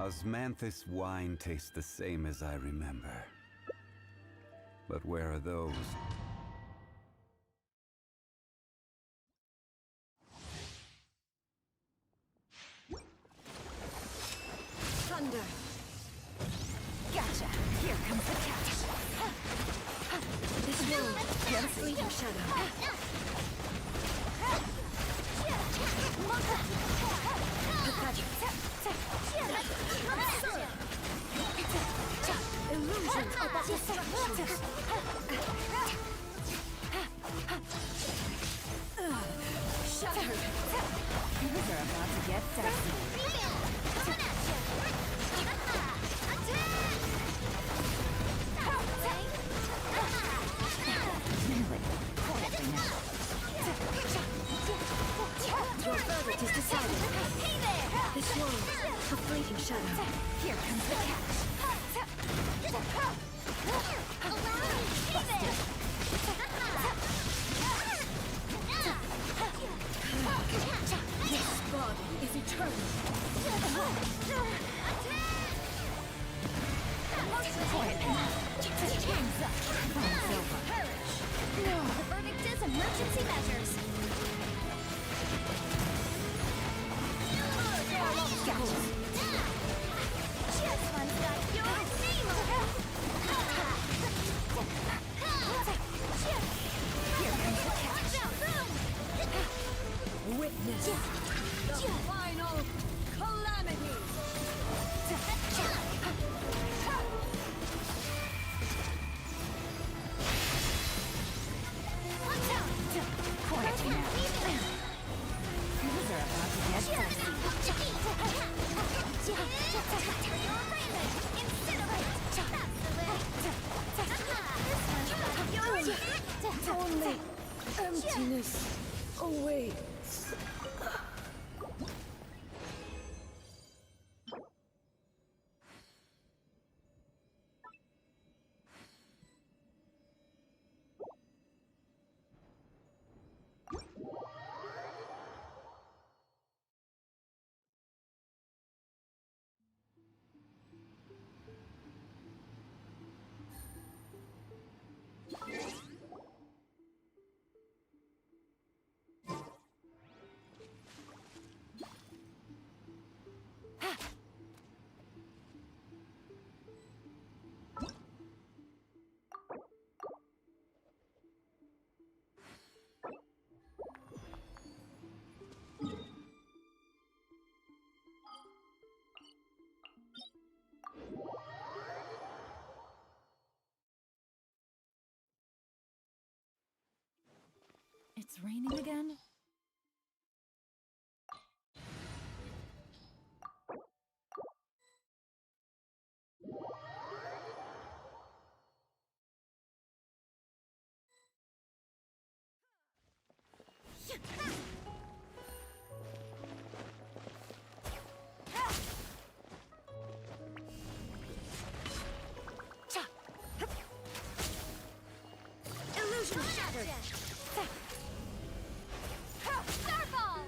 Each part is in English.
Osmanthus wine tastes the same as I remember. But where are those? Thunder! Gotcha! Here comes the catch! This will against fleeting shadow. Illusion of destruction. Shattered. Things are about to get dicey. Your verdict is decided. This world, a fleeting shadow. Here comes the catch. This body is eternal. Time's up. Time's over. No, the verdict is emergency measures. Gotcha. This one's got your name on it. Here comes the catch. Witness the final calamity. Quiet now. Things are about to get dicey. Only emptiness awaits. It's raining again? Illusion shattered! Starfall!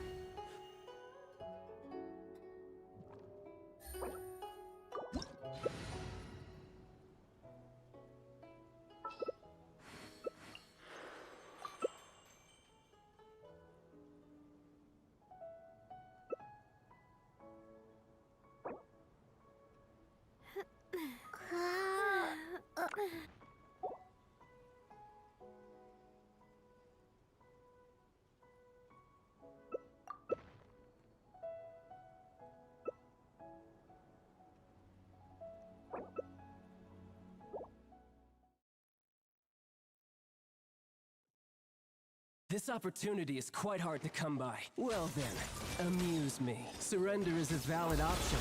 This opportunity is quite hard to come by. Well then, amuse me. Surrender is a valid option.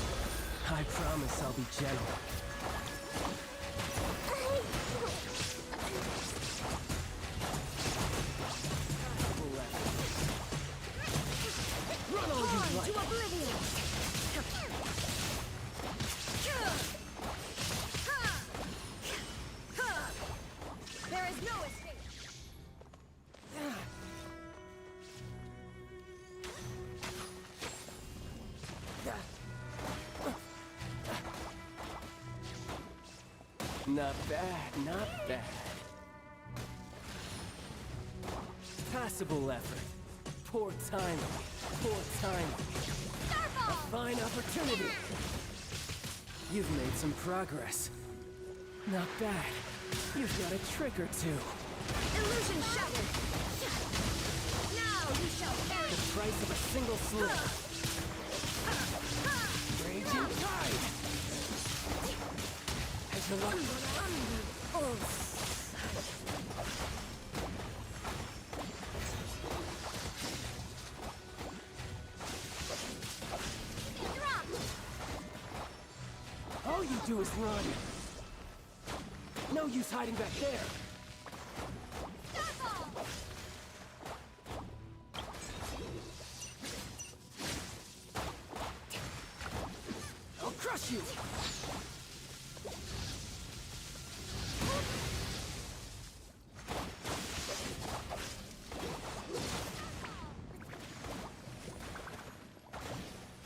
I promise I'll be gentle. Run all you like. To oblivion! There is no escape! Not bad, not bad. Passable effort. Poor timing. Poor timing. A fine opportunity. You've made some progress. Not bad. You've got a trick or two. Illusion shattered! Now you shall perish! The price of a single slip. Raging tide! Has your luck run out? All you do is run. No use hiding back there. I'll crush you.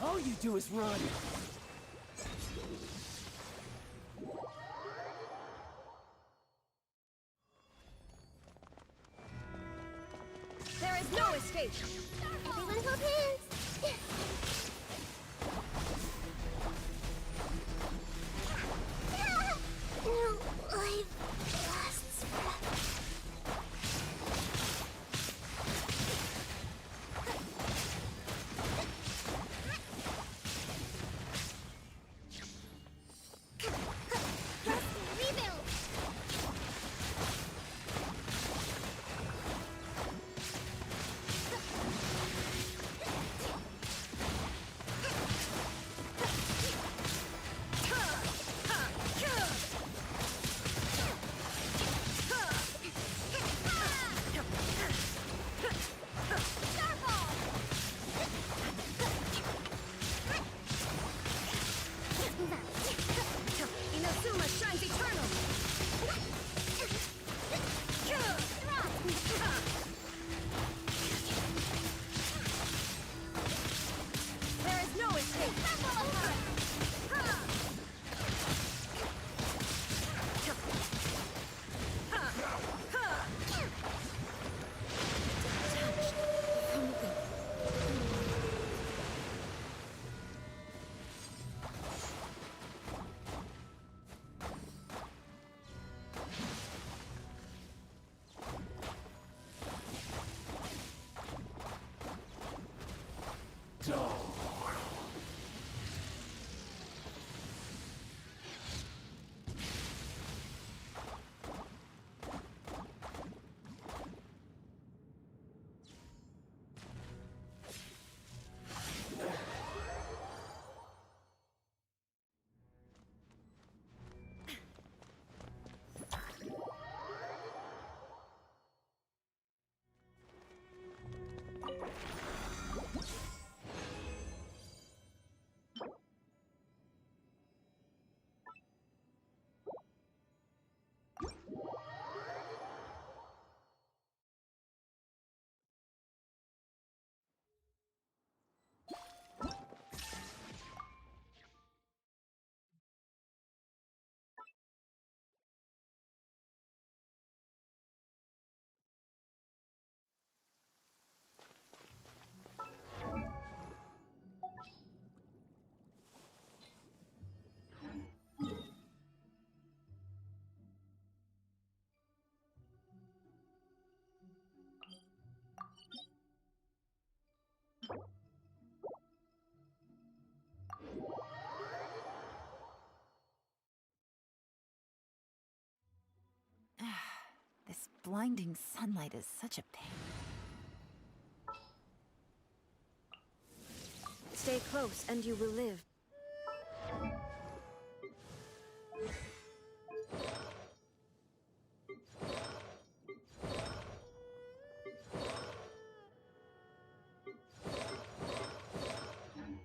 All you do is run. There is no escape! Everyone hold hands! No life lasts forever. Rebuild! Inazuma shines eternal! There is no escape! This blinding sunlight is such a pain. Stay close and you will live.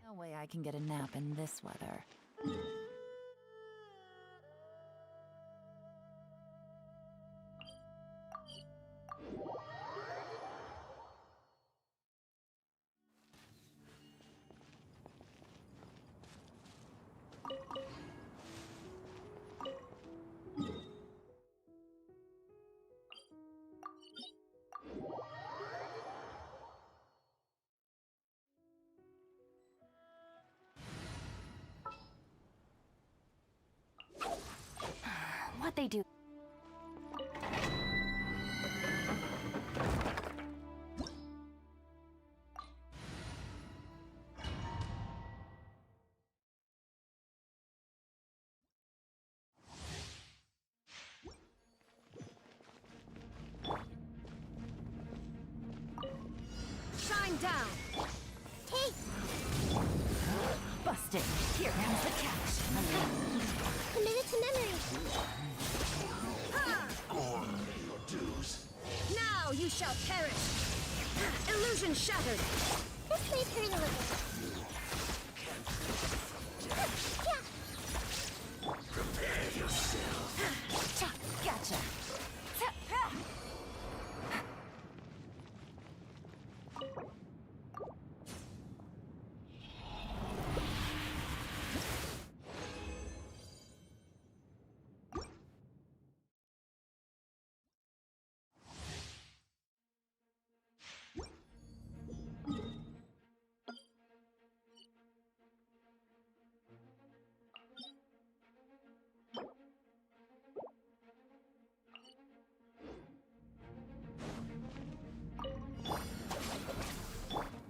No way I can get a nap in this weather. they do. Shine down. Take. Busted. Here comes the catch. Committed to memory. Now you shall perish. Illusion shattered. This may hurt a little. Gotcha.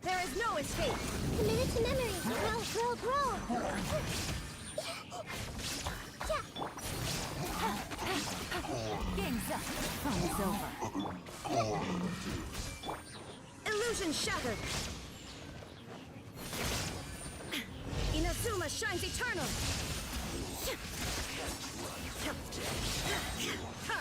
There is no escape. Committed to memory. Grow. Game's up. Fun is over. Illusion shattered. Inazuma shines eternal. Ha!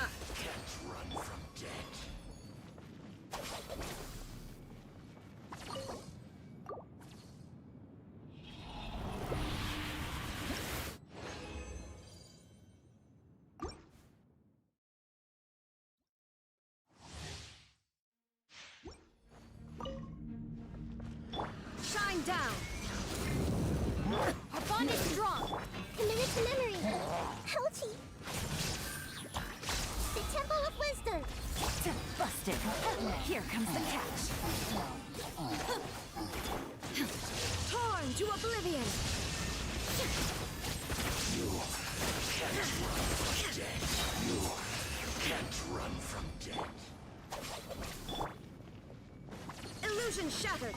Shine down. Our bond is strong. Committed to memory. Ouchie. The Temple of Wisdom. Busted. Here comes the catch. Torn to oblivion. Illusion shattered.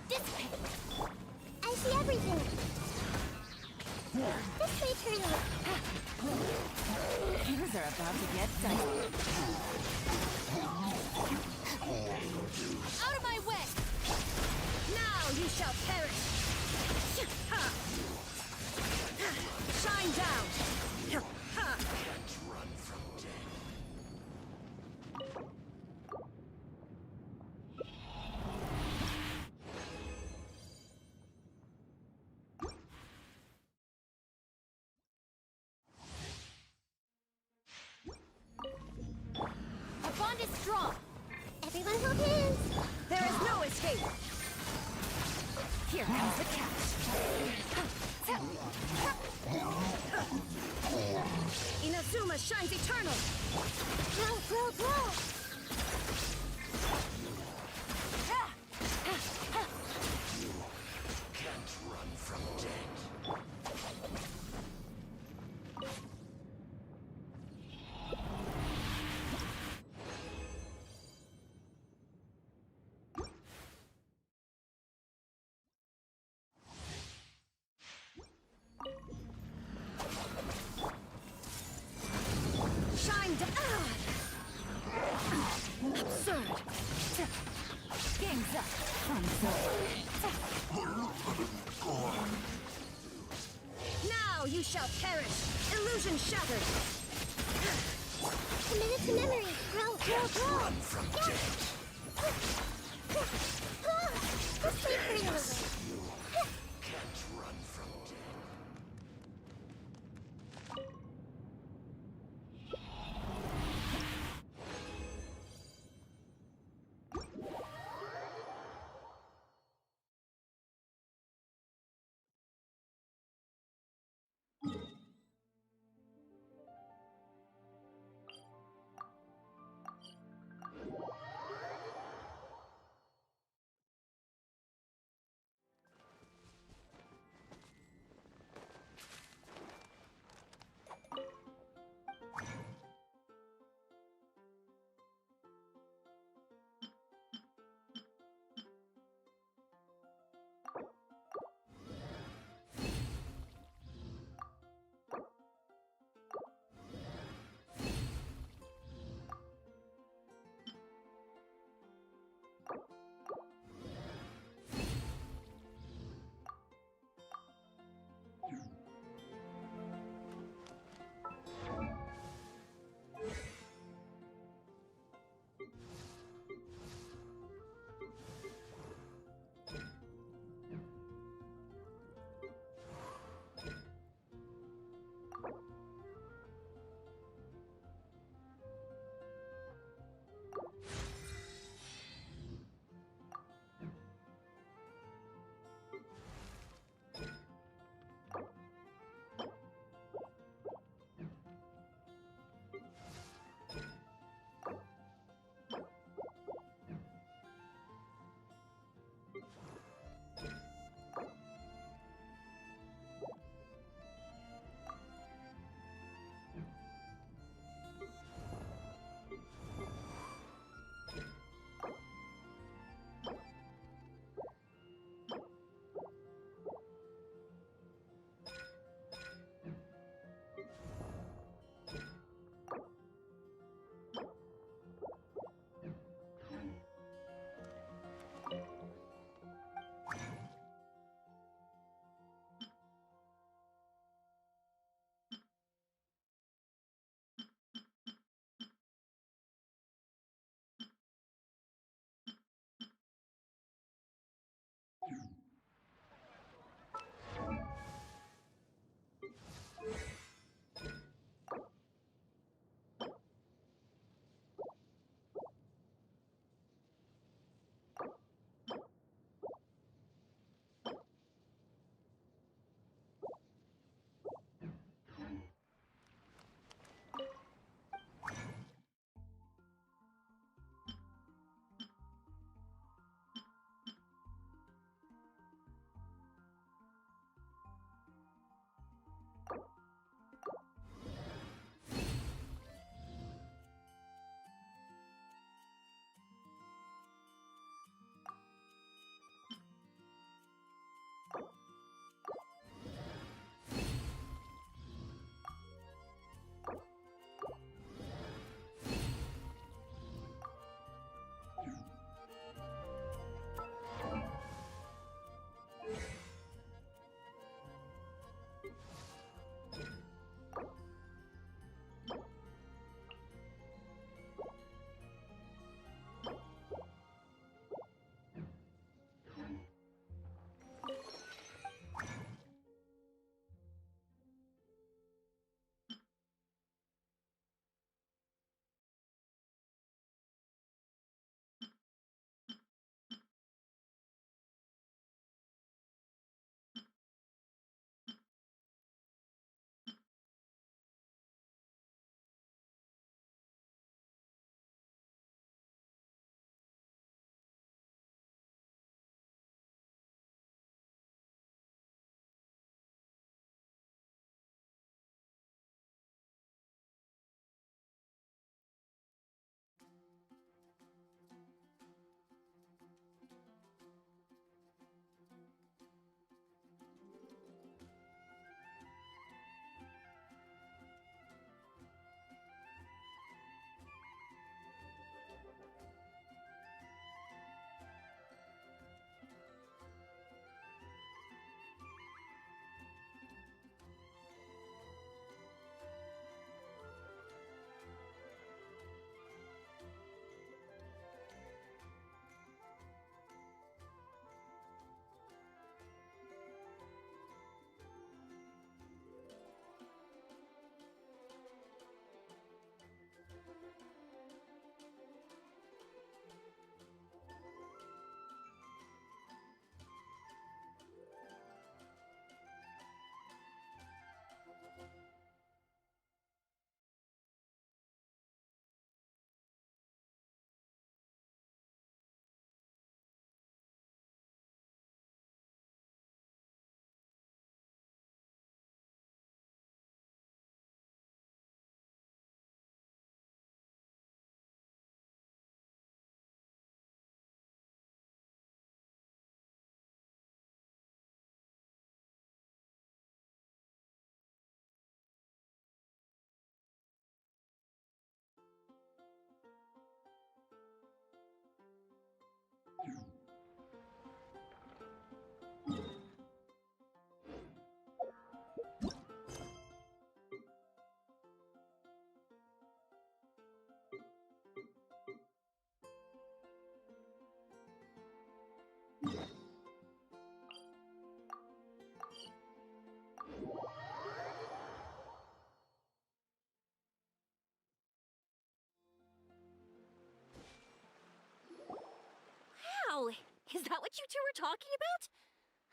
Dissipate. I see everything. This may turn a little. Things are about to get dicey. Out of my way! Now you shall perish! Ha! Shine down! Ha! Our bond is strong. Everyone hold hands. There is no escape! Here comes the catch. Inazuma shines eternal! Grow. Shine down! Absurd! Game's up. Fun's over. Now you shall perish! Illusion shattered! Committed to memory. Grow. Run from This may hurt a little. what you two were talking about?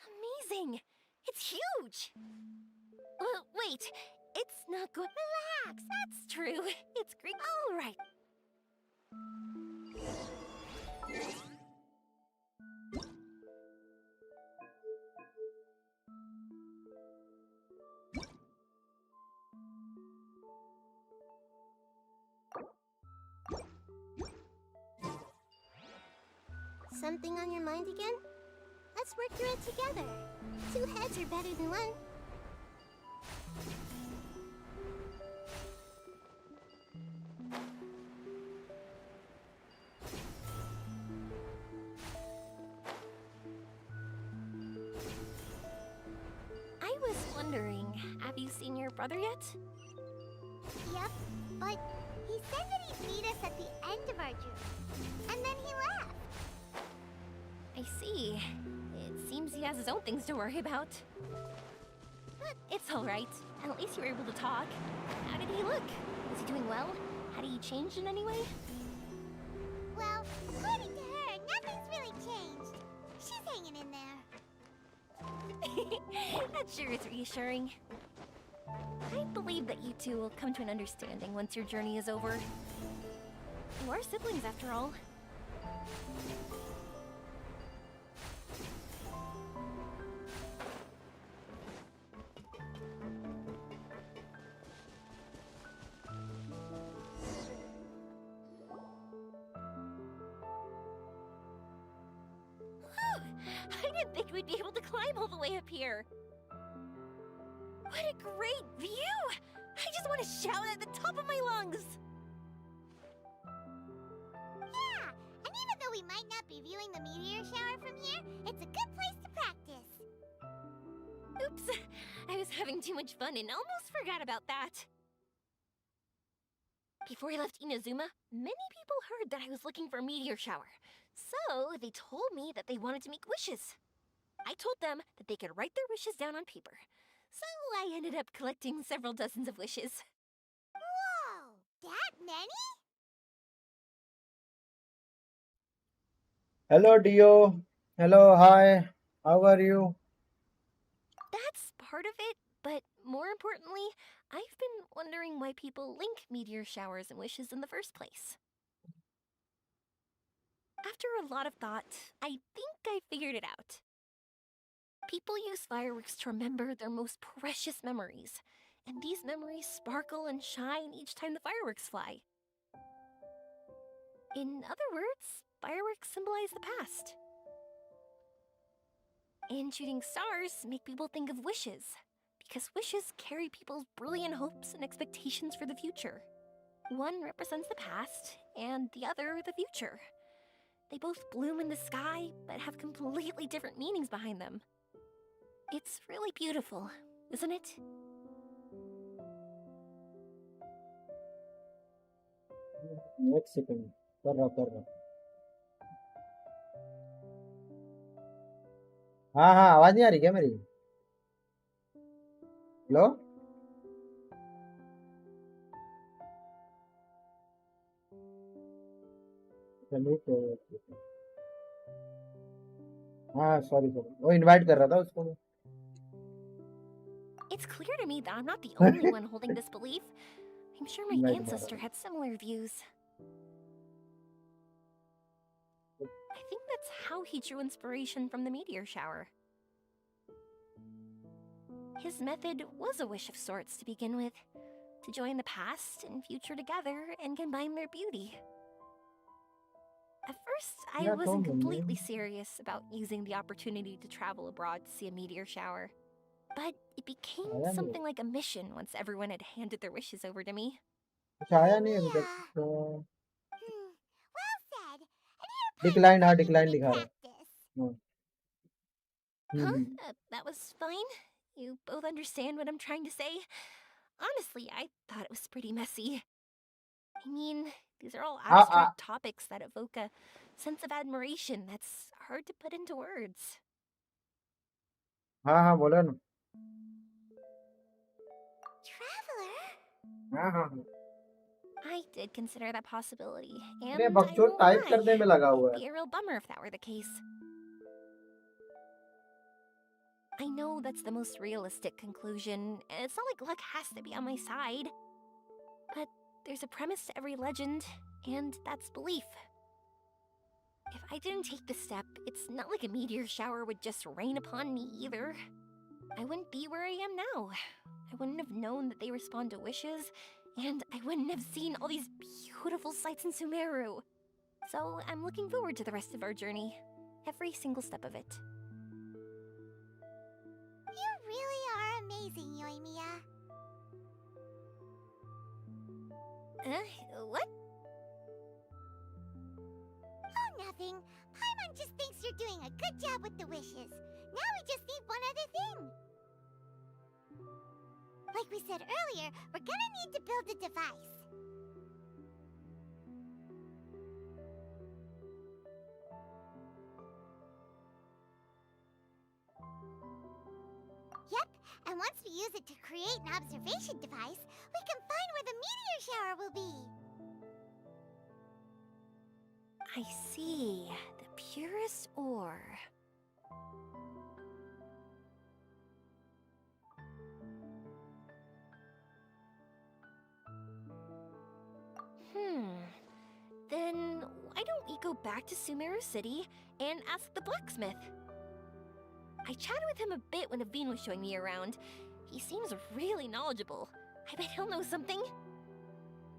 Amazing. It's huge. Wait. It's not good. Relax. That's true. It's great. All right. Something on your mind again? Let's work through it together. 2 heads are better than 1. I was wondering, have you seen your brother yet? Yep, but he said that he'd meet us at the end of our journey. And then he left. I see. It seems he has his own things to worry about. But it's alright. At least you were able to talk. How did he look? Was he doing well? Had he changed in any way? Well, according to her, nothing's really changed. She's hanging in there. That sure is reassuring. I believe that you two will come to an understanding once your journey is over. You are siblings after all. I didn't think we'd be able to climb all the way up here. What a great view! I just want to shout at the top of my lungs! Yeah, and even though we might not be viewing the meteor shower from here, it's a good place to practice. Oops, I was having too much fun and almost forgot about that. Before I left Inazuma, many people heard that I was looking for a meteor shower. So they told me that they wanted to make wishes. I told them that they could write their wishes down on paper. So I ended up collecting several dozens of wishes. Whoa, that many? Hello, Dio. Hello, hi. How are you? That's part of it, but more importantly, I've been wondering why people link meteor showers and wishes in the first place. After a lot of thought, I think I figured it out. People use fireworks to remember their most precious memories, and these memories sparkle and shine each time the fireworks fly. In other words, fireworks symbolize the past. And shooting stars make people think of wishes, because wishes carry people's brilliant hopes and expectations for the future. One represents the past, and the other the future. They both bloom in the sky, but have completely different meanings behind them. It's really beautiful, isn't it? एक second कर रहा हाँ हाँ आवाज नहीं आ रही क्या मेरी हेलो चलिए तो हाँ सॉरी वो इनवाइट कर रहा था उसको मैं It's clear to me that I'm not the only one holding this belief. I'm sure my Right, ancestor had similar views. I think that's how he drew inspiration from the meteor shower. His method was a wish of sorts to begin with, to join the past and future together and combine their beauty. At first, I Yeah, wasn't totally. completely serious about using the opportunity to travel abroad to see a meteor shower. But it became Yeah, something like a mission once everyone had handed their wishes over to me. कुछ आया नहीं अभी तक Yeah. तो Well said. Decline हाँ decline लिखा रहा Practice. है Huh? That was fine. You both understand what I'm trying to say? Honestly, I thought it was pretty messy. I mean, these are all abstract topics that evoke a sense of admiration that's hard to put into words. हाँ हाँ बोलो ना Traveler? हाँ हाँ हाँ I did consider that possibility, and अरे I बकचोद won't type lie, करने में लगा हुआ it'd है be a real bummer if that were the case. I know that's the most realistic conclusion, and it's not like luck has to be on my side. But there's a premise to every legend, and that's belief. If I didn't take this step, it's not like a meteor shower would just rain upon me either. I wouldn't be where I am now. I wouldn't have known that they respond to wishes, and I wouldn't have seen all these beautiful sights in Sumeru. So I'm looking forward to the rest of our journey. Every single step of it. You really are amazing, Yoimiya. What? Oh, nothing. Paimon just thinks you're doing a good job with the wishes. Now we just need one other thing. Like we said earlier, we're gonna need to build a device. Yep, and once we use it to create an observation device, we can find where the meteor shower will be. I see. The purest ore. Then why don't we go back to Sumeru City and ask the blacksmith? I chatted with him a bit when Aveen was showing me around. He seems really knowledgeable. I bet he'll know something.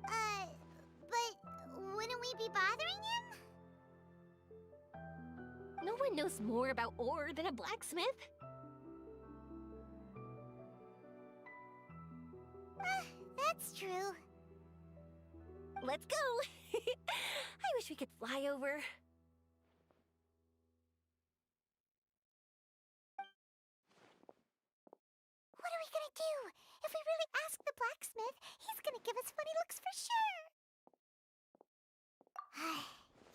But wouldn't we be bothering him? No one knows more about ore than a blacksmith. That's true. Let's go! I wish we could fly over. What are we gonna do? If we really ask the blacksmith, he's gonna give us funny looks for sure.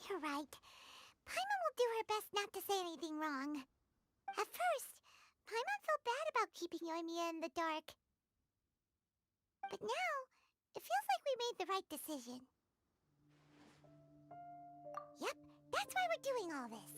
You're right. Paimon will do her best not to say anything wrong. At first, Paimon felt bad about keeping Yoimiya in the dark. But now, it feels like we made the right decision. Yep, that's why we're doing all this.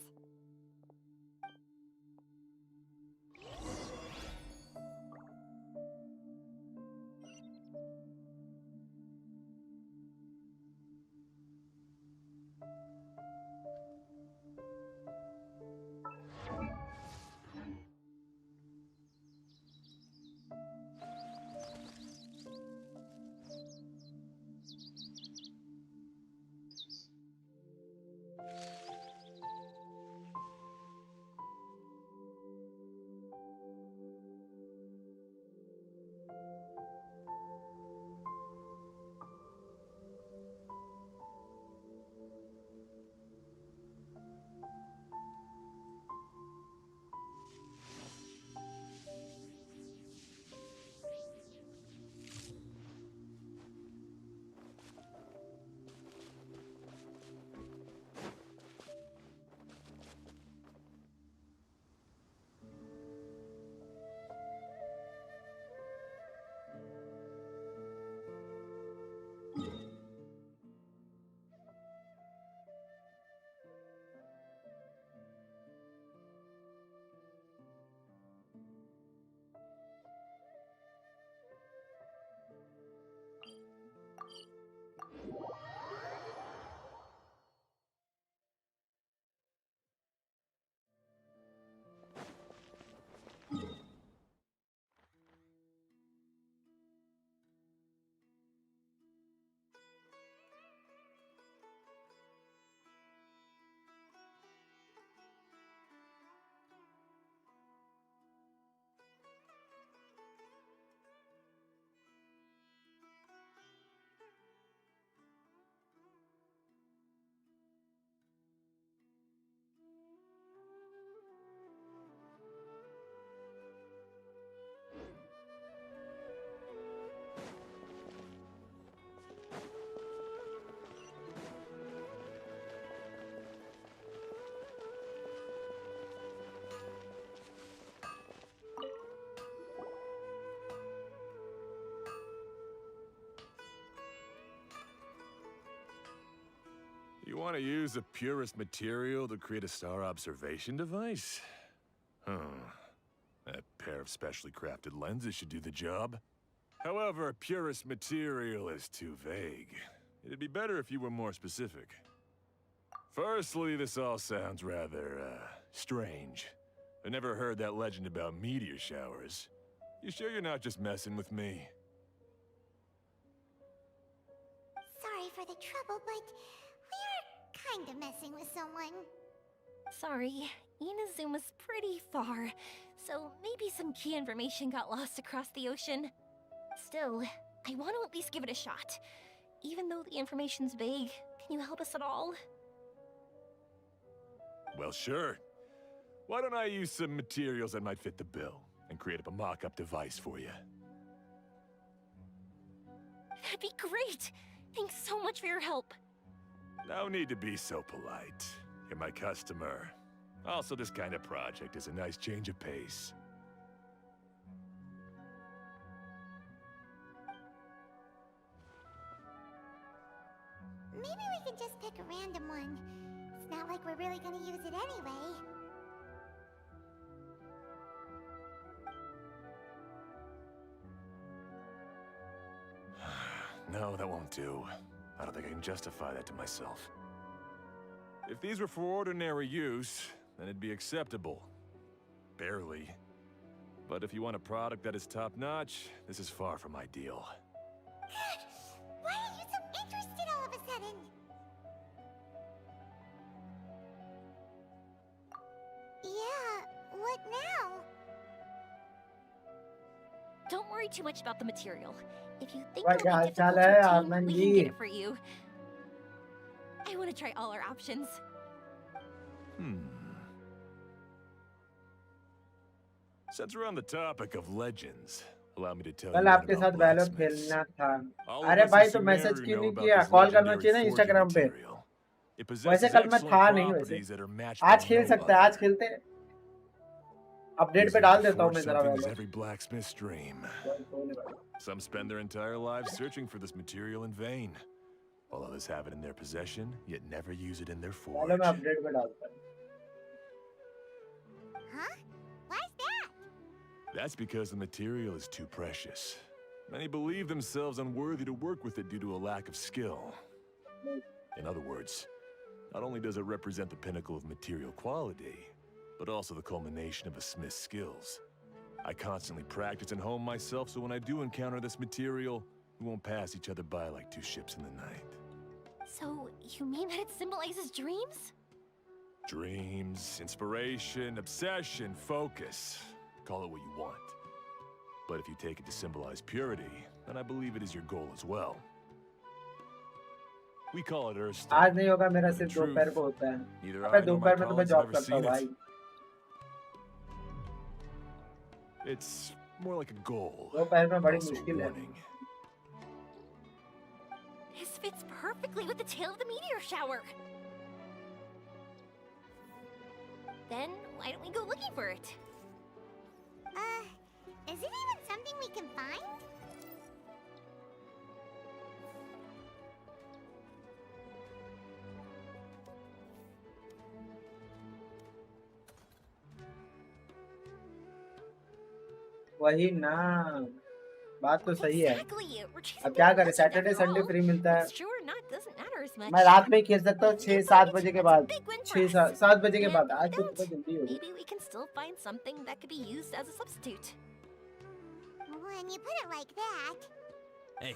You want to use the purest material to create a star observation device? Huh. That pair of specially crafted lenses should do the job. However, purist material is too vague. It'd be better if you were more specific. Firstly, this all sounds rather, strange. I never heard that legend about meteor showers. You sure you're not just messing with me? Sorry for the trouble, but we are kind of messing with someone. Sorry, Inazuma's pretty far, so maybe some key information got lost across the ocean. Still, I want to at least give it a shot. Even though the information's vague, can you help us at all? Well, sure. Why don't I use some materials that might fit the bill and create up a mock-up device for you? That'd be great! Thanks so much for your help. No need to be so polite. You're my customer. Also, this kind of project is a nice change of pace. Maybe we could just pick a random one. It's not like we're really gonna use it anyway. No, that won't do. I don't think I can justify that to myself. If these were for ordinary use, then it'd be acceptable. Barely. But if you want a product that is top-notch, this is far from ideal. Why are you so interested all of a sudden? Yeah, what now? Don't worry too much about the material. If you think Why, it'll be yeah, difficult chale, to obtain, Arman we ji. can get it for you. I want to try all our options. Since we're on the topic of legends, allow me to tell कल you आपके about साथ valour blacksmiths. खेलना था. All of अरे us भाई in तो message Sumeru क्यों know नहीं about किया? this कॉल करना legendary चाहिए ना forging इंस्टाग्राम पे. material. It वैसे possesses कल मैं excellent था नहीं वैसे. properties that are matched आज by खेल no सकते हैं. आज other. खेलते हैं. अपडेट Easy पे to डाल देता हूँ forge मैं जरा something is valour. every blacksmith's dream. Some spend their entire lives searching for this material in vain, while others have it in their possession, yet never use it in their forge. चलो मैं update पे डालता हूँ. Huh? Why's that? That's because the material is too precious. Many believe themselves unworthy to work with it due to a lack of skill. In other words, not only does it represent the pinnacle of material quality, but also the culmination of a smith's skills. I constantly practice and hone myself, so when I do encounter this material, we won't pass each other by like two ships in the night. So, you mean that it symbolizes dreams? Dreams, inspiration, obsession, focus. Call it what you want. But if you take it to symbolize purity, then I believe it is your goal as well. We call it Earth. आज नहीं होगा मेरा सिर्फ दोपहर को होता है. Neither अबे I nor my दोपहर में तो मैं colleagues have जॉब ever करता हूँ seen भाई. it. It's more like a goal. दोपहर में बड़ी Also a मुश्किल है. warning. This fits perfectly with the tale of the meteor shower. Then, why don't we go looking for it? Is it even something we can find? वही ना. बात तो सही है. Exactly. We're chasing अब क्या down करें? legend Saturday after Sunday all. Free मिलता है. It's true or not doesn't matter as much. मैं रात में ही खेल सकता हूँ 6-7 बजे के बाद. Big win for 6-7 बजे के And बाद. if आज we तो don't, सुबह जल्दी हो गई. maybe we can still find something that could be used as a substitute. When you put it like that. Hey,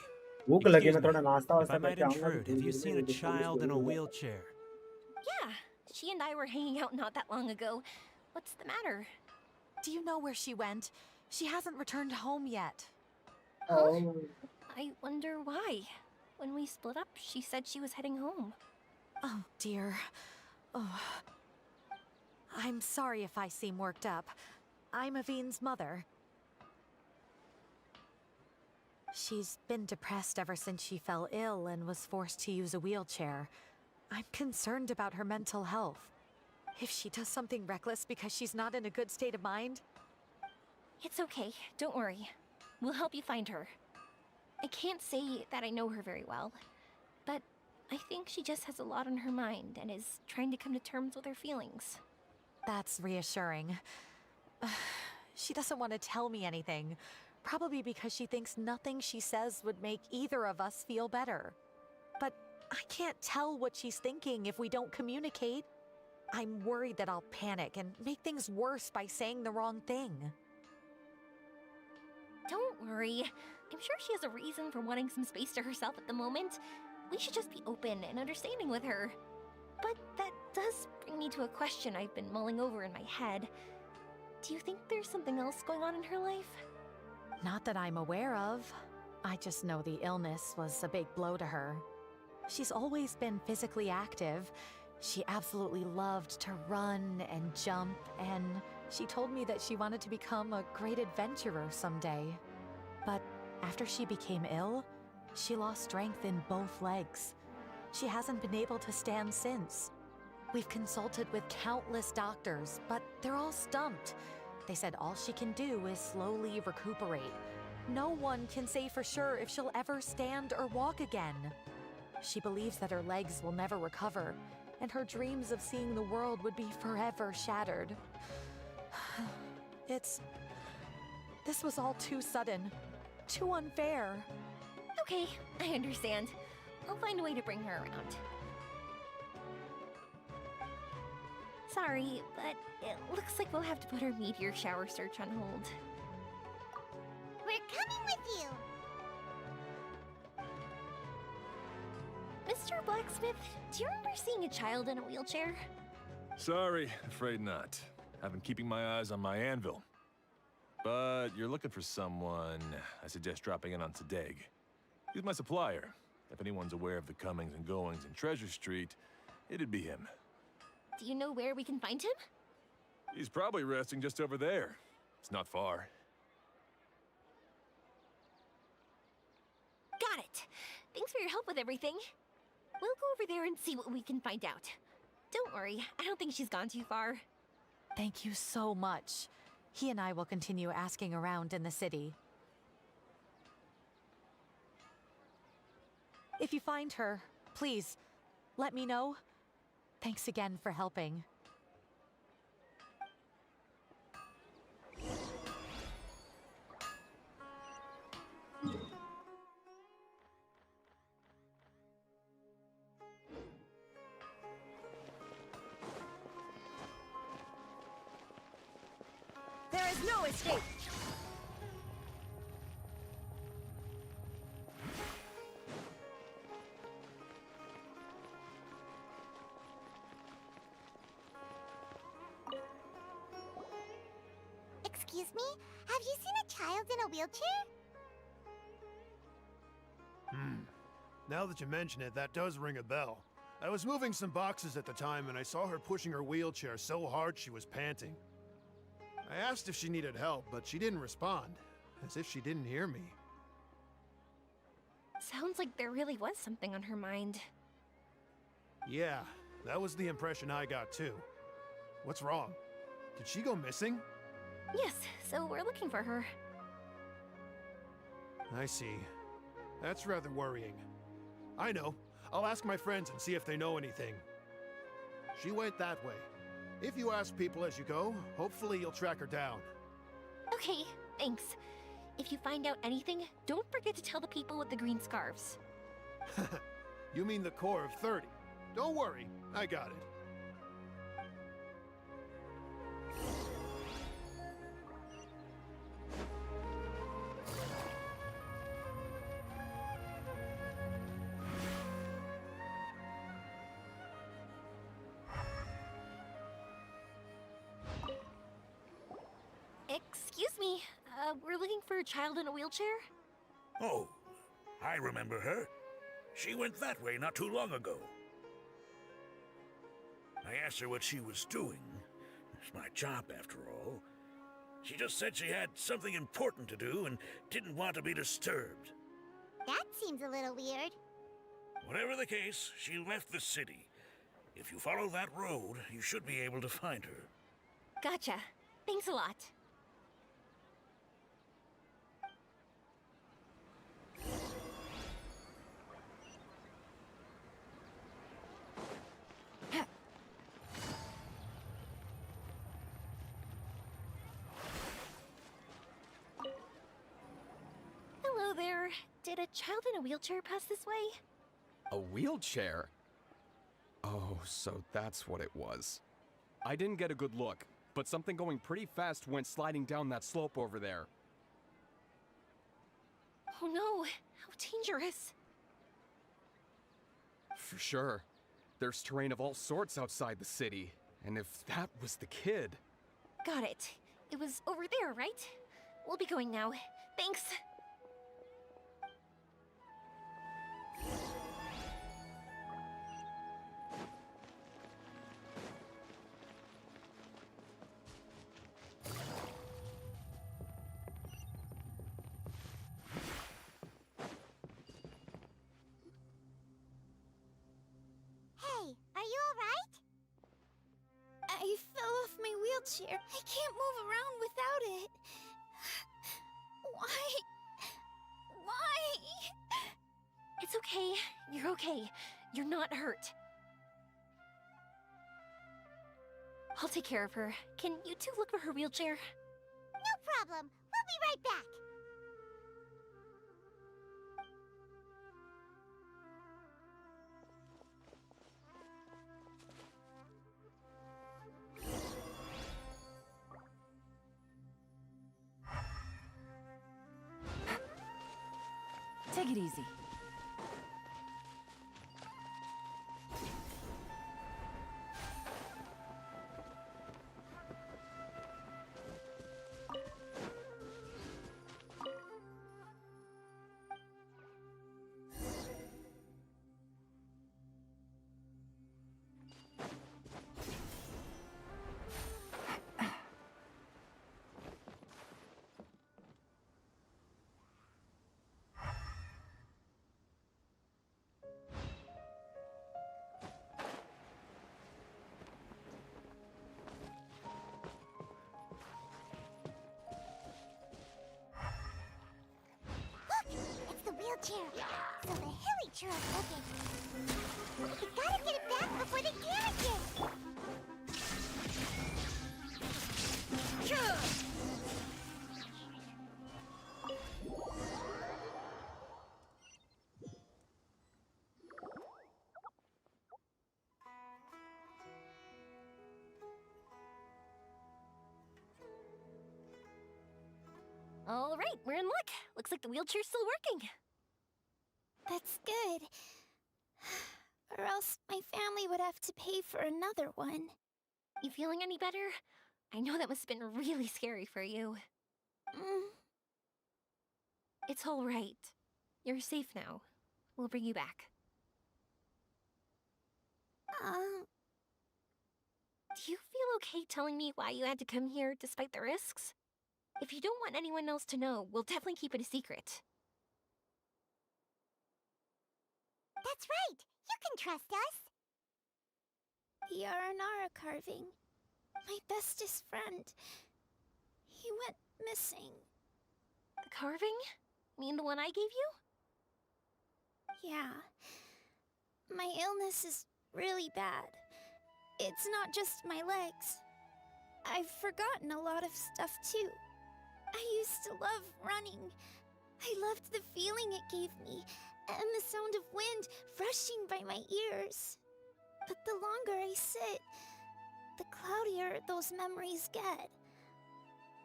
भूख लगी. excuse मैं थोड़ा me, नाश्ता if वास्ता I might करके आऊँगा. intrude, have you seen a child in a wheelchair? Yeah, she and I were hanging out not that long ago. What's the matter? Do you know where she went? She hasn't returned home yet. Oh. I wonder why. When we split up, she said she was heading home. Oh, dear. Oh. I'm sorry if I seem worked up. I'm Avine's mother. She's been depressed ever since she fell ill and was forced to use a wheelchair. I'm concerned about her mental health. If she does something reckless because she's not in a good state of mind... It's okay, don't worry. We'll help you find her. I can't say that I know her very well, but I think she just has a lot on her mind and is trying to come to terms with her feelings. That's reassuring. She doesn't want to tell me anything, probably because she thinks nothing she says would make either of us feel better. But I can't tell what she's thinking if we don't communicate. I'm worried that I'll panic and make things worse by saying the wrong thing. Don't worry. I'm sure she has a reason for wanting some space to herself at the moment. We should just be open and understanding with her. But that does bring me to a question I've been mulling over in my head. Do you think there's something else going on in her life? Not that I'm aware of. I just know the illness was a big blow to her. She's always been physically active. She absolutely loved to run and jump, and she told me that she wanted to become a great adventurer someday. But after she became ill, she lost strength in both legs. She hasn't been able to stand since. We've consulted with countless doctors, but they're all stumped. They said all she can do is slowly recuperate. No one can say for sure if she'll ever stand or walk again. She believes that her legs will never recover, and her dreams of seeing the world would be forever shattered. This was all too sudden, too unfair. Okay, I understand. I'll find a way to bring her around. Sorry, but it looks like we'll have to put our meteor shower search on hold. We're coming with you! Mr. Blacksmith, do you remember seeing a child in a wheelchair? Sorry, afraid not. I've been keeping my eyes on my anvil. But you're looking for someone, I suggest dropping in on Sadeg. He's my supplier. If anyone's aware of the comings and goings in Treasure Street, it'd be him. Do you know where we can find him? He's probably resting just over there. It's not far. Got it. Thanks for your help with everything. We'll go over there and see what we can find out. Don't worry, I don't think she's gone too far. Thank you so much. He and I will continue asking around in the city. If you find her, please, let me know. Thanks again for helping. There is no escape! Excuse me? Have you seen a child in a wheelchair? Now that you mention it, that does ring a bell. I was moving some boxes at the time and I saw her pushing her wheelchair so hard she was panting. I asked if she needed help, but she didn't respond, as if she didn't hear me. Sounds like there really was something on her mind. Yeah, that was the impression I got too. What's wrong? Did she go missing? Yes, so we're looking for her. I see. That's rather worrying. I know. I'll ask my friends and see if they know anything. She went that way. If you ask people as you go, hopefully you'll track her down. Okay, thanks. If you find out anything, don't forget to tell the people with the green scarves. You mean the core of 30. Don't worry, I got it. Excuse me, we're looking for a child in a wheelchair? Oh, I remember her. She went that way not too long ago. I asked her what she was doing. It's my job, after all. She just said she had something important to do and didn't want to be disturbed. That seems a little weird. Whatever the case, she left the city. If you follow that road, you should be able to find her. Gotcha. Thanks a lot. Hello there. Did a child in a wheelchair pass this way? A wheelchair? Oh, so that's what it was. I didn't get a good look, but something going pretty fast went sliding down that slope over there. Oh no, how dangerous. For sure. There's terrain of all sorts outside the city, and if that was the kid... Got it. It was over there, right? We'll be going now. Thanks. Hey, are you alright? I fell off my wheelchair. I can't move around without it. Why? Why? It's okay. You're okay. You're not hurt. I'll take care of her. Can you two look for her wheelchair? No problem. We'll be right back. Take it easy. It's the wheelchair. So the hilly churros took it. We gotta get it back before they damage it. All right, we're in luck. Looks like the wheelchair's still working. That's good. Or else my family would have to pay for another one. You feeling any better? I know that must have been really scary for you. It's all right. You're safe now. We'll bring you back. Do you feel okay telling me why you had to come here despite the risks? If you don't want anyone else to know, we'll definitely keep it a secret. That's right. You can trust us. The Aranara carving. My bestest friend. He went missing. The carving? Mean the one I gave you? Yeah. My illness is really bad. It's not just my legs. I've forgotten a lot of stuff too. I used to love running. I loved the feeling it gave me, and the sound of wind rushing by my ears. But the longer I sit, the cloudier those memories get.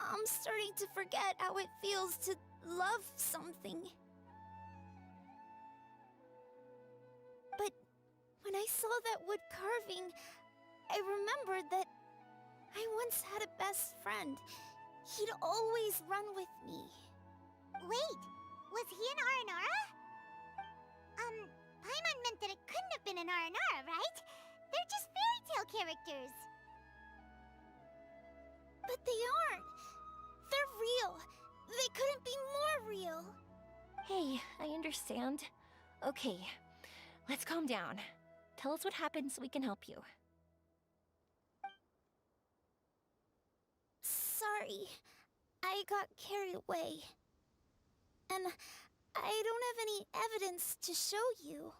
I'm starting to forget how it feels to love something. But when I saw that wood carving, I remembered that I once had a best friend. He'd always run with me. Wait, was he an Aranara? Paimon meant that it couldn't have been an Aranara, right? They're just fairy tale characters. But they aren't. They're real. They couldn't be more real. Hey, I understand. Okay, let's calm down. Tell us what happened so we can help you. Sorry. I got carried away. And I don't have any evidence to show you.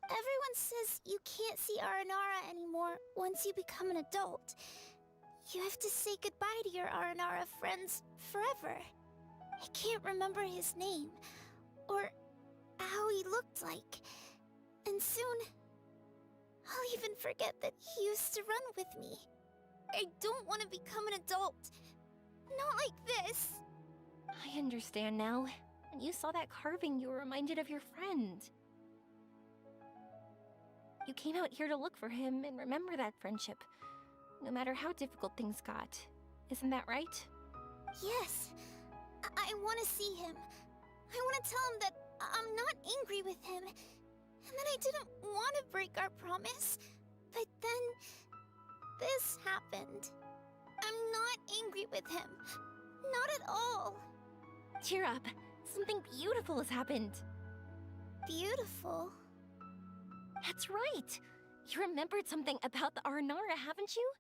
Everyone says you can't see Aranara anymore once you become an adult. You have to say goodbye to your Aranara friends forever. I can't remember his name, or how he looked like. And soon, I'll even forget that he used to run with me. I don't want to become an adult. Not like this. I understand now. When you saw that carving, you were reminded of your friend. You came out here to look for him and remember that friendship, no matter how difficult things got. Isn't that right? Yes. I want to see him. I want to tell him that I'm not angry with him, and that I didn't want to break our promise. But then, this happened. I'm not angry with him. Not at all. Cheer up. Something beautiful has happened. Beautiful? That's right. You remembered something about the Aranara, haven't you?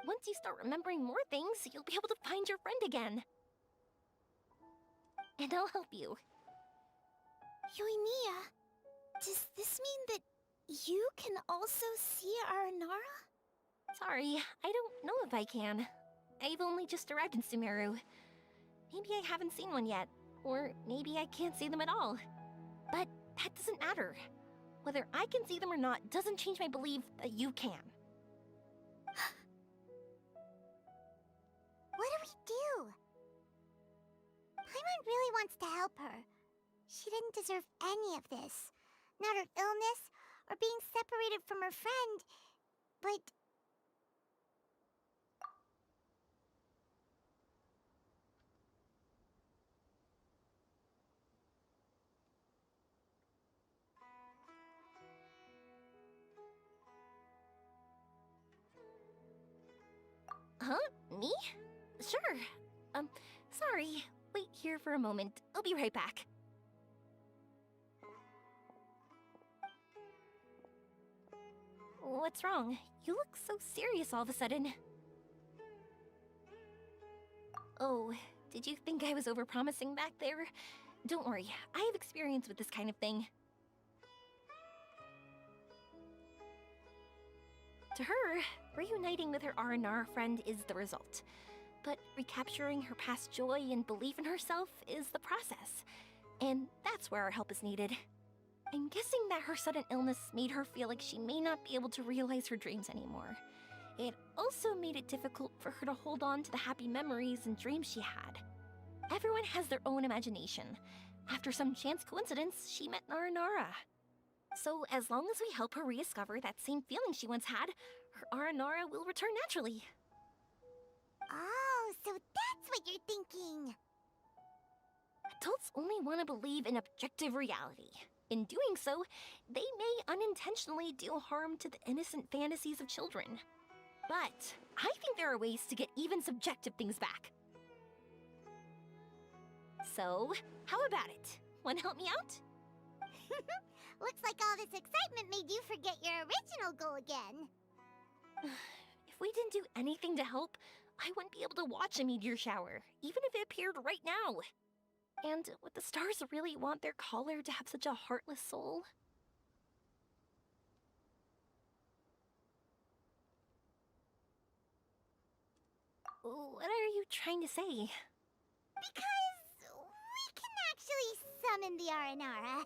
Once you start remembering more things, you'll be able to find your friend again. And I'll help you. Yoimiya, does this mean that you can also see Aranara? Sorry, I don't know if I can. I've only just arrived in Sumeru. Maybe I haven't seen one yet, or maybe I can't see them at all. But that doesn't matter. Whether I can see them or not doesn't change my belief that you can. What do we do? Paimon really wants to help her. She didn't deserve any of this. Not her illness, or being separated from her friend, but... Huh? Me? Sure. Sorry. Wait here for a moment. I'll be right back. What's wrong? You look so serious all of a sudden. Oh, did you think I was overpromising back there? Don't worry, I have experience with this kind of thing. To her, reuniting with her R&R friend is the result. But recapturing her past joy and belief in herself is the process. And that's where our help is needed. I'm guessing that her sudden illness made her feel like she may not be able to realize her dreams anymore. It also made it difficult for her to hold on to the happy memories and dreams she had. Everyone has their own imagination. After some chance coincidence, she met Naranara. So as long as we help her rediscover that same feeling she once had, her Aranara will return naturally. Oh, so that's what you're thinking. Adults only want to believe in objective reality. In doing so, they may unintentionally do harm to the innocent fantasies of children. But I think there are ways to get even subjective things back. So, how about it? Want to help me out? Looks like all this excitement made you forget your original goal again. If we didn't do anything to help, I wouldn't be able to watch a meteor shower, even if it appeared right now. And would the stars really want their caller to have such a heartless soul? What are you trying to say? Because we can actually summon the Aranara.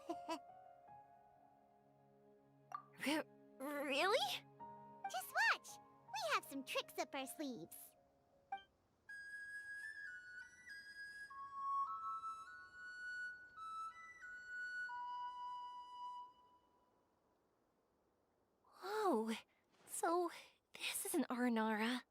Really? Just watch! We have some tricks up our sleeves. Oh, so this is an Aranara.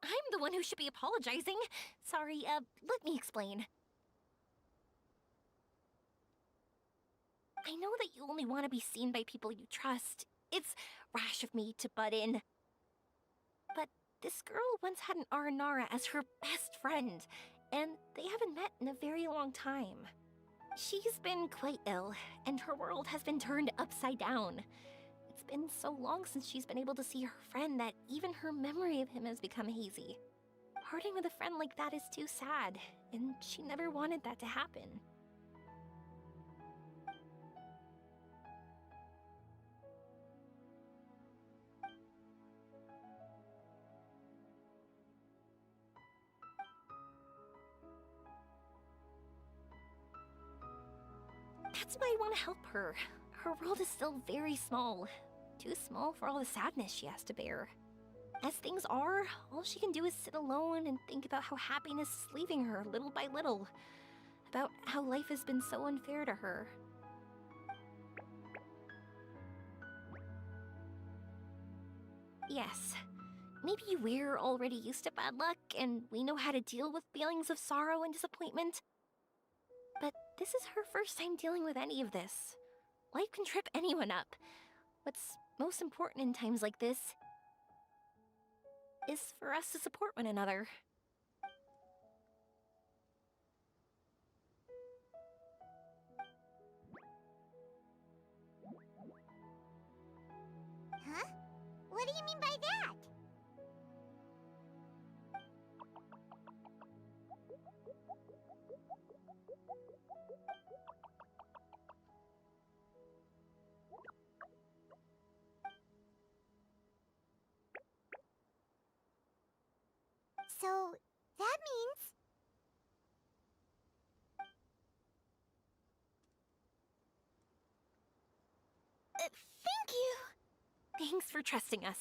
I'm the one who should be apologizing. Sorry, let me explain. I know that you only want to be seen by people you trust. It's rash of me to butt in. But this girl once had an Aranara as her best friend, and they haven't met in a very long time. She's been quite ill, and her world has been turned upside down. It's been so long since she's been able to see her friend that even her memory of him has become hazy. Parting with a friend like that is too sad, and she never wanted that to happen. That's why I want to help her. Her world is still very small. Too small for all the sadness she has to bear. As things are, all she can do is sit alone and think about how happiness is leaving her little by little. About how life has been so unfair to her. Yes, maybe we're already used to bad luck and we know how to deal with feelings of sorrow and disappointment. But this is her first time dealing with any of this. Life can trip anyone up. What's most important in times like this is for us to support one another. Huh? What do you mean by that? So, that means... Thank you! Thanks for trusting us.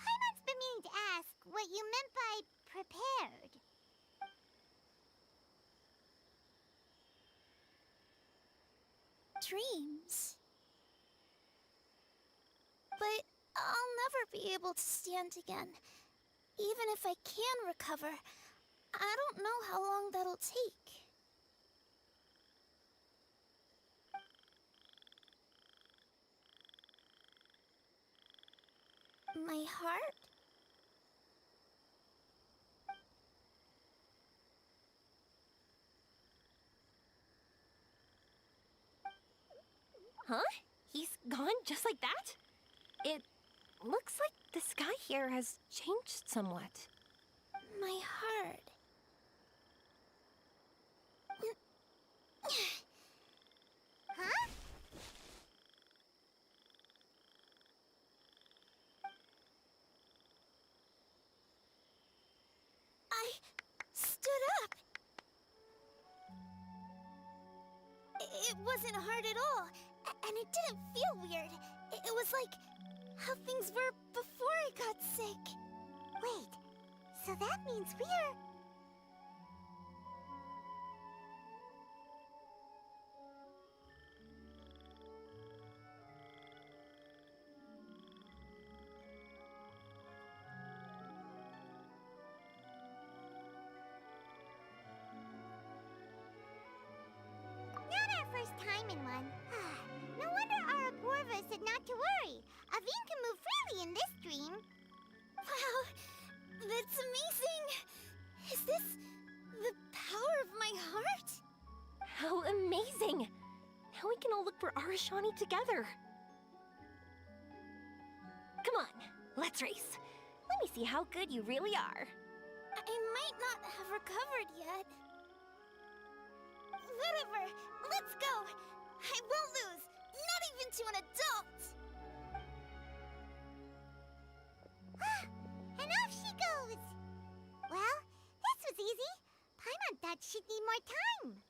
Paimon's been meaning to ask what you meant by prepared. Dreams. But I'll never be able to stand again. Even if I can recover, I don't know how long that'll take. My heart? Huh? He's gone just like that? It looks like the sky here has changed somewhat. My heart. Huh? I stood up. It wasn't hard at all, and it didn't feel weird. It was like how things were before I got sick. Wait, so that means we're... Not our first time in one. No wonder AORUS said not to worry. Aveen can move freely in this dream. Wow, that's amazing! Is this the power of my heart? How amazing! Now we can all look for Arashani together. Come on, let's race. Let me see how good you really are. I might not have recovered yet. Whatever, let's go! I won't lose, not even to an adult! And off she goes! Well, this was easy. Paimon thought she'd need more time.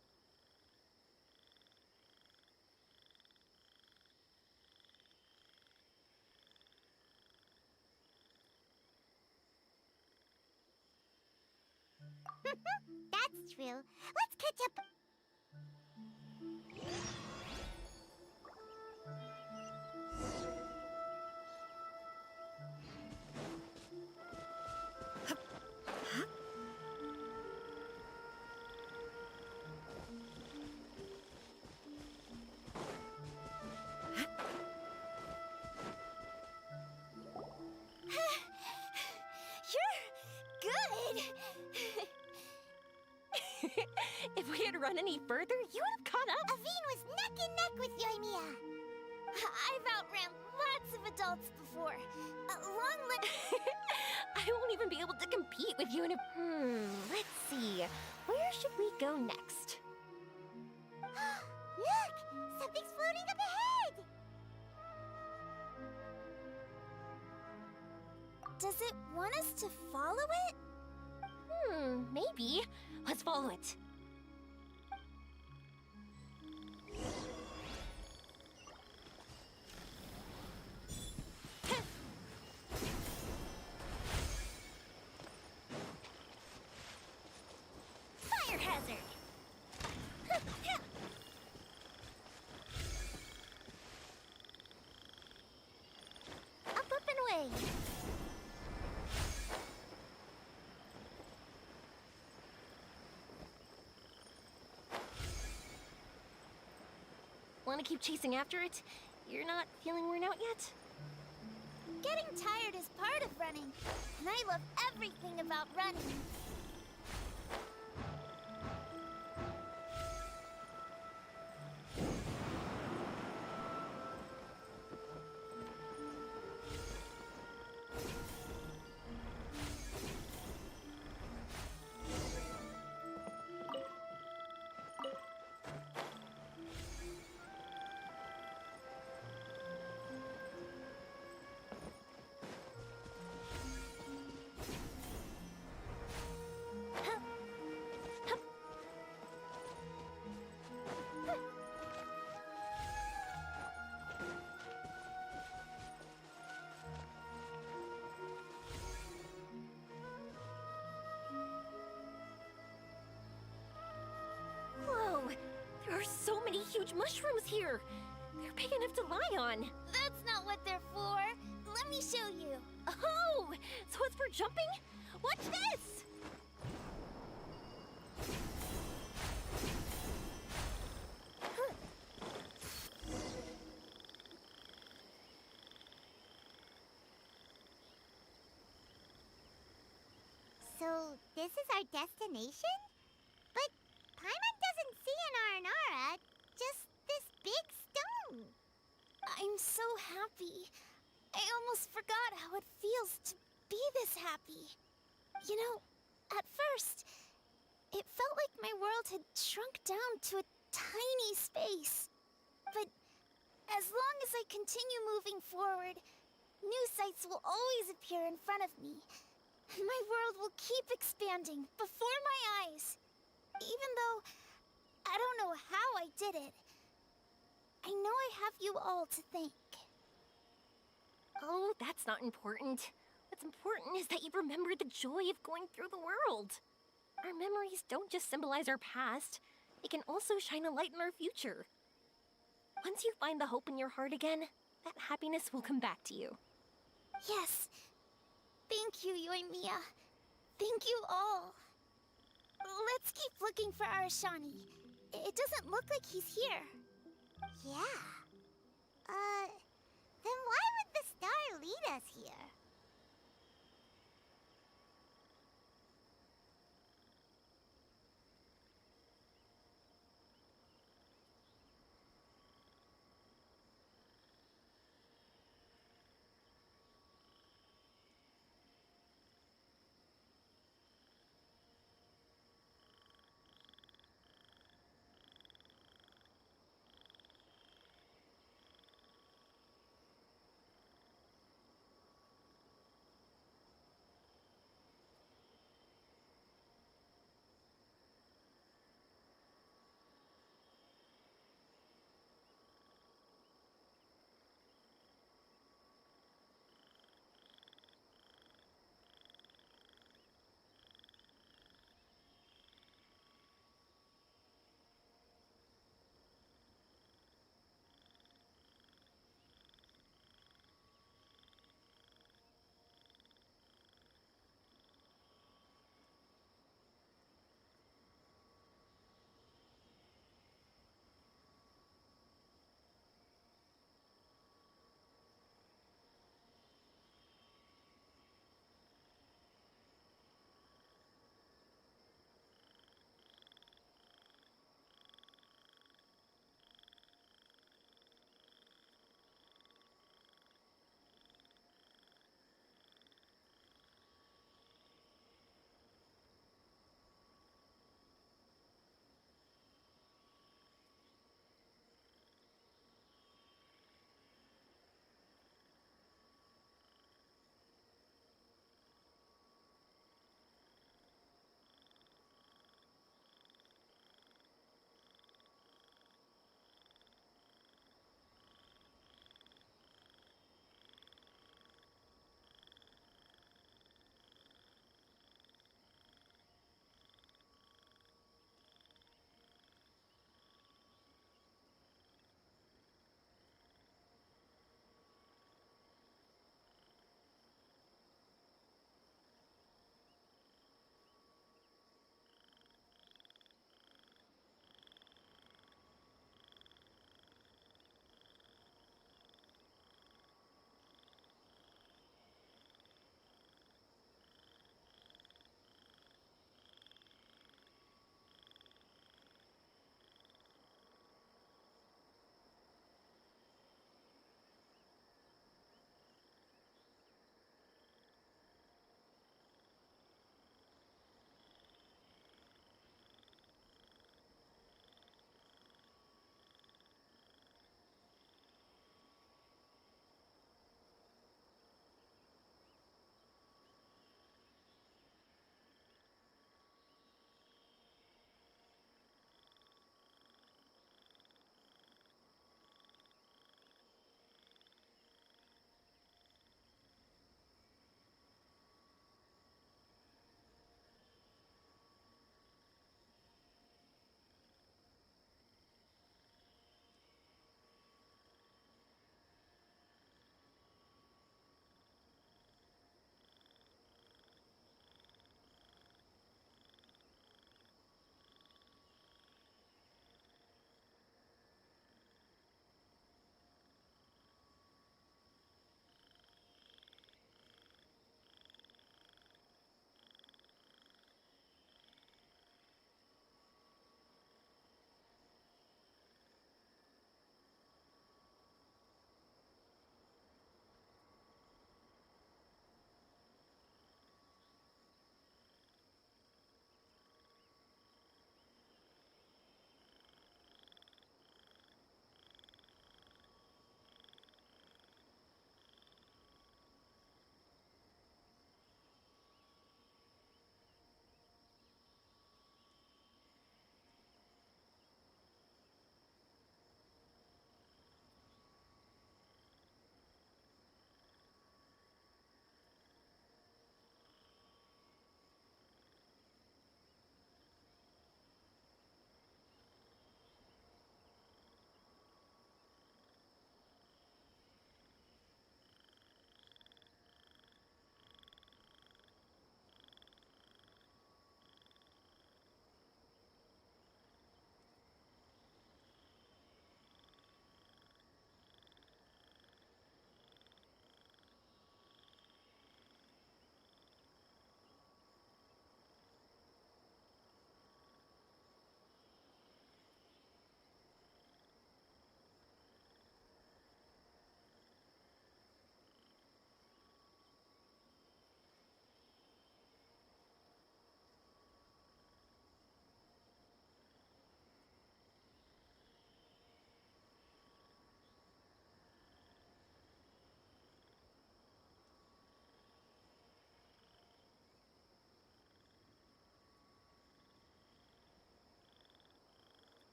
That's true. Let's catch up. run any further, you would have caught up. Aveen was neck and neck with Yoimiya. I've outran lots of adults before. I won't even be able to compete with you in a... let's see. Where should we go next? Look! Something's floating up ahead! Does it want us to follow it? Maybe. Let's follow it. Fire hazard! Up and away. Want to keep chasing after it? You're not feeling worn out yet? Getting tired is part of running, and I love everything about running. Whoa! There are so many huge mushrooms here! They're big enough to lie on! That's not what they're for. Let me show you. Oh! So it's for jumping? Watch this! So, this is our destination? But Paimon doesn't see an Aranara, just this big stone. I'm so happy. I almost forgot how it feels to be this happy. You know, at first, it felt like my world had shrunk down to a tiny space. But as long as I continue moving forward, new sights will always appear in front of me. And my world will keep expanding before my eyes. Even though I don't know how I did it, I know I have you all to thank. Oh, that's not important. What's important is that you've remembered the joy of going through the world. Our memories don't just symbolize our past, they can also shine a light in our future. Once you find the hope in your heart again, that happiness will come back to you. Yes. Thank you, Yoimiya. Thank you all. Let's keep looking for Arashani. It doesn't look like he's here. Yeah. Then why would the star lead us here?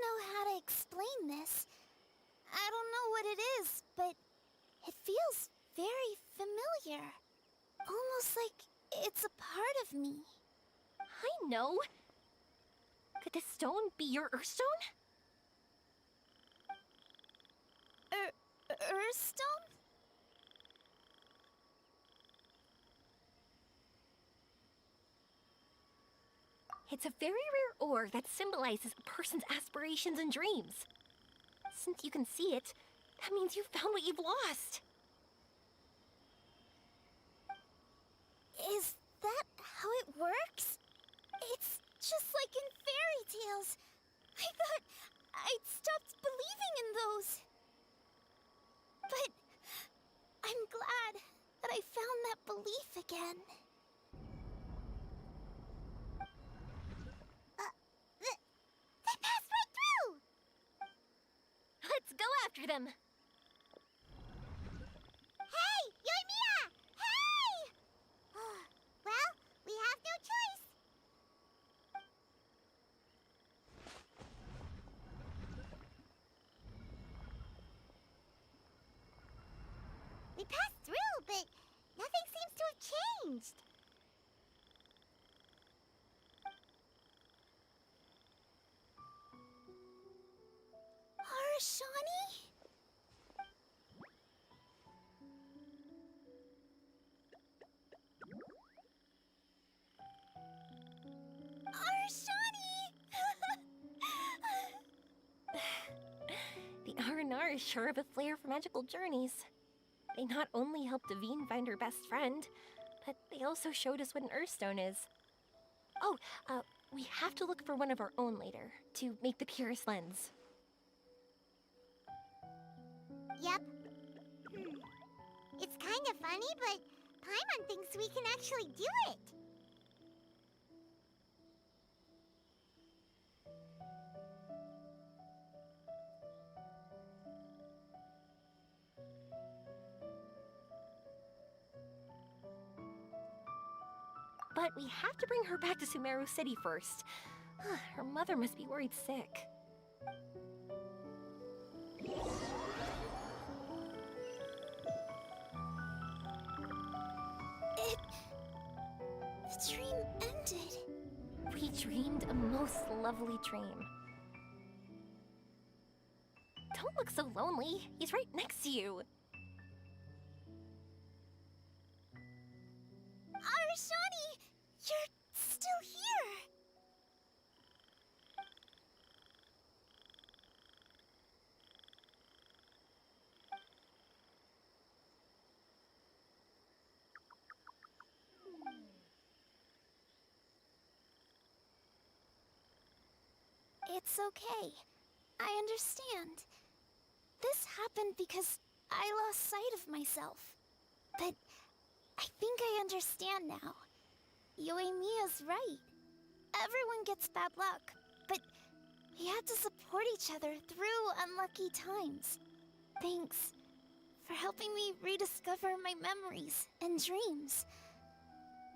know how to explain this. I don't know what it is, but it feels very familiar. Almost like it's a part of me. I know. Could this stone be your Earthstone? Earthstone? It's a very rare ore that symbolizes a person's aspirations and dreams. Since you can see it, that means you found what you've lost. Is that how it works? It's just like in fairy tales. I thought I'd stopped believing in those. But I'm glad that I found that belief again. They passed right through! Let's go after them. Hey, Yoimiya! Hey! Well, we have no choice. We passed through, but nothing seems to have changed. Arashani? The R&R is sure of a flair for magical journeys. They not only helped Devine find her best friend, but they also showed us what an Earthstone is. Oh, we have to look for one of our own later, to make the purest lens. Yep. It's kind of funny, but Paimon thinks we can actually do it. But we have to bring her back to Sumeru City first. Her mother must be worried sick. The dream ended. We dreamed a most lovely dream. Don't look so lonely. He's right next to you. Arashani! You're still here! It's okay. I understand. This happened because I lost sight of myself. But I think I understand now. Yoimiya's right. Everyone gets bad luck, but we have to support each other through unlucky times. Thanks for helping me rediscover my memories and dreams.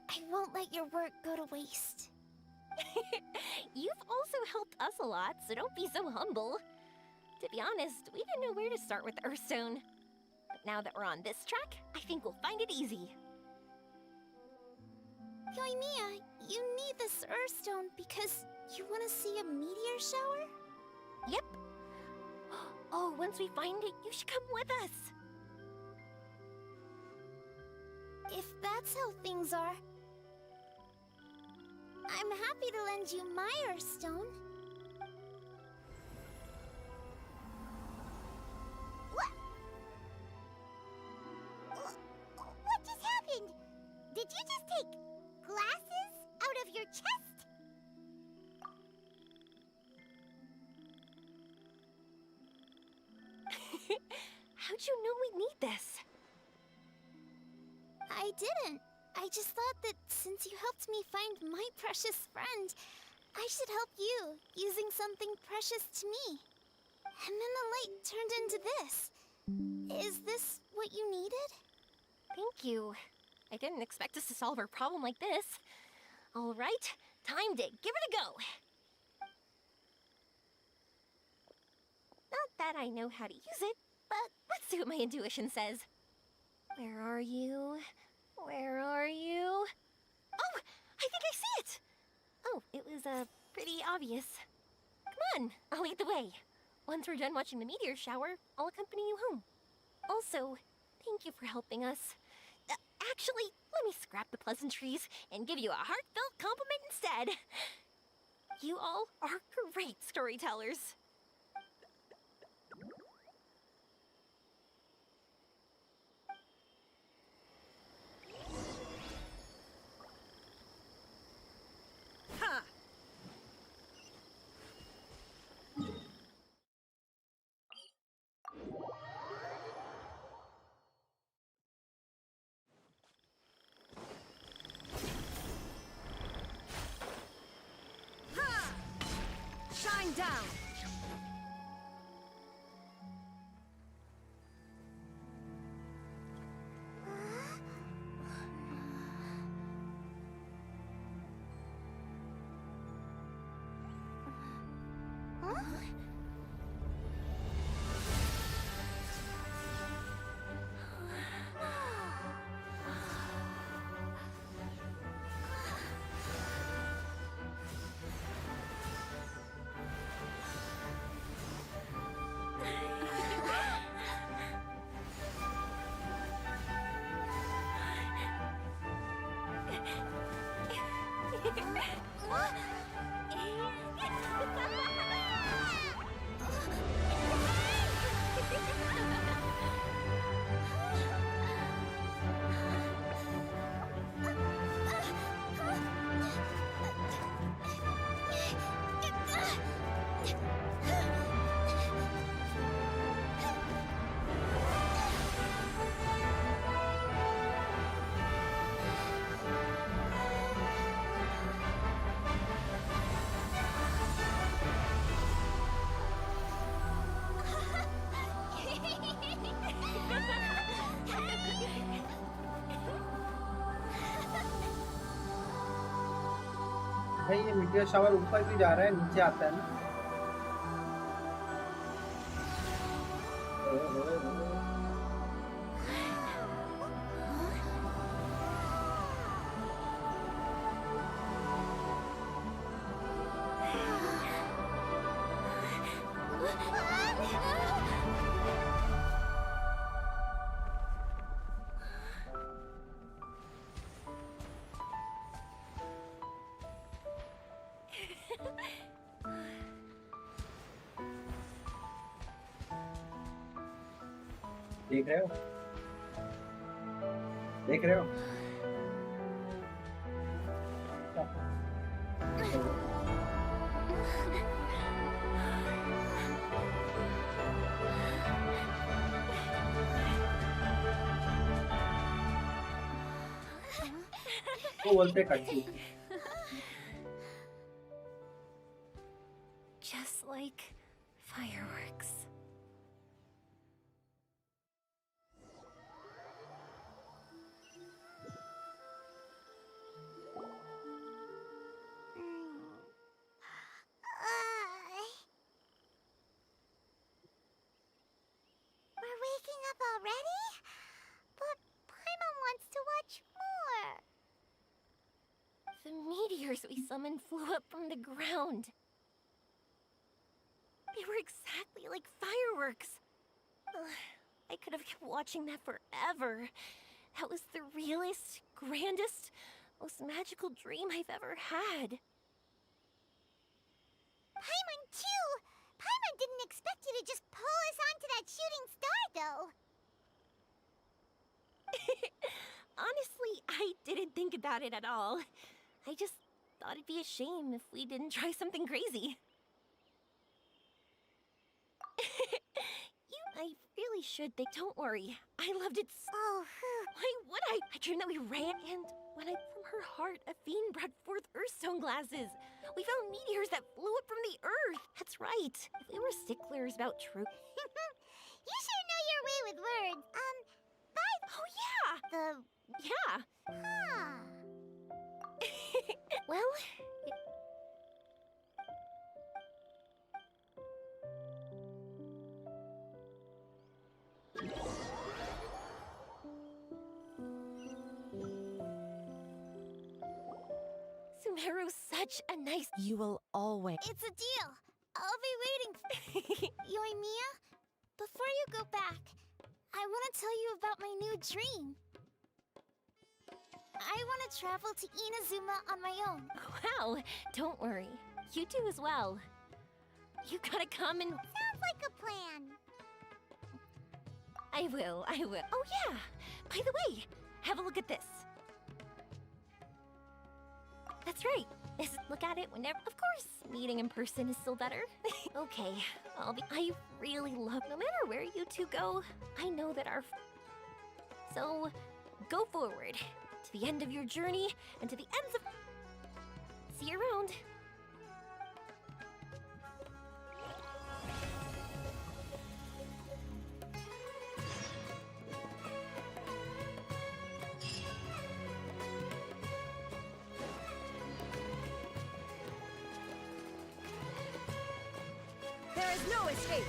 I won't let your work go to waste. You've also helped us a lot, so don't be so humble. To be honest, we didn't know where to start with Earthstone. But now that we're on this track, I think we'll find it easy. Yoimiya, you need this Earthstone because you want to see a meteor shower? Yep. Oh, once we find it, you should come with us. If that's how things are, I'm happy to lend you my Earthstone. What just happened? Did you just take glasses out of your chest? How'd you know we'd need this? I didn't. I just thought that since you helped me find my precious friend, I should help you using something precious to me. And then the light turned into this. Is this what you needed? Thank you. I didn't expect us to solve our problem like this. All right, time to give it a go. that I know how to use it, but let's see what my intuition says. Where are you? Where are you? Oh, I think I see it! Oh, it was, pretty obvious. Come on, I'll lead the way. Once we're done watching the meteor shower, I'll accompany you home. Also, thank you for helping us. Actually, let me scrap the pleasantries and give you a heartfelt compliment instead. You all are great storytellers. Ha! Ha! Shine down! भाई ये meteor shower ऊपर क्यों जा रहा है, नीचे आता है ना। देख रहे हो, देख रहे हो। वो बोलते कच्ची। Just like fireworks. We're waking up already? But Paimon wants to watch more. The meteors we summoned flew up from the ground. They were exactly like fireworks. I could have kept watching that forever. That was the realest, grandest, most magical dream I've ever had. Paimon too! Paimon didn't expect you to just pull us onto that shooting star, though. Honestly, I didn't think about it at all. I just thought it'd be a shame if we didn't try something crazy. I really should think. Don't worry. I loved it so. Oh, Why would I? I dreamed that we ran, and when I from her heart, a fiend brought forth Earthstone glasses. We found meteors that flew up from the Earth. That's right. If we were sticklers about truth. you sure know your way with words. But... Oh, yeah! Yeah. Huh. Well, Meru's such a nice... You will always... It's a deal. I'll be waiting. Yoimiya, before you go back, I want to tell you about my new dream. I want to travel to Inazuma on my own. Wow, don't worry. You do as well. You gotta come and... Sounds like a plan. I will. Oh yeah! By the way, have a look at this. That's right. Just look at it whenever... Of course, meeting in person is still better. Okay, I really love... No matter where you two go, I know that our... So, go forward. To the end of your journey, and to the ends of... See you around. There is no escape!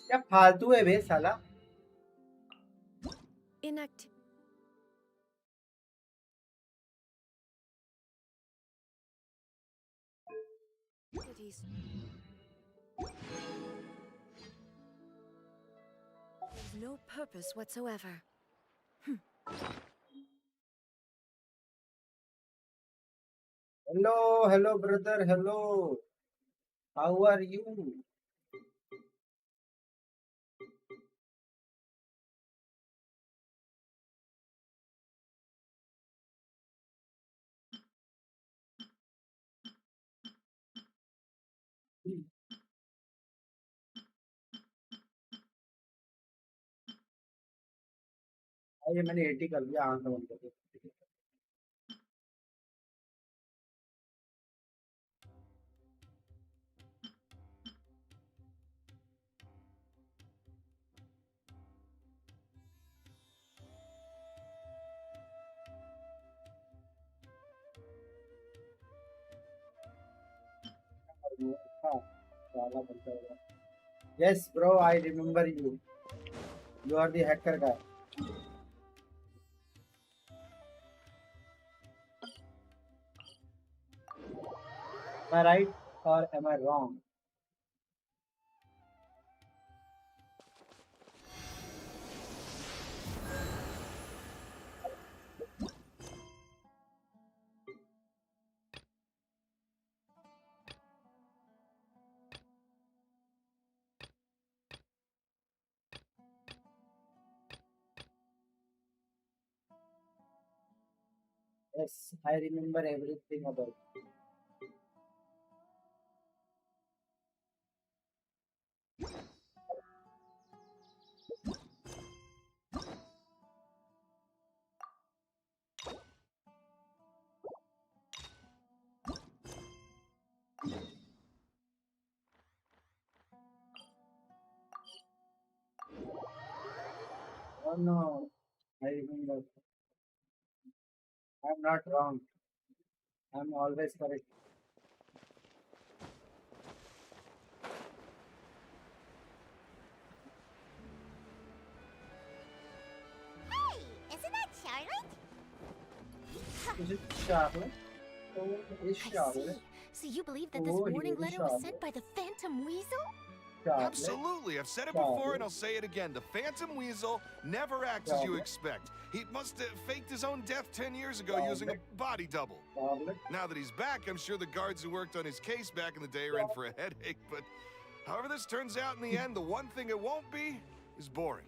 क्या फालतू है बे साला Inactive. There's no purpose whatsoever. hello brother, hello, how are you? ये मैंने 80 कर दिया आंख बंद कर दिया Yes bro, I remember you. You are the hacker guy. Am I right or am I wrong? Yes, I remember everything about it. Oh no, I remember. I'm not wrong. I'm always correct. Hey, isn't that Charlotte? Is it Charlotte? Oh, it's I Charlotte. see. So you believe that this Oh, warning here is letter was sent Charlotte. by the Phantom Weasel? Charlotte. Absolutely. I've said it before Charlotte. and I'll say it again. The Phantom Weasel never acts as you Charlotte. expect. He must have faked his own death 10 years ago using a body double. Charlotte. Now that he's back, I'm sure the guards who worked on his case back in the day are in for a headache. But however this turns out in the end, the one thing it won't be is boring.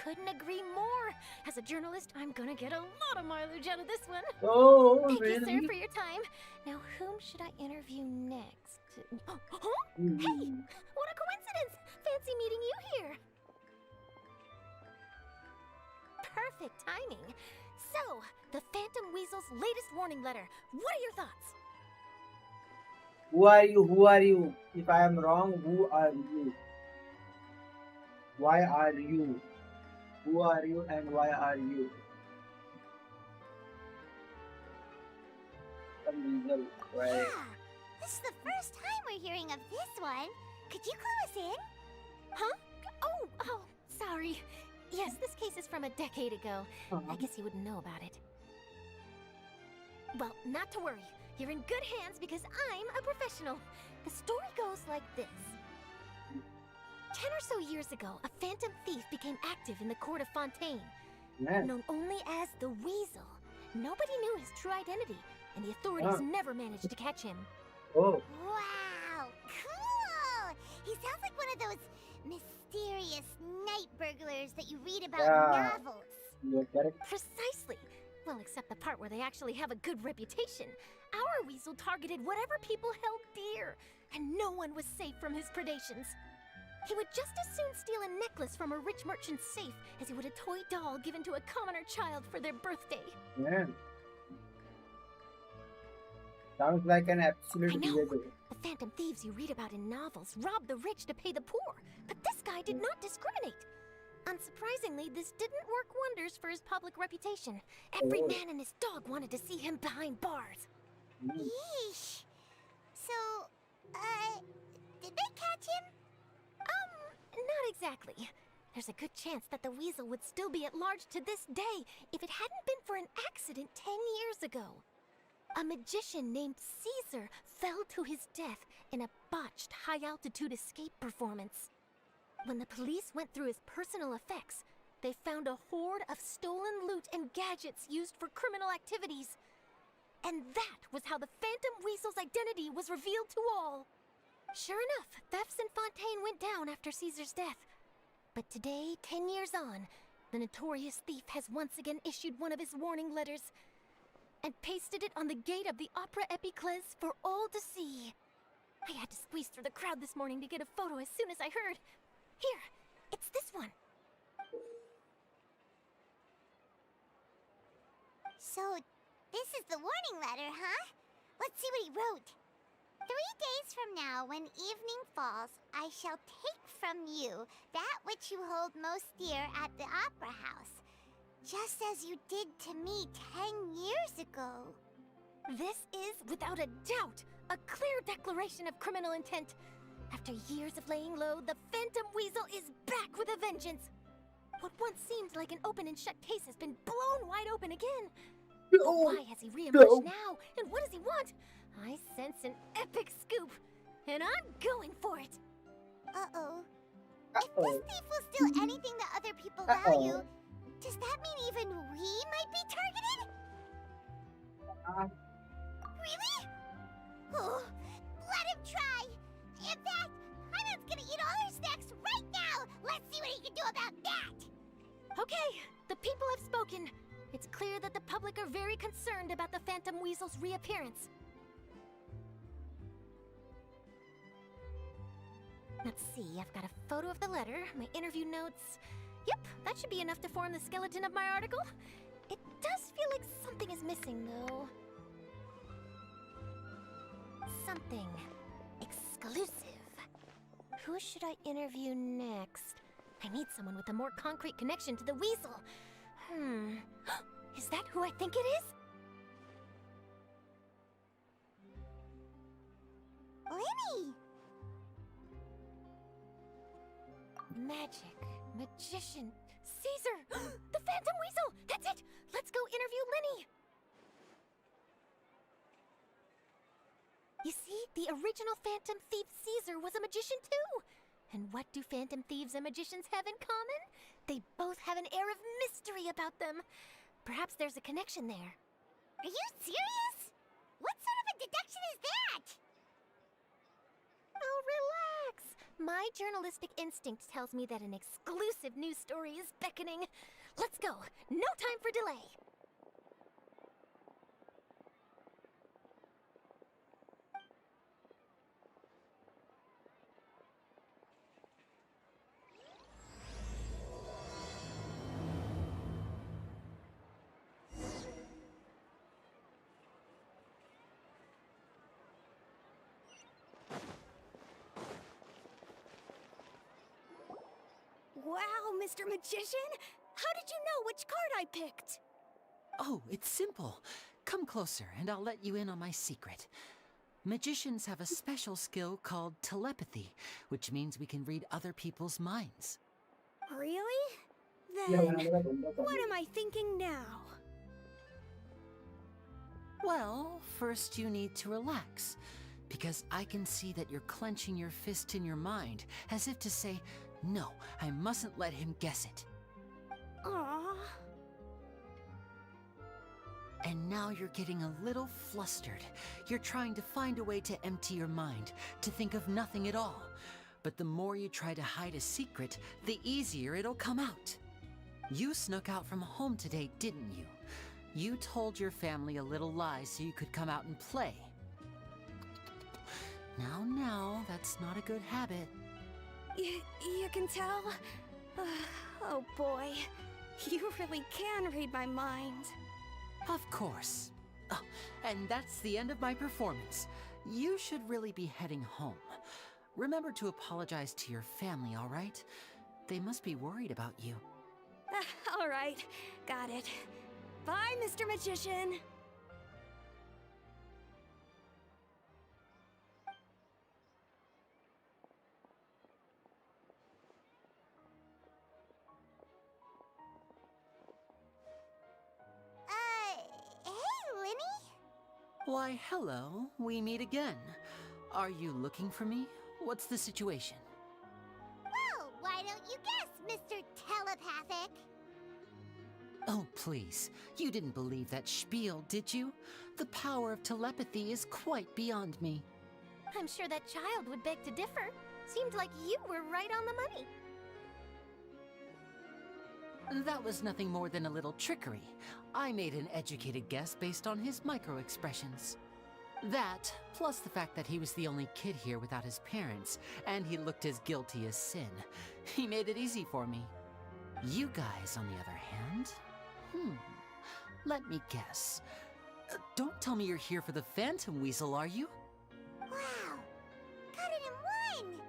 Couldn't agree more. As a journalist, I'm gonna get a lot of mileage out of this one. Oh, Thank you, really? sir, for your time. Now, whom should I interview next? Huh? Mm. Hey, what a coincidence! Fancy meeting you here. Perfect timing. So, the Phantom Weasel's latest warning letter. What are your thoughts? Who are you? Who are you? If I am wrong, who are you? Why are you? Who are you and why are you? Some weasel, right? Yeah, this is the first time we're hearing of this one. Could you clue us in? Huh? Oh, sorry. Yes, this case is from a decade ago. I guess you wouldn't know about it. Well, not to worry. You're in good hands because I'm a professional. The story goes like this. 10 or so years ago, a phantom thief became active in the court of Fontaine. Yeah. Known only as the Weasel. Nobody knew his true identity, and the authorities never managed to catch him. Oh. Wow, cool! He sounds like one of those mysterious night burglars that you read about in novels. You're correct. Precisely. Well, except the part where they actually have a good reputation. Our Weasel targeted whatever people held dear, and no one was safe from his predations. He would just as soon steal a necklace from a rich merchant's safe as he would a toy doll given to a commoner child for their birthday. Yeah. Sounds like an absolute I know. weasel. The phantom thieves you read about in novels rob the rich to pay the poor, but this guy did not discriminate. Unsurprisingly, this didn't work wonders for his public reputation. Every man and his dog wanted to see him behind bars. Yeesh. So, did they catch him? Not exactly. There's a good chance that the Weasel would still be at large to this day if it hadn't been for an accident 10 years ago. A magician named Caesar fell to his death in a botched high-altitude escape performance. When the police went through his personal effects, they found a hoard of stolen loot and gadgets used for criminal activities. And that was how the Phantom Weasel's identity was revealed to all. Sure enough, thefts in Fontaine went down after Caesar's death. But today, 10 years on, the notorious thief has once again issued one of his warning letters and pasted it on the gate of the Opera Epiclese for all to see. I had to squeeze through the crowd this morning to get a photo as soon as I heard. Here, it's this one. So, this is the warning letter, huh? Let's see what he wrote. 3 days from now, when evening falls, I shall take from you that which you hold most dear at the Opera House, just as you did to me 10 years ago. This is, without a doubt, a clear declaration of criminal intent. After years of laying low, the Phantom Weasel is back with a vengeance. What once seemed like an open and shut case has been blown wide open again. Why has he reemerged now? And what does he want? I sense an epic scoop, and I'm going for it. Uh-oh. If this thief will steal anything that other people value, does that mean even we might be targeted? Really? Oh, let him try. In fact, Hyman's gonna eat all our snacks right now. Let's see what he can do about that. Okay, the people have spoken. It's clear that the public are very concerned about the Phantom Weasel's reappearance. Let's see, I've got a photo of the letter, my interview notes. Yep, that should be enough to form the skeleton of my article. It does feel like something is missing, though. Something exclusive. Who should I interview next? I need someone with a more concrete connection to the weasel. Is that who I think it is? Lenny! Magic, magician, Caesar! The Phantom Weasel! That's it! Let's go interview Lenny! You see, the original Phantom Thief Caesar was a magician too! And what do Phantom Thieves and magicians have in common? They both have an air of mystery about them. Perhaps there's a connection there. Are you serious? What sort of a deduction is that? Oh, relax! My journalistic instinct tells me that an exclusive news story is beckoning. Let's go! No time for delay! Wow, Mr. Magician! How did you know which card I picked? Oh, it's simple. Come closer and I'll let you in on my secret. Magicians have a special skill called telepathy, which means we can read other people's minds. Really? Then, what am I thinking now? Well, first you need to relax, because I can see that you're clenching your fist in your mind, as if to say, no, I mustn't let him guess it. Aww. And now you're getting a little flustered. You're trying to find a way to empty your mind, to think of nothing at all. But the more you try to hide a secret, the easier it'll come out. You snuck out from home today, didn't you? You told your family a little lie so you could come out and play. Now, that's not a good habit. You can tell? Oh boy, you really can read my mind. Of course. Oh, and that's the end of my performance. You should really be heading home. Remember to apologize to your family, all right? They must be worried about you. All right, got it. Bye, Mr. Magician. Hey, Lenny? Why, hello. We meet again. Are you looking for me? What's the situation? Well, why don't you guess, Mr. Telepathic? Oh, please. You didn't believe that spiel, did you? The power of telepathy is quite beyond me. I'm sure that child would beg to differ. Seemed like you were right on the money. That was nothing more than a little trickery. I made an educated guess based on his micro-expressions. That, plus the fact that he was the only kid here without his parents, and he looked as guilty as sin. He made it easy for me. You guys, on the other hand... let me guess. Don't tell me you're here for the Phantom Weasel, are you? Wow! Got it in one!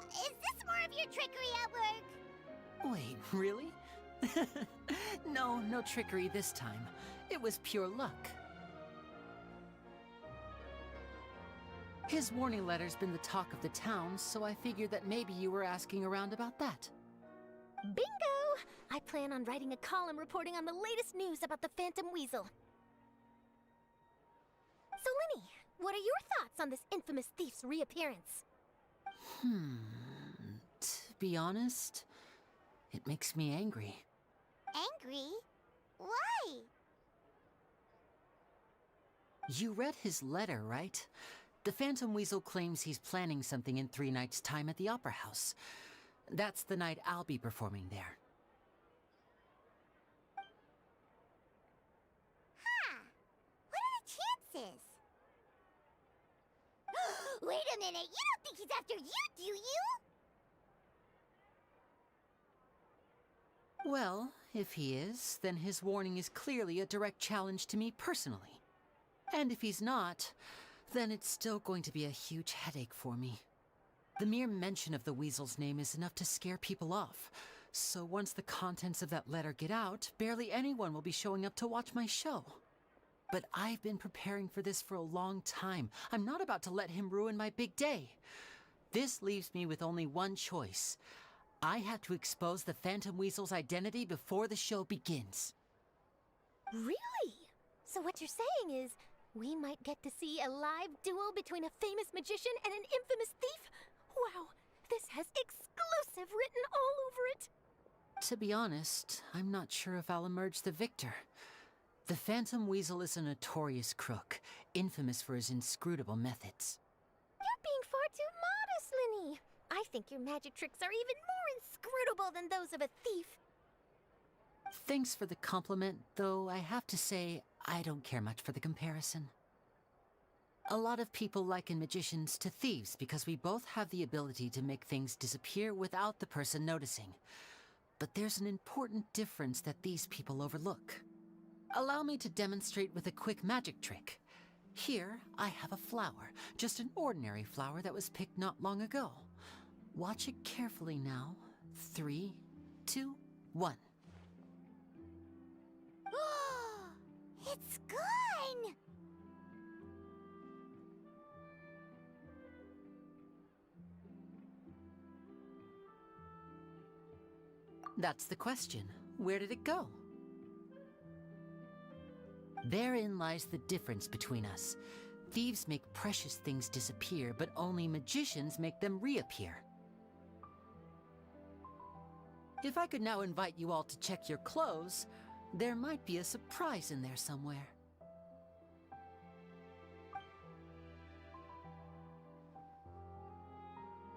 Is this more of your trickery at work? Wait, really? No trickery this time. It was pure luck. His warning letter's been the talk of the town, so I figured that maybe you were asking around about that. Bingo! I plan on writing a column reporting on the latest news about the Phantom Weasel. So, Lenny, what are your thoughts on this infamous thief's reappearance? To be honest, it makes me angry. Angry? Why? You read his letter, right? The Phantom Weasel claims he's planning something in 3 nights' time at the Opera House. That's the night I'll be performing there. What are the chances? Wait a minute, you don't think he's after you, do you? Well, if he is, then his warning is clearly a direct challenge to me personally. And if he's not, then it's still going to be a huge headache for me. The mere mention of the weasel's name is enough to scare people off. So once the contents of that letter get out, barely anyone will be showing up to watch my show. But I've been preparing for this for a long time. I'm not about to let him ruin my big day. This leaves me with only one choice. I have to expose the Phantom Weasel's identity before the show begins. Really? So what you're saying is, we might get to see a live duel between a famous magician and an infamous thief? Wow, this has exclusive written all over it! To be honest, I'm not sure if I'll emerge the victor. The Phantom Weasel is a notorious crook, infamous for his inscrutable methods. You're being far too modest, Linny. I think your magic tricks are even more inscrutable than those of a thief. Thanks for the compliment, though I have to say, I don't care much for the comparison. A lot of people liken magicians to thieves because we both have the ability to make things disappear without the person noticing. But there's an important difference that these people overlook. Allow me to demonstrate with a quick magic trick. Here, I have a flower, just an ordinary flower that was picked not long ago. Watch it carefully now. 3, 2, 1. It's gone! That's the question. Where did it go? Therein lies the difference between us. Thieves make precious things disappear, but only magicians make them reappear. If I could now invite you all to check your clothes, there might be a surprise in there somewhere.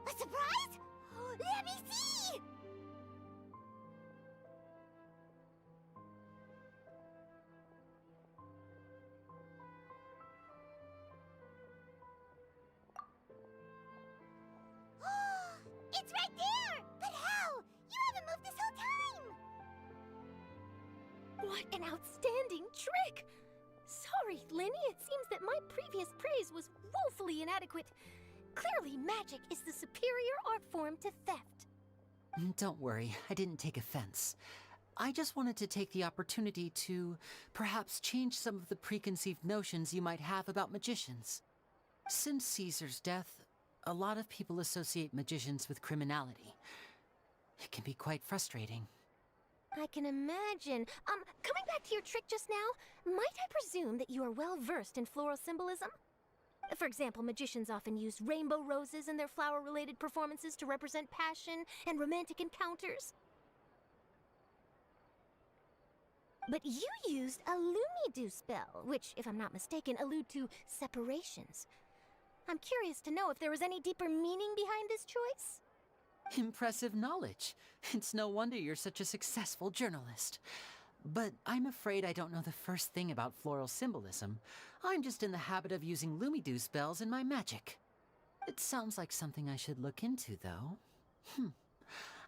A surprise? Let me see! It's right there! But how? You haven't moved this whole time! What an outstanding trick! Sorry, Linny, it seems that my previous praise was woefully inadequate. Clearly, magic is the superior art form to theft. Don't worry, I didn't take offense. I just wanted to take the opportunity to perhaps change some of the preconceived notions you might have about magicians. Since Caesar's death, a lot of people associate magicians with criminality. It can be quite frustrating. I can imagine. Coming back to your trick just now, might I presume that you are well versed in floral symbolism? For example, magicians often use rainbow roses in their flower-related performances to represent passion and romantic encounters. But you used a Lumidu spell, which, if I'm not mistaken, allude to separations. I'm curious to know if there was any deeper meaning behind this choice? Impressive knowledge. It's no wonder you're such a successful journalist. But I'm afraid I don't know the first thing about floral symbolism. I'm just in the habit of using Lumidu spells in my magic. It sounds like something I should look into, though.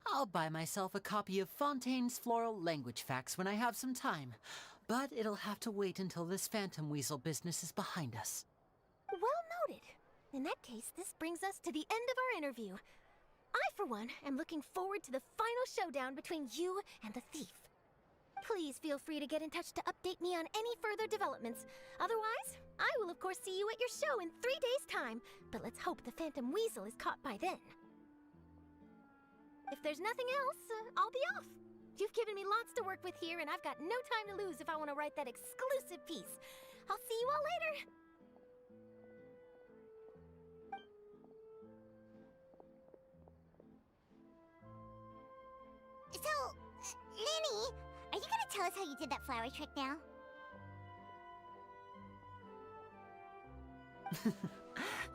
I'll buy myself a copy of Fontaine's Floral Language Facts when I have some time. But it'll have to wait until this Phantom Weasel business is behind us. Well noted. In that case, this brings us to the end of our interview. I, for one, am looking forward to the final showdown between you and the thief. Please feel free to get in touch to update me on any further developments. Otherwise, I will of course see you at your show in 3 days' time, but let's hope the Phantom Weasel is caught by then. If there's nothing else, I'll be off. You've given me lots to work with here, and I've got no time to lose if I want to write that exclusive piece. I'll see you all later! So, Linny, are you gonna tell us how you did that flower trick now?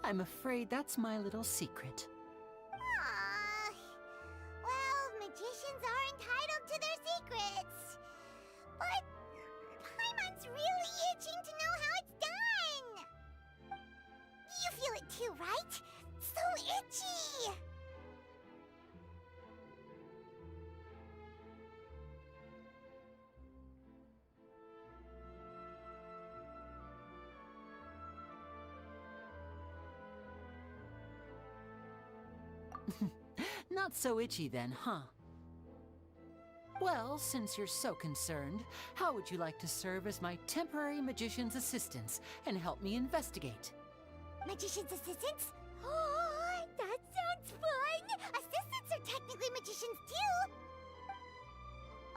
I'm afraid that's my little secret. Aww. Well, magicians are entitled to their secrets. But Paimon's really itching to know how it's done. You feel it too, right? So itchy! Not so itchy then, huh? Well, since you're so concerned, how would you like to serve as my temporary magician's assistants and help me investigate? Magician's assistants? Oh, that sounds fun! Assistants are technically magicians too!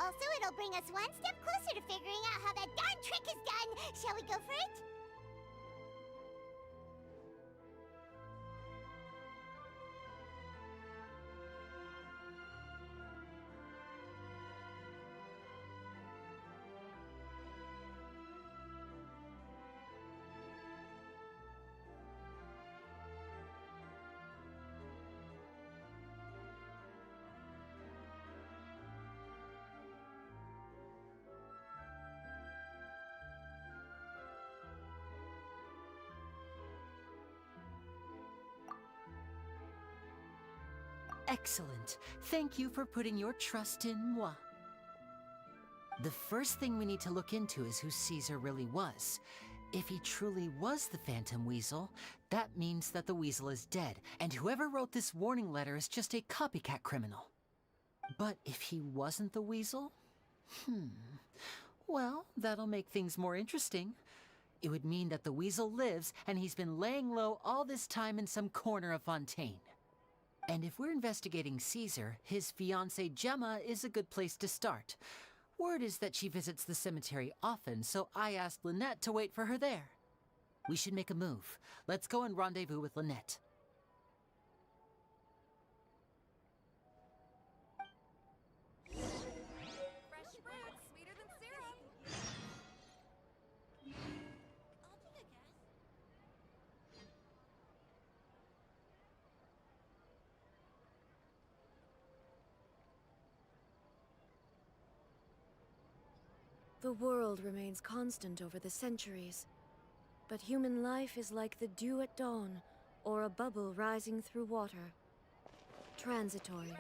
Also, it'll bring us one step closer to figuring out how that darn trick is done! Shall we go for it? Excellent. Thank you for putting your trust in moi. The first thing we need to look into is who Caesar really was. If he truly was the Phantom Weasel, that means that the Weasel is dead, and whoever wrote this warning letter is just a copycat criminal. But if he wasn't the Weasel? Well, that'll make things more interesting. It would mean that the Weasel lives, and he's been laying low all this time in some corner of Fontaine. And if we're investigating Caesar, his fiancée Gemma is a good place to start. Word is that she visits the cemetery often, so I asked Lynette to wait for her there. We should make a move. Let's go and rendezvous with Lynette. Fresh fruit, sweeter than syrup. I'll take a guess. The world remains constant over the centuries, but human life is like the dew at dawn, or a bubble rising through water. Transitory.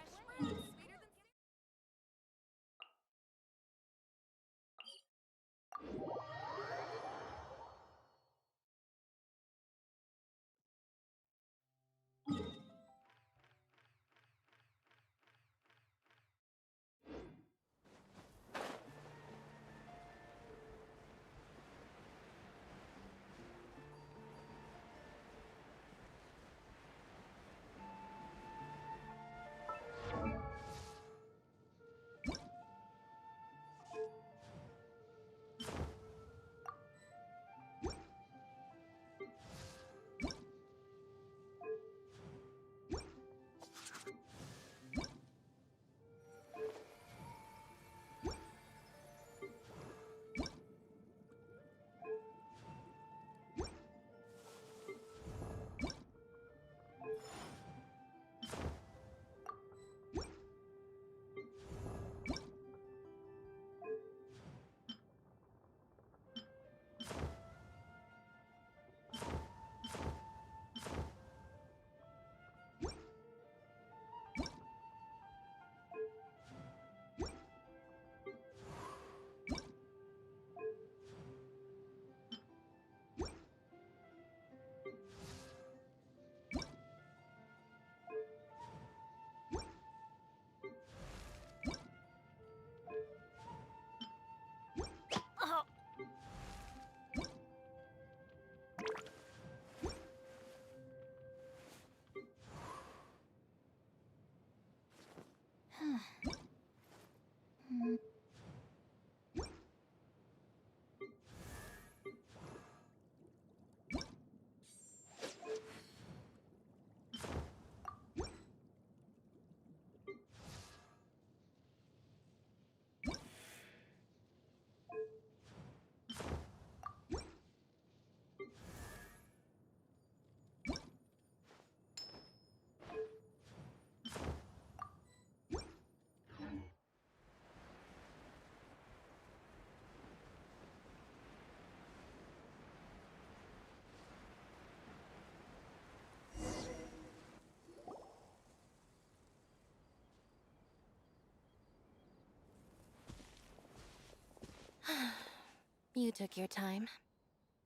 You took your time.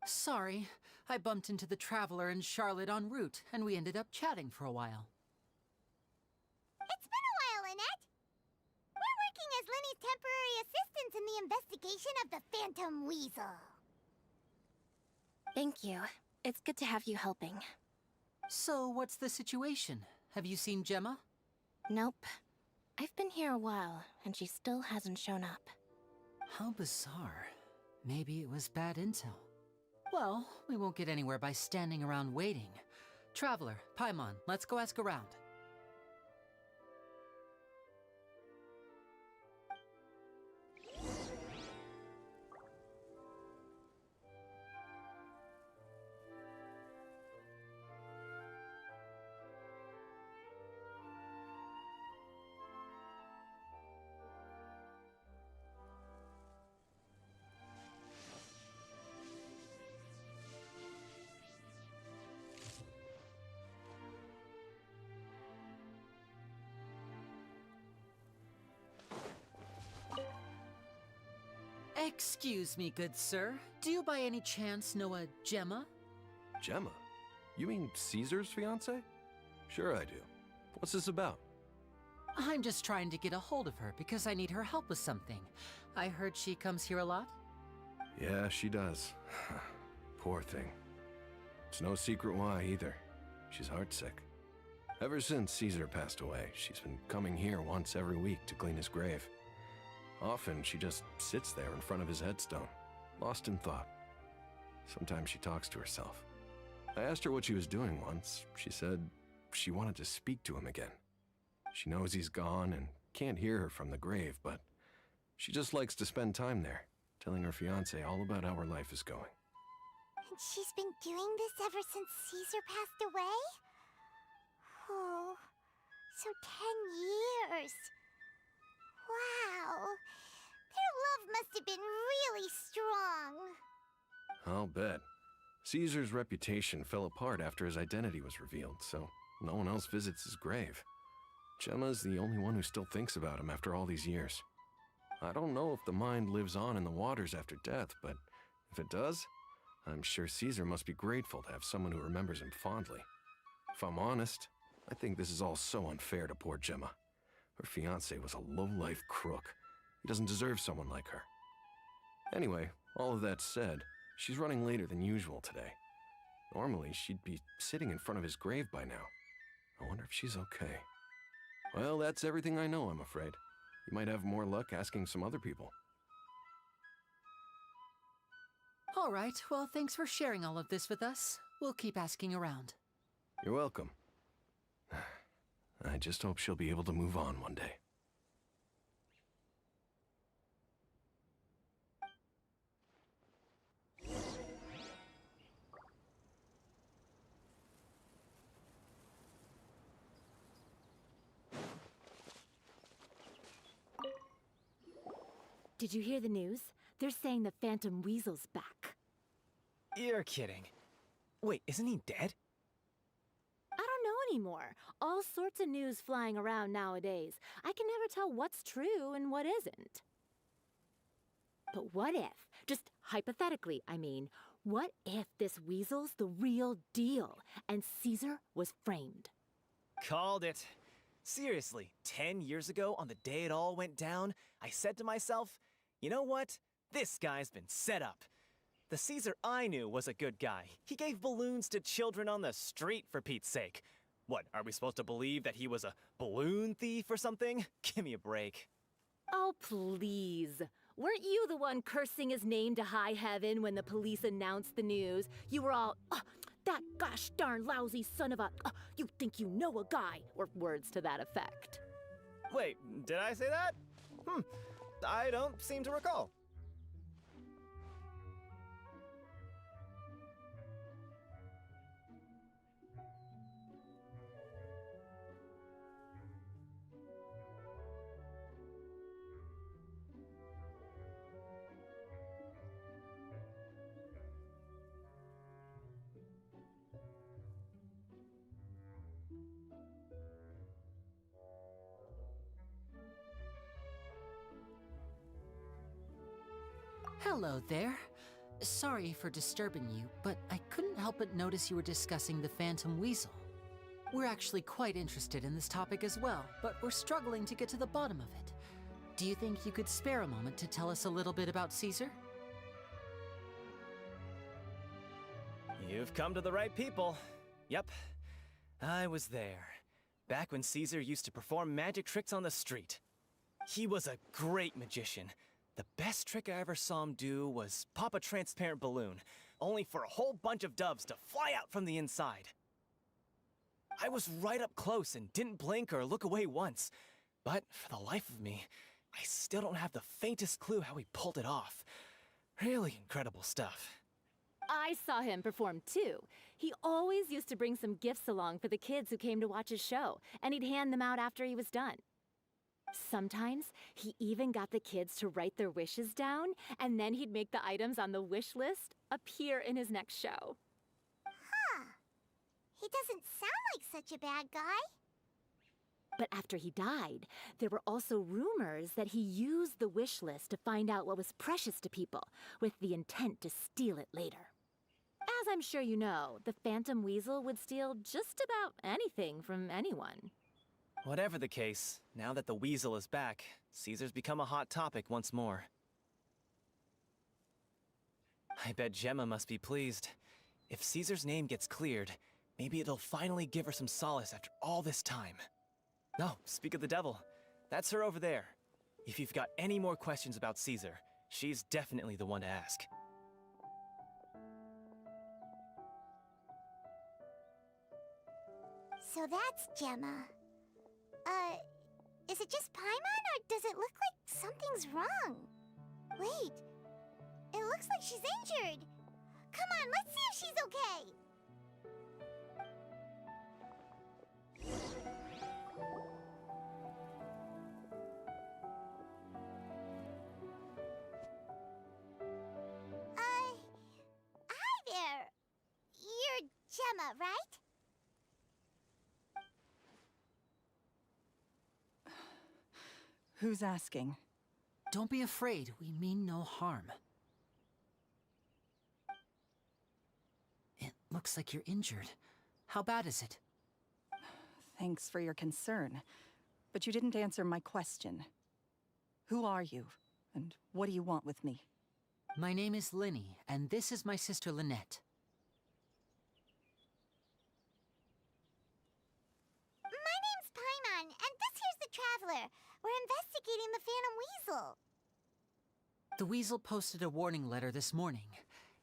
Sorry, I bumped into the Traveler and Charlotte en route, and we ended up chatting for a while. reputation of the Phantom Weasel. Thank you. It's good to have you helping. So, what's the situation? Have you seen Gemma? Nope. I've been here a while, and she still hasn't shown up. How bizarre. Maybe it was bad intel. Well, we won't get anywhere by standing around waiting. Traveler, Paimon, let's go ask around. Excuse me, good sir. Do you by any chance know a Gemma? Gemma? You mean Caesar's fiancé? Sure I do. What's this about? I'm just trying to get a hold of her because I need her help with something. I heard she comes here a lot? Yeah, she does. Poor thing. It's no secret why either. She's heartsick. Ever since Caesar passed away, she's been coming here once every week to clean his grave. Often, she just sits there in front of his headstone, lost in thought. Sometimes she talks to herself. I asked her what she was doing once. She said she wanted to speak to him again. She knows he's gone and can't hear her from the grave, but she just likes to spend time there, telling her fiancé all about how her life is going. And she's been doing this ever since Caesar passed away? Oh, so 10 years. Wow, their love must have been really strong. I'll bet. Caesar's reputation fell apart after his identity was revealed, so no one else visits his grave. Gemma's the only one who still thinks about him after all these years. I don't know if the mind lives on in the waters after death, but if it does, I'm sure Caesar must be grateful to have someone who remembers him fondly. If I'm honest, I think this is all so unfair to poor Gemma. Her fiancé was a low-life crook. He doesn't deserve someone like her. Anyway, all of that said, she's running later than usual today. Normally, she'd be sitting in front of his grave by now. I wonder if she's okay. Well, that's everything I know, I'm afraid. You might have more luck asking some other people. All right, well, thanks for sharing all of this with us. We'll keep asking around. You're welcome. I just hope she'll be able to move on one day. Did you hear the news? They're saying the Phantom Weasel's back. You're kidding. Wait, isn't he dead? I don't know anymore. All sorts of news flying around nowadays. I can never tell what's true and what isn't. But what if, just hypothetically, I mean, what if this weasel's the real deal and Caesar was framed? Called it. Seriously, 10 years ago, on the day it all went down, I said to myself, you know what? This guy's been set up. The Caesar I knew was a good guy. He gave balloons to children on the street, for Pete's sake. What, are we supposed to believe that he was a balloon thief or something? Give me a break. Oh, please. Weren't you the one cursing his name to high heaven when the police announced the news? You were all, that gosh darn lousy son of a, you think you know a guy, or words to that effect. Wait, did I say that? I don't seem to recall. Hello there. Sorry for disturbing you, but I couldn't help but notice you were discussing the Phantom Weasel. We're actually quite interested in this topic as well, but we're struggling to get to the bottom of it. Do you think you could spare a moment to tell us a little bit about Caesar? You've come to the right people. Yep, I was there. Back when Caesar used to perform magic tricks on the street. He was a great magician. The best trick I ever saw him do was pop a transparent balloon, only for a whole bunch of doves to fly out from the inside. I was right up close and didn't blink or look away once. But for the life of me, I still don't have the faintest clue how he pulled it off. Really incredible stuff. I saw him perform too. He always used to bring some gifts along for the kids who came to watch his show, and he'd hand them out after he was done. Sometimes, he even got the kids to write their wishes down, and then he'd make the items on the wish list appear in his next show. Huh. He doesn't sound like such a bad guy. But after he died, there were also rumors that he used the wish list to find out what was precious to people, with the intent to steal it later. As I'm sure you know, the Phantom Weasel would steal just about anything from anyone. Whatever the case, now that the Weasel is back, Caesar's become a hot topic once more. I bet Gemma must be pleased. If Caesar's name gets cleared, maybe it'll finally give her some solace after all this time. Oh, speak of the devil. That's her over there. If you've got any more questions about Caesar, she's definitely the one to ask. So that's Gemma. Is it just Paimon, or does it look like something's wrong? Wait, it looks like she's injured. Come on, let's see if she's okay. Hi there. You're Gemma, right? Who's asking? Don't be afraid, we mean no harm. It looks like you're injured. How bad is it? Thanks for your concern, but you didn't answer my question. Who are you, and what do you want with me? My name is Linny, and this is my sister Lynette. My name's Paimon, and this here's the Traveler. We're investigating the Phantom Weasel. The Weasel posted a warning letter this morning.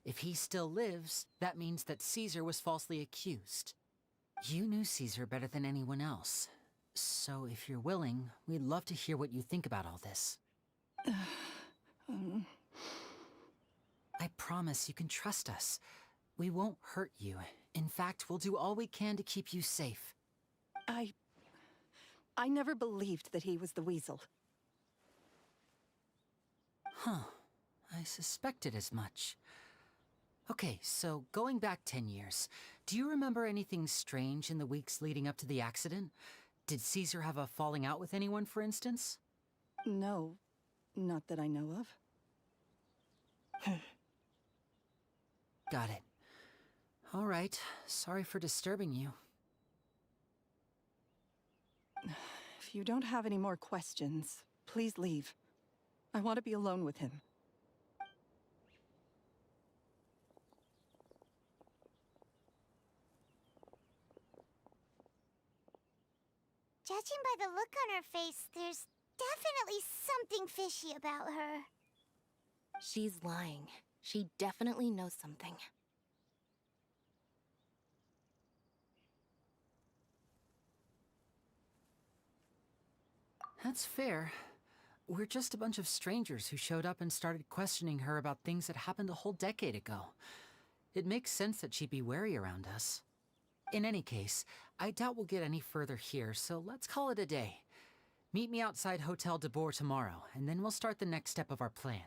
If he still lives, that means that Caesar was falsely accused. You knew Caesar better than anyone else. So if you're willing, we'd love to hear what you think about all this. I promise you can trust us. We won't hurt you. In fact, we'll do all we can to keep you safe. I never believed that he was the Weasel. Huh. I suspected as much. Okay, so going back 10 years, do you remember anything strange in the weeks leading up to the accident? Did Caesar have a falling out with anyone, for instance? No, not that I know of. Got it. All right, sorry for disturbing you. If you don't have any more questions, please leave. I want to be alone with him. Judging by the look on her face, there's definitely something fishy about her. She's lying. She definitely knows something. That's fair. We're just a bunch of strangers who showed up and started questioning her about things that happened a whole decade ago. It makes sense that she'd be wary around us. In any case, I doubt we'll get any further here, so let's call it a day. Meet me outside Hotel de Boer tomorrow, and then we'll start the next step of our plan.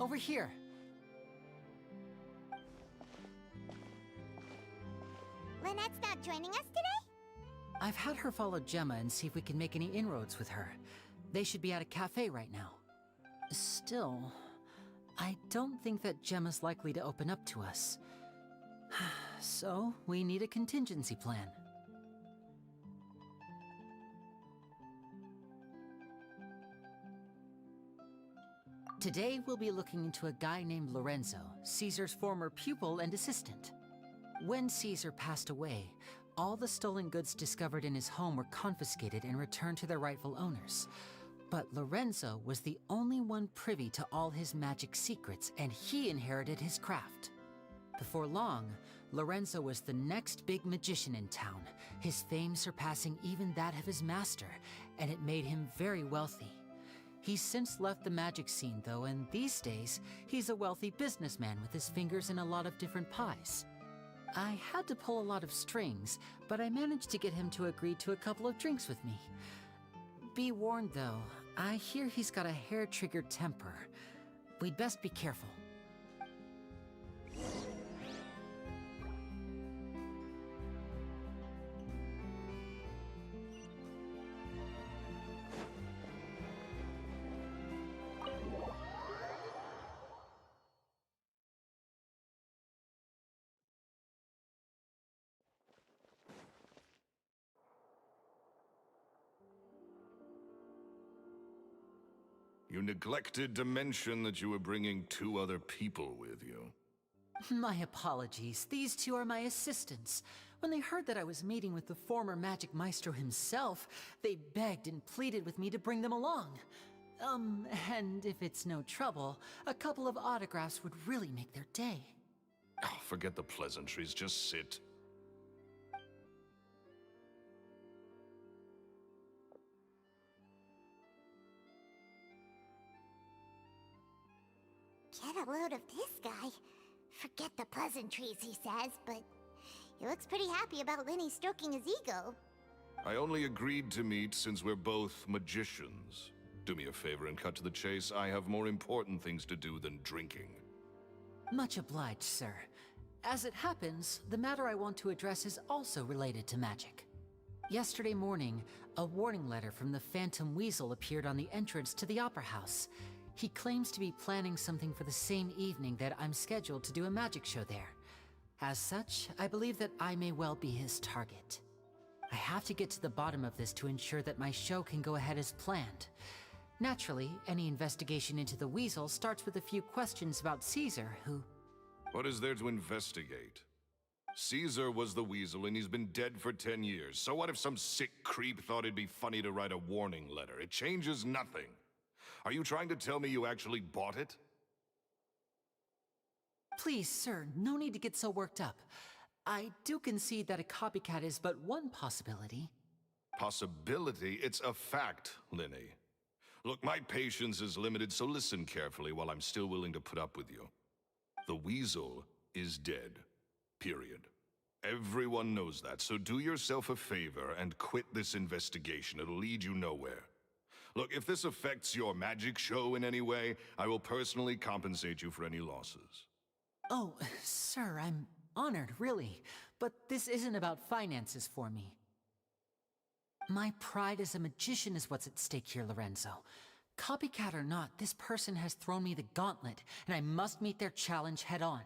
Over here. Lynette's not joining us today? I've had her follow Gemma and see if we can make any inroads with her. They should be at a cafe right now. Still, I don't think that Gemma's likely to open up to us. So, we need a contingency plan. Today, we'll be looking into a guy named Lorenzo, Caesar's former pupil and assistant. When Caesar passed away, all the stolen goods discovered in his home were confiscated and returned to their rightful owners. But Lorenzo was the only one privy to all his magic secrets, and he inherited his craft. Before long, Lorenzo was the next big magician in town, his fame surpassing even that of his master, and it made him very wealthy. He's since left the magic scene, though, and these days, he's a wealthy businessman with his fingers in a lot of different pies. I had to pull a lot of strings, but I managed to get him to agree to a couple of drinks with me. Be warned, though, I hear he's got a hair-triggered temper. We'd best be careful. You neglected to mention that you were bringing 2 other people with you. My apologies. These 2 are my assistants. When they heard that I was meeting with the former magic maestro himself, they begged and pleaded with me to bring them along. And if it's no trouble, a couple of autographs would really make their day. Oh, forget the pleasantries, just sit. Get a load of this guy. Forget the pleasantries, he says, but he looks pretty happy about Lenny stroking his ego. I only agreed to meet since we're both magicians. Do me a favor and cut to the chase. I have more important things to do than drinking. Much obliged, sir. As it happens, the matter I want to address is also related to magic. Yesterday morning, a warning letter from the Phantom Weasel appeared on the entrance to the Opera House. He claims to be planning something for the same evening that I'm scheduled to do a magic show there. As such, I believe that I may well be his target. I have to get to the bottom of this to ensure that my show can go ahead as planned. Naturally, any investigation into the Weasel starts with a few questions about Caesar, who... What is there to investigate? Caesar was the Weasel and he's been dead for 10 years. So what if some sick creep thought it'd be funny to write a warning letter? It changes nothing. Are you trying to tell me you actually bought it? Please, sir, no need to get so worked up. I do concede that a copycat is but one possibility. Possibility? It's a fact, Linny. Look, my patience is limited, so listen carefully while I'm still willing to put up with you. The Weasel is dead. Period. Everyone knows that, so do yourself a favor and quit this investigation. It'll lead you nowhere. Look, if this affects your magic show in any way, I will personally compensate you for any losses. Oh, sir, I'm honored, really. But this isn't about finances for me. My pride as a magician is what's at stake here, Lorenzo. Copycat or not, this person has thrown me the gauntlet, and I must meet their challenge head-on.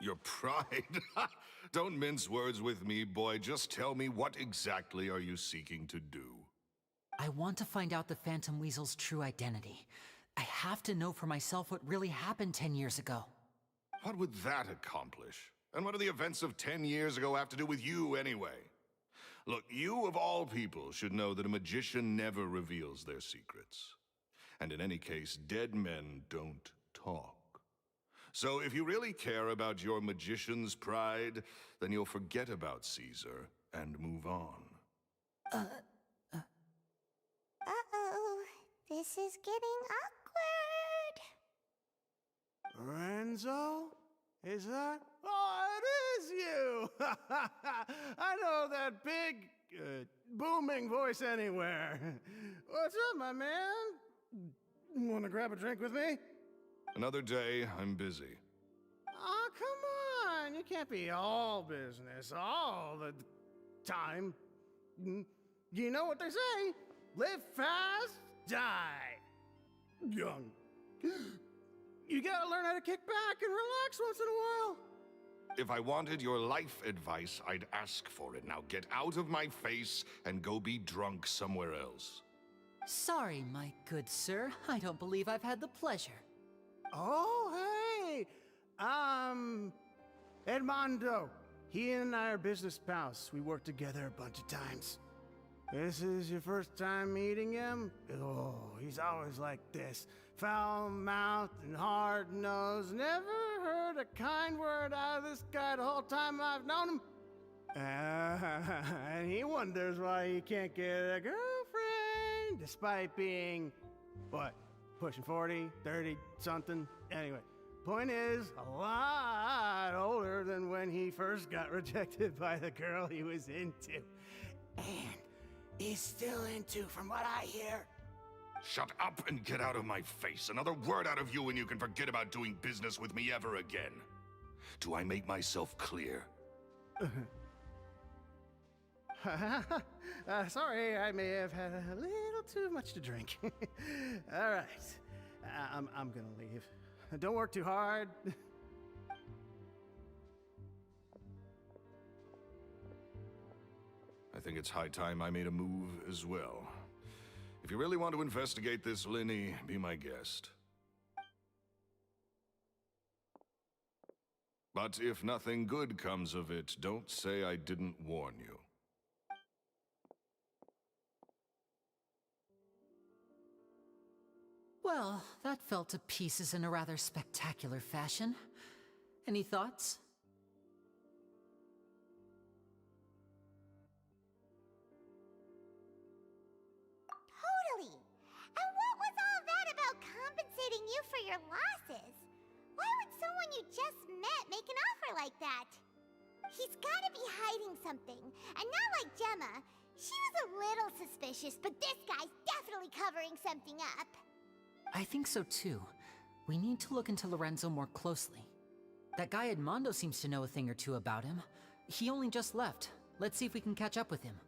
Your pride? Don't mince words with me, boy. Just tell me, what exactly are you seeking to do? I want to find out the Phantom Weasel's true identity. I have to know for myself what really happened 10 years ago. What would that accomplish? And what do the events of 10 years ago have to do with you, anyway? Look, you of all people should know that a magician never reveals their secrets. And in any case, dead men don't talk. So if you really care about your magician's pride, then you'll forget about Caesar and move on. Uh-oh. This is getting awkward. Lorenzo? Is that? Oh, it is you! I know that big, booming voice anywhere. What's up, my man? Wanna grab a drink with me? Another day, I'm busy. Oh, come on! You can't be all business all the time. You know what they say? Live fast, die young. You gotta learn how to kick back and relax once in a while. If I wanted your life advice, I'd ask for it. Now get out of my face and go be drunk somewhere else. Sorry, my good sir. I don't believe I've had the pleasure. Oh, hey! Edmondo. He and I are business pals. We worked together a bunch of times. This is your first time meeting him? Oh, he's always like this. Foul-mouthed and hard-nosed. Never heard a kind word out of this guy the whole time I've known him. And he wonders why he can't get a girlfriend, despite being, what, pushing 40, 30, something? Anyway, point is, a lot older than when he first got rejected by the girl he was into. And he's still into, from what I hear. Shut up and get out of my face. Another word out of you and you can forget about doing business with me ever again. Do I make myself clear? Sorry, I may have had a little too much to drink. All right, I'm gonna leave. Don't work too hard. I think it's high time I made a move as well. If you really want to investigate this, Linny, be my guest. But if nothing good comes of it, don't say I didn't warn you. Well, that fell to pieces in a rather spectacular fashion. Any thoughts? Totally. And what was all that about compensating you for your losses? Why would someone you just met make an offer like that? He's gotta be hiding something. And not like Gemma. She was a little suspicious, but this guy's definitely covering something up. I think so too. We need to look into Lorenzo more closely. That guy Edmondo seems to know a thing or two about him. He only just left. Let's see if we can catch up with him.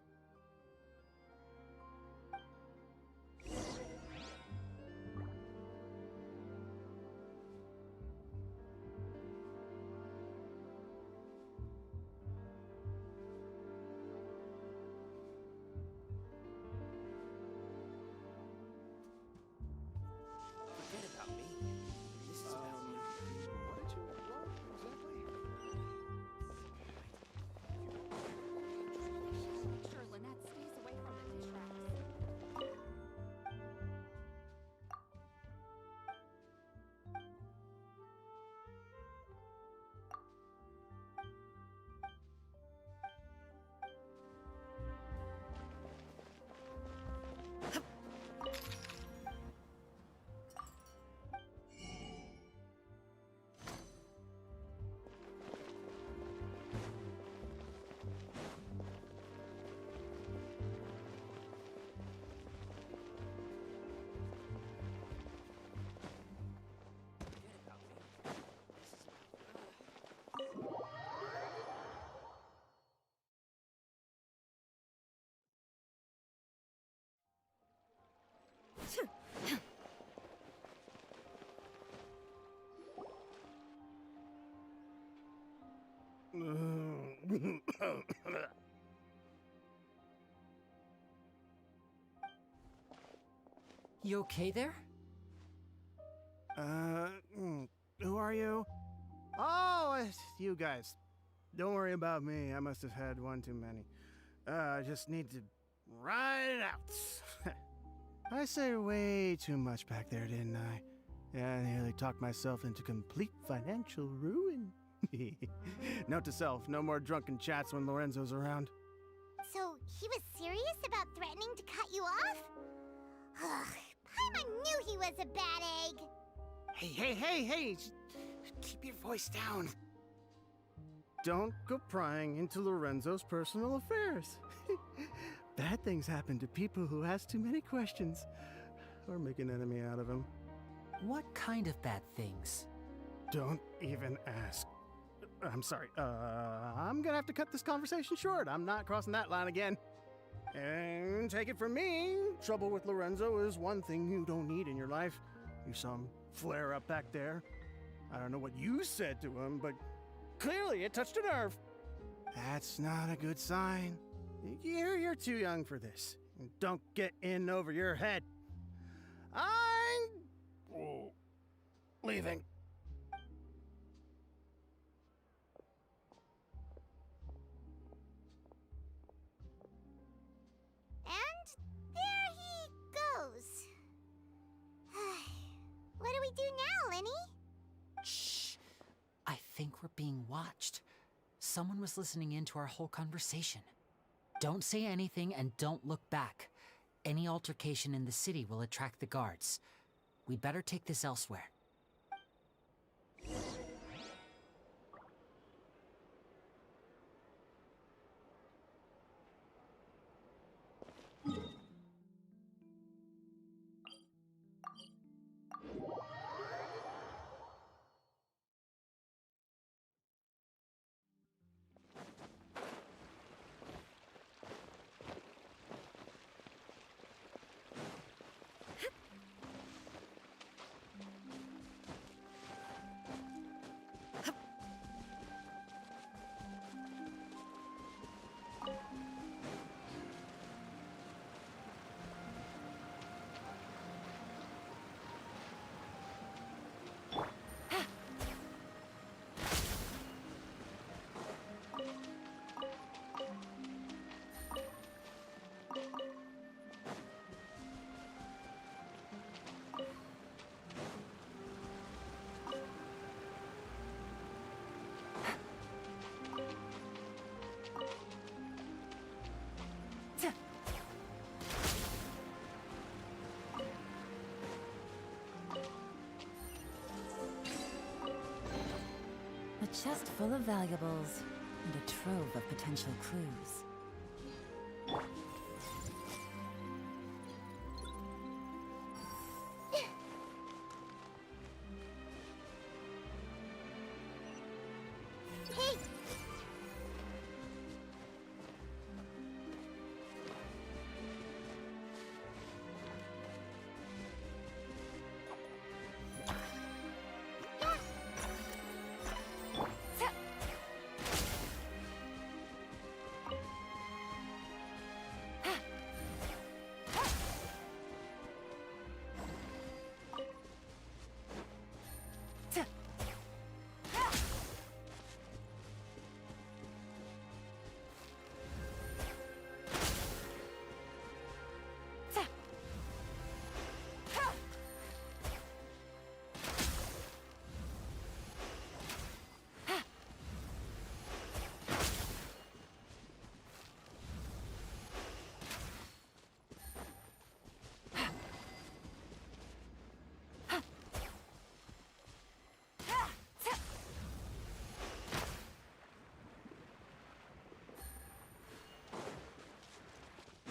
You okay there? Who are you? Oh, it's you guys. Don't worry about me. I must have had one too many. I just need to ride it out. I said way too much back there, didn't I? Yeah, I nearly talked myself into complete financial ruin. Note to self, no more drunken chats when Lorenzo's around. So, he was serious about threatening to cut you off? Ugh, Paimon knew he was a bad egg. Hey, keep your voice down. Don't go prying into Lorenzo's personal affairs. Bad things happen to people who ask too many questions, or make an enemy out of him. What kind of bad things? Don't even ask. I'm sorry, I'm gonna have to cut this conversation short. I'm not crossing that line again. And take it from me, trouble with Lorenzo is one thing you don't need in your life. You saw him flare up back there. I don't know what you said to him, but clearly it touched a nerve. That's not a good sign. You're too young for this. Don't get in over your head. I'm leaving. And there he goes. What do we do now, Lenny? Shh! I think we're being watched. Someone was listening in to our whole conversation. Don't say anything and don't look back. Any altercation in the city will attract the guards. We'd better take this elsewhere. A chest full of valuables and a trove of potential clues. Hey!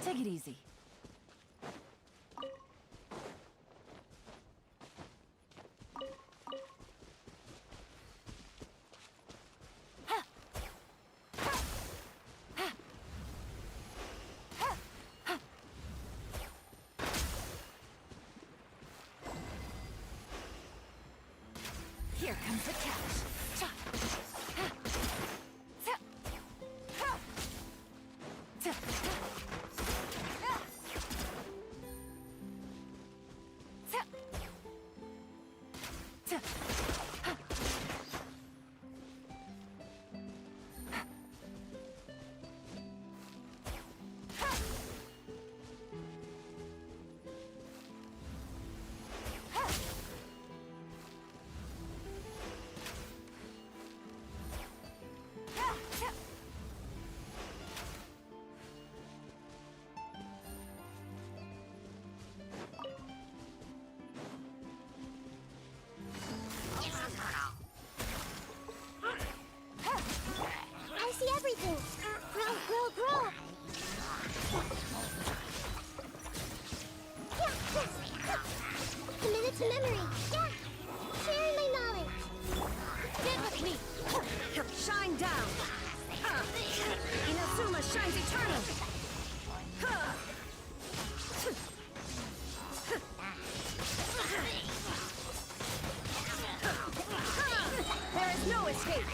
Take it easy. Here comes the catch. shines eternal! There is no escape!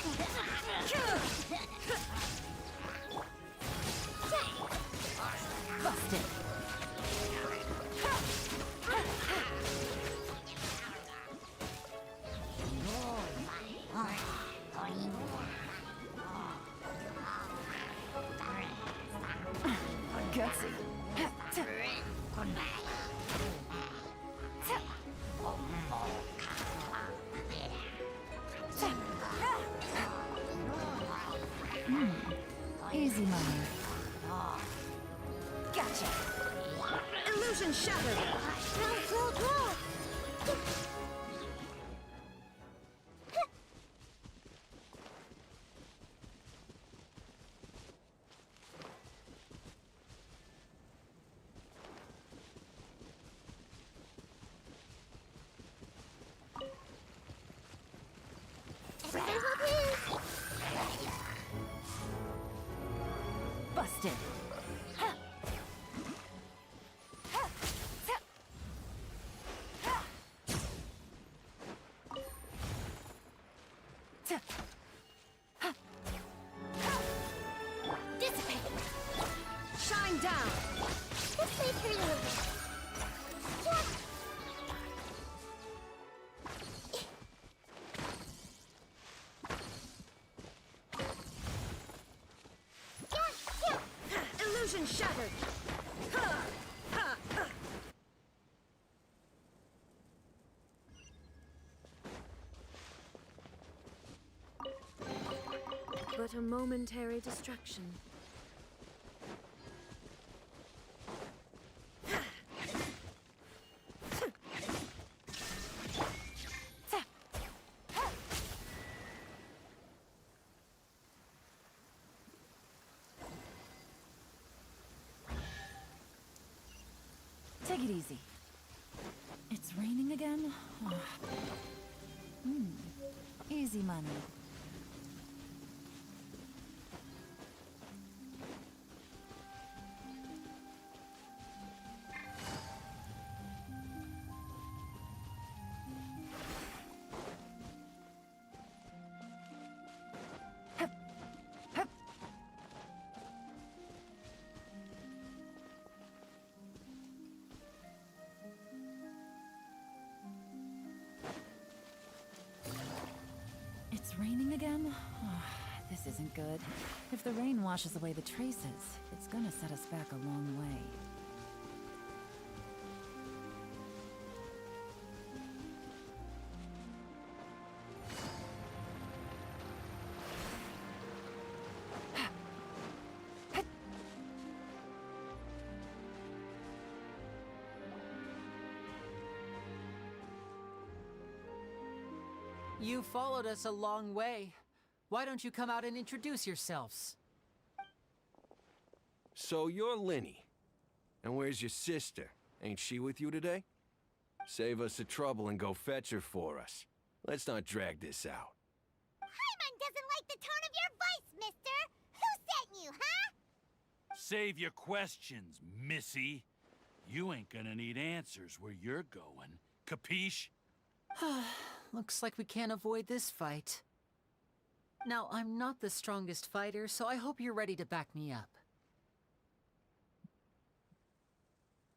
Busted. Gutsy. Easy money. Gotcha. Illusion shattered. Busted. Dissipate. Shine down. This may hurt a little bit. Illusion shattered. But a momentary distraction. Take it easy. It's raining again? Easy money. It's raining again? This isn't good. If the rain washes away the traces, it's gonna set us back a long way. You followed us a long way. Why don't you come out and introduce yourselves? So you're Linny. And where's your sister? Ain't she with you today? Save us the trouble and go fetch her for us. Let's not drag this out. Paimon doesn't like the tone of your voice, mister! Who sent you, huh? Save your questions, missy. You ain't gonna need answers where you're going. Capiche? Looks like we can't avoid this fight. Now, I'm not the strongest fighter, so I hope you're ready to back me up.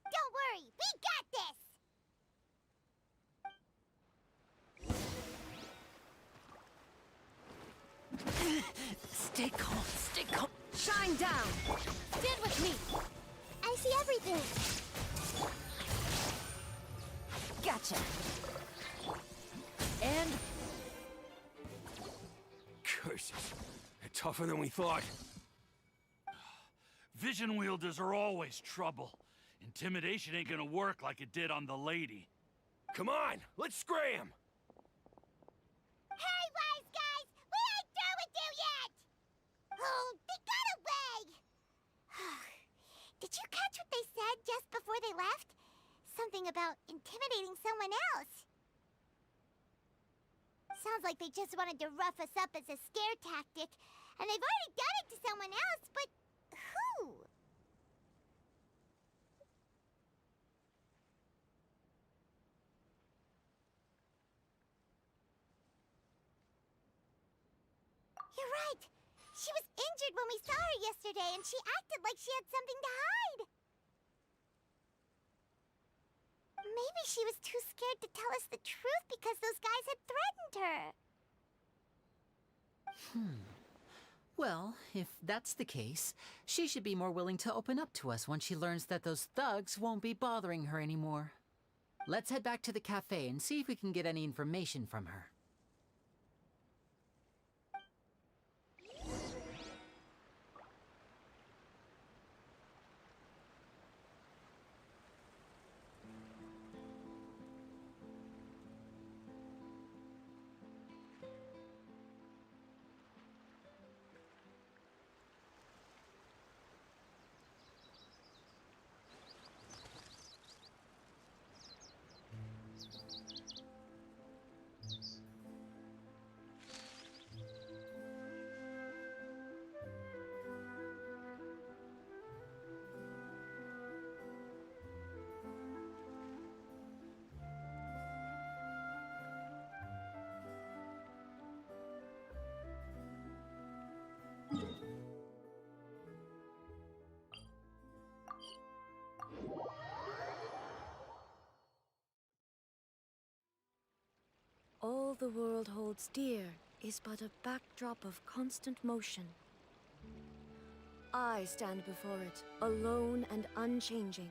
Don't worry, we got this! Stay calm, stay calm. Shine down. Stand with me. I see everything. Gotcha. And... Curses. They're tougher than we thought. Vision wielders are always trouble. Intimidation ain't gonna work like it did on the lady. Come on, let's scram! Hey, wise guys! We ain't through with you yet! Oh, they got away! Did you catch what they said just before they left? Something about intimidating someone else. Sounds like they just wanted to rough us up as a scare tactic, and they've already done it to someone else, but who You're right. She was injured when we saw her yesterday, and she acted like she had something to hide. Maybe she was too scared to tell us the truth because those guys had threatened her. Well, if that's the case, she should be more willing to open up to us once she learns that those thugs won't be bothering her anymore. Let's head back to the cafe and see if we can get any information from her. All the world holds dear is but a backdrop of constant motion. I stand before it, alone and unchanging.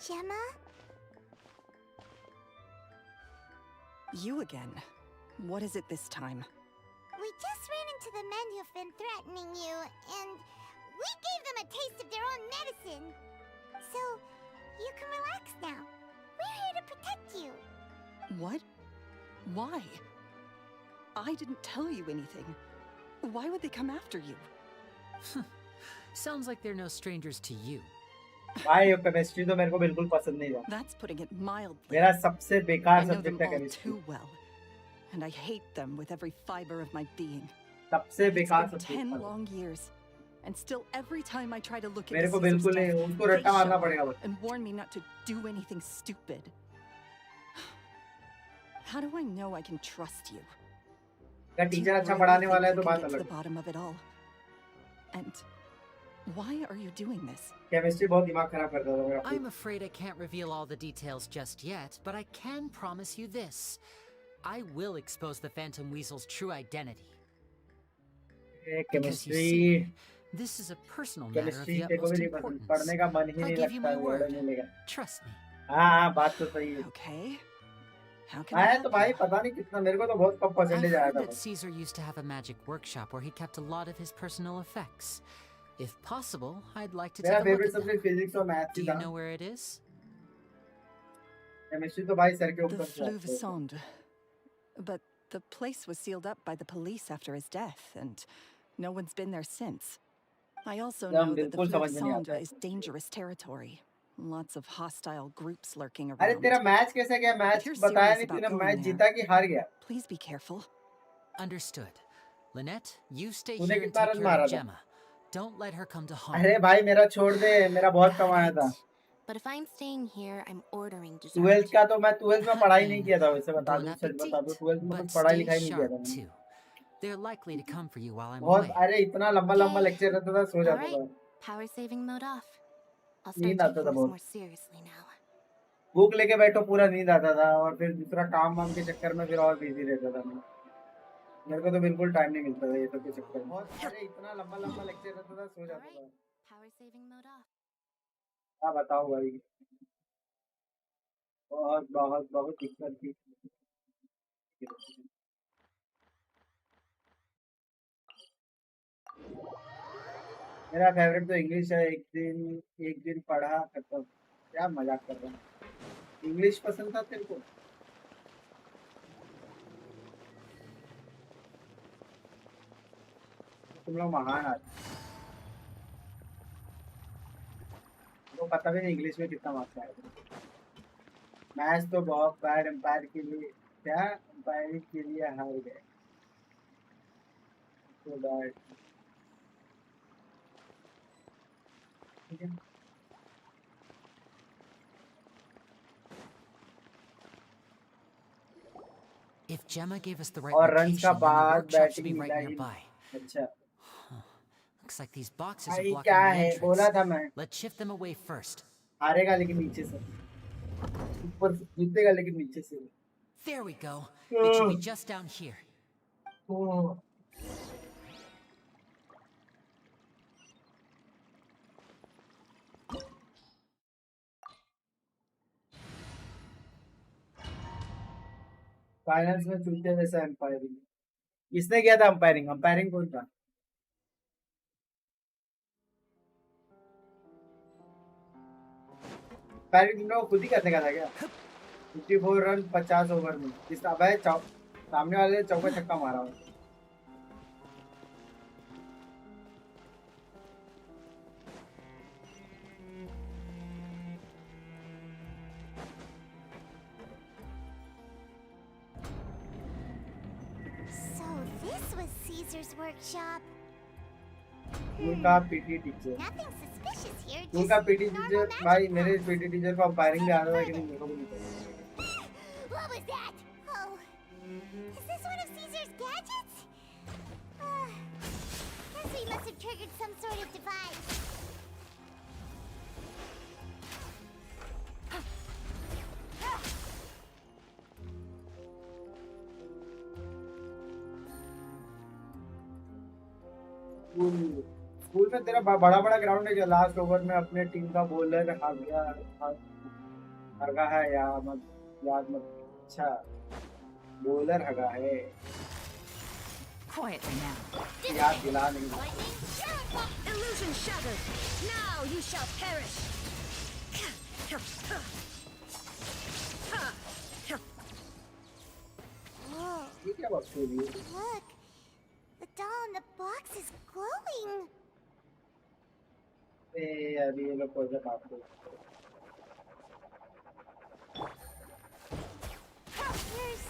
Gemma? You again. What is it this time? We just ran into the men who've been threatening you, and we gave them a taste of their own medicine. So, you can relax now. We're here to protect you. What? Why? I didn't tell you anything. Why would they come after you? Sounds like they're no strangers to you. भाई ये chemistry तो मेरे को बिल्कुल पसंद नहीं है. That's putting it mildly. मेरा सबसे बेकार I know them सब्जेक्ट है all chemistry. too well, and I hate them with every fiber of my being. सबसे It's बेकार been subject. 10 long years, and still every time I try to look at मेरे को the scissors बिल्कुल नहीं, stuff, उनको they रट्टा मारना show पड़ेगा up बस. and warn me not to do anything stupid. How do I know I can trust you? अगर Do you टीचर अच्छा really पढ़ाने think वाला है you तो can बात get to अलग the है. bottom of it all? And why are you doing this? Chemistry बहुत दिमाग खराब करता था मेरा. I'm afraid I can't reveal all the details just yet, but I can promise you this. I will expose the Phantom Weasel's true identity. Because you see, this is a personal matter of chemistry the तेरे को भी utmost नहीं पसंद. importance. पढ़ने का मन ही I नहीं give you लगता my है. word. नहीं लेगा. Trust me. हाँ बात तो सही है. Okay. How can I आया help तो भाई you? पता नहीं कितना, मेरे को तो बहुत कम I've परसेंटेज आया heard था that बस. Caesar used to have a magic workshop where he kept a lot of his personal effects. If possible, I'd like to मेरा take a look favourite at them. Subject physics और maths Do he you था. know where it is? Chemistry तो भाई sir के The ऊपर से Fleuve आता है. Sonde. But the place was sealed up by the police after his death, and no one's been there since. I also एकदम know that the बिल्कुल Fleuve समझ में नहीं आता Sonde है. is dangerous territory. Lots of hostile groups lurking अरे around. तेरा match कैसे गया? मैच If you're बताया serious नहीं about तूने. going मैच there, जीता कि हार गया? please be careful. Understood. Lynette, you stay तूने here and कितना take रन care मारा of था? Gemma. Don't let her come to harm. अरे भाई मेरा छोड़ दे, मेरा बहुत कमाया था. But if I'm staying here, I'm ordering dessert. 12th का तो मैं 12th में पढ़ाई नहीं किया था. वैसे बता Bon दूं, सच बता दूं, appetit. 12th में But कुछ पढ़ाई stay लिखाई नहीं किया sharp था मैंने. too. They're likely to come for you while I'm बहुत. away. अरे इतना लंबा लंबा लेक्चर रहता था, सो जाता था. Alright, power saving mode off. I'll start नींद taking आता था this बहुत. more seriously now. बुक लेके बैठो, पूरा नींद आता था. और फिर दूसरा काम वाम के चक्कर में फिर और बिजी रहता था मैं. मेरे को तो बिल्कुल टाइम नहीं मिलता था ये सब के चक्कर में. बहुत. अरे इतना लंबा लंबा लेक्चर रहता था, सो जाता था. Power saving mode off. क्या बताऊं भाई, बहुत बहुत बहुत दिक्कत थी. मेरा फेवरेट तो इंग्लिश है। एक दिन पढ़ा खत्म। क्या मजाक कर रहा हूँ। इंग्लिश पसंद था तेरे को? तुम लोग महान आदमी। वो पता भी नहीं इंग्लिश में कितना मार्क्स आएगा। मैच तो बहुत बैड, एम्पायर के लिए क्या, एम्पायर के लिए हार गए तो बैड। ठीक है। If Gemma gave us the right और रन्स का location, then the बाद workshop should be बैटिंग मिला right ही nearby. नहीं। अच्छा Looks like these boxes are भाई blocking क्या the है, entrance. बोला था मैं Let's shift them away first. हारेगा लेकिन नीचे से, ऊपर से जीतेगा लेकिन नीचे से। There we go. It should be just down here. Finals में चूते वैसा एम्पायरिंग किसने किया था? अंपायरिंग अंपायरिंग कौन था? अंपायरिंग तुम लोग खुद ही करने का था क्या? 54 रन 50 ओवर में किस भाई सामने वाले ने चौका छक्का मारा हो। So this was Caesar's workshop. उनका PT teacher, Nothing suspicious here. उनका Just PT normal teacher magic भाई मेरे box. पीटी टीचर को अंपायरिंग में आना था कि नहीं मेरे को भी नहीं पता। What was that? Oh, is this one of Caesar's gadgets? Guess we must have triggered some sort of device. School में तेरा बड़ा बड़ा ग्राउंड है क्या? लास्ट ओवर में अपने टीम का बॉलर हार गया, हगा है या मत याद मत। अच्छा बॉलर हगा है, Quietly now. याद दिला नहीं। Illusion shattered. Now you shall perish. Whoa, ये क्या बात हो रही है? look. The doll in the box is glowing. ए यार ये लोग कोई बात नहीं। There's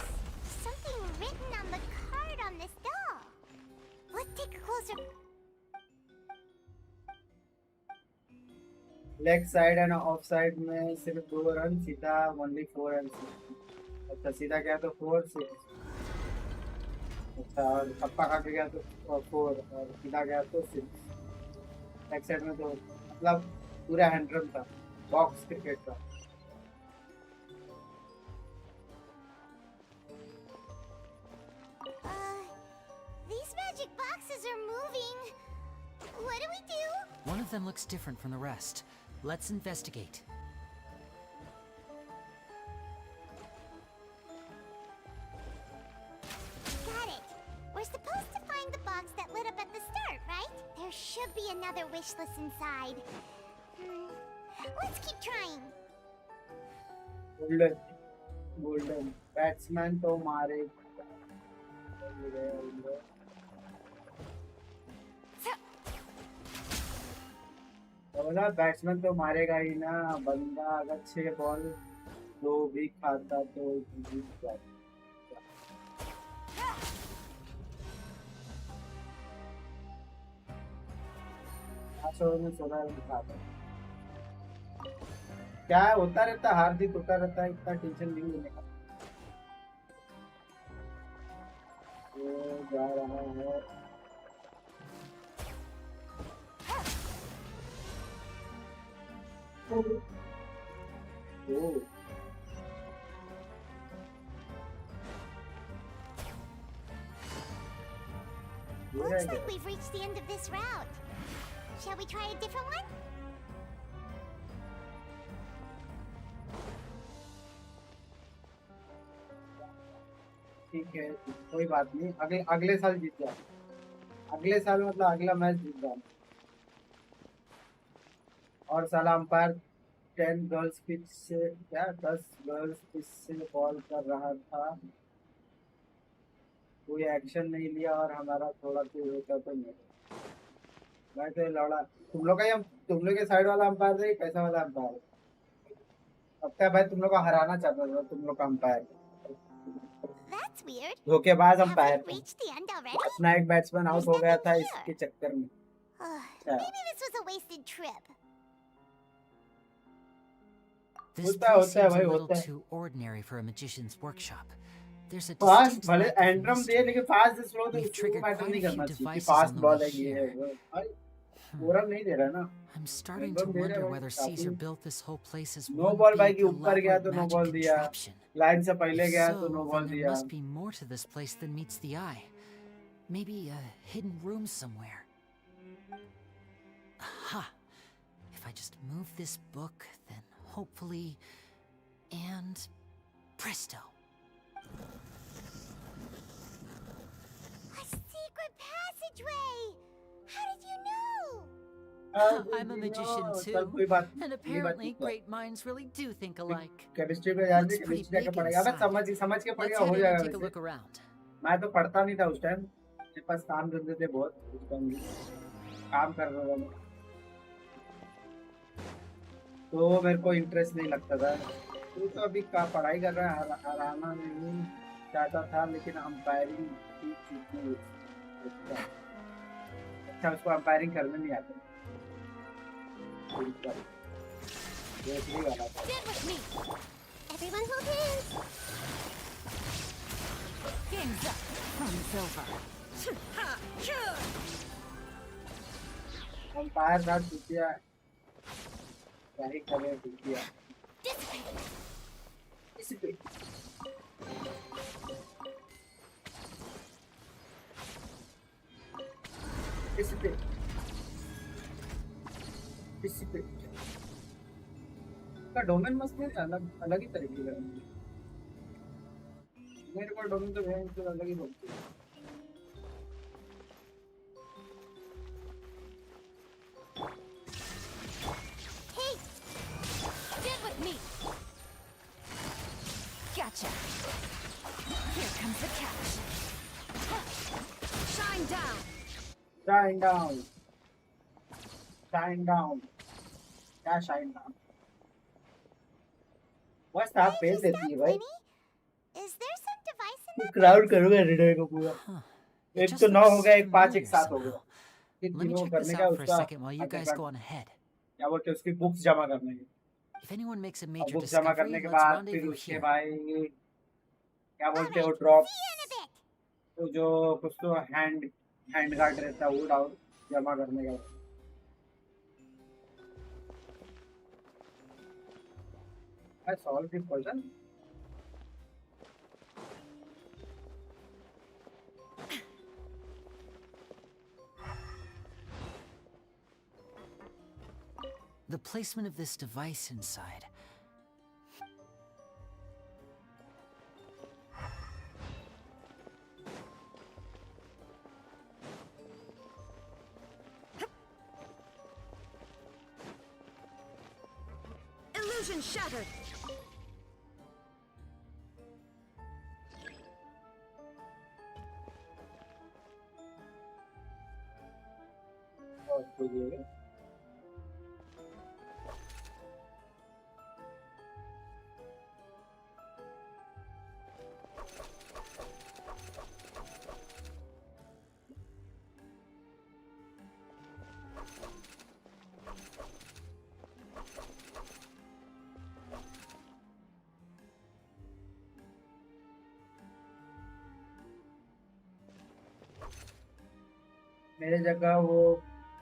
something written on the card on this doll. Let's take a closer. Leg side end of side में सिर्फ 2 रन, सीधा ओनली 4 रन। अच्छा सीधा गया तो 4 6। अच्छा और थप्पा खा के गया तो 4 और सीधा गया तो 6। लेग साइड में तो मतलब पूरा 100 था, बॉक्स क्रिकेट का। These magic boxes are moving. What do we do? One of them looks different from the rest. Let's investigate. Got it. We're supposed to find the box that lit up at the start, right? There should be another wish list inside. Let's keep trying. Golden batsman तो मारे बोला batsman तो मारेगा ही ना, बंदा अगर 6 ball 2 भी खाता तो जीत जाता। में 16 रन खाता। क्या है होता रहता, हार जीत होता रहता है, इतना टेंशन नहीं लेने का। ये जा रहा है Looks like we've reached the end of this route. Shall we try a different one? ठीक है कोई बात नहीं, अगले साल जीत जाए। अगले साल मतलब अगला मैच जीत जाए। और साला अंपायर 10 गर्ल्स पिच से क्या 10 गर्ल्स पिच से बॉल कर रहा था, कोई एक्शन नहीं लिया और हमारा थोड़ा तो होता तो नहीं। मैं तो लौड़ा तुम लोग का ही तुम लोग के साइड वाला अंपायर था, पैसा वाला अंपायर। अब क्या भाई तुम लोग को हराना चाहता था तुम लोग का अंपायर। That's weird. धोखेबाज Have we umpire reached the end already? अपना एक बैट्समैन आउट हो गया था इसके चक्कर में। Maybe this was a wasted trip. This होता है place होता है seems भाई a little होता है। too ordinary for a magician's workship. There's a fast distinct भले lack of एंड्रम दे mystery. लेकिन फास्ट स्लो तो We've उसको triggered मैटर quite नहीं a few करना चाहिए कि devices fast on the ball way है ये है here. वो। भाई पूरा नहीं दे रहा ना। I'm starting to एंड्रम दे रहा wonder है whether भाई Caesar काफी। built this whole place as no one ball भाई big के ऊपर गया elaborate तो नो magic बॉल दिया, contraption. लाइन से पहले If गया so, तो नो बॉल then there दिया। must be more to this place than meets the eye. Maybe a hidden room somewhere. Aha! If I just move this book, then hopefully... And... presto! A secret passageway! How did you know? I'm a magician चल कोई too, बात and नहीं apparently बात नहीं। great minds really do think alike. Chemistry पे जाने Looks pretty chemistry का big पढ़ेगा। अबे inside. समझ के Let's पढ़ेगा head हो in जाएगा and take a वैसे। look around. मैं तो पढ़ता नहीं था उस टाइम, मेरे पास काम धंधे थे बहुत, उस टाइम भी काम कर रहा था मैं, तो मेरे को इंटरेस्ट नहीं लगता था। तू तो अभी का पढ़ाई कर रहा है, हराना नहीं चाहता था लेकिन अंपायरिंग की सीखनी। अच्छा उसको अंपायरिंग करने नहीं आता। वाला था। Stand with me. Everyone hold hands. Game's up. Fun's over. Umpire था चुतिया, क्या ही करे चुतिया। Dissipate. Dissipate. Dissipate. का डोमेन मस्त है, अलग अलग ही तरीके का। मेरे को डोमेन तो है, तो अलग ही बोलते हैं। Hey, stand with me. Gotcha. Here comes the catch. Shine down. Shine down. Shine down. क्या shine down? मस्त आप पेल देती है भाई। Is there some device in that? Crowd करूँगा रेडर को पूरा। It एक just तो 9 हो looks गया, एक 5 एक familiar 7 हो somehow. गया। ये Let me तीनों check करने this का out for a उसका second while you guys go on ahead. क्या बोलते हैं उसकी बुक्स जमा करने की। If anyone makes a और major बुक्स जमा discovery, करने के let's बाद फिर rendezvous उसके here. भाई क्या बोलते हैं वो ड्रॉप्स, तो जो कुछ तो हैंड गार्ड रहता है वो डाउन जमा करने का। I solved this puzzle. The placement of this device inside. Illusion shattered. और तो ये मेरे जगह वो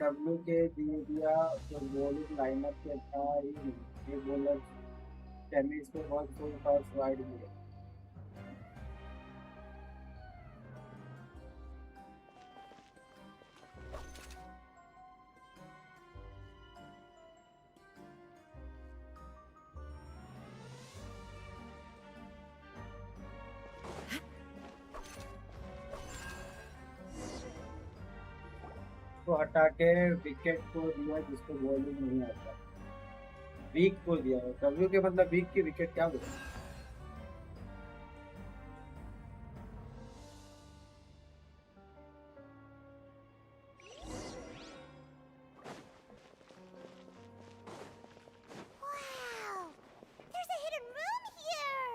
डब्ल्यू के दिए दिया जो बॉलिंग लाइनअप के था ही नहीं, ये बॉलर टेनिस पे बहुत फुल टॉस वाइड हुए। को हटा के विकेट को दिया जिसको बॉलिंग नहीं आता। वीक को दिया है W के मतलब वीक की विकेट क्या बोलते हैं? Wow! There's a hidden room here!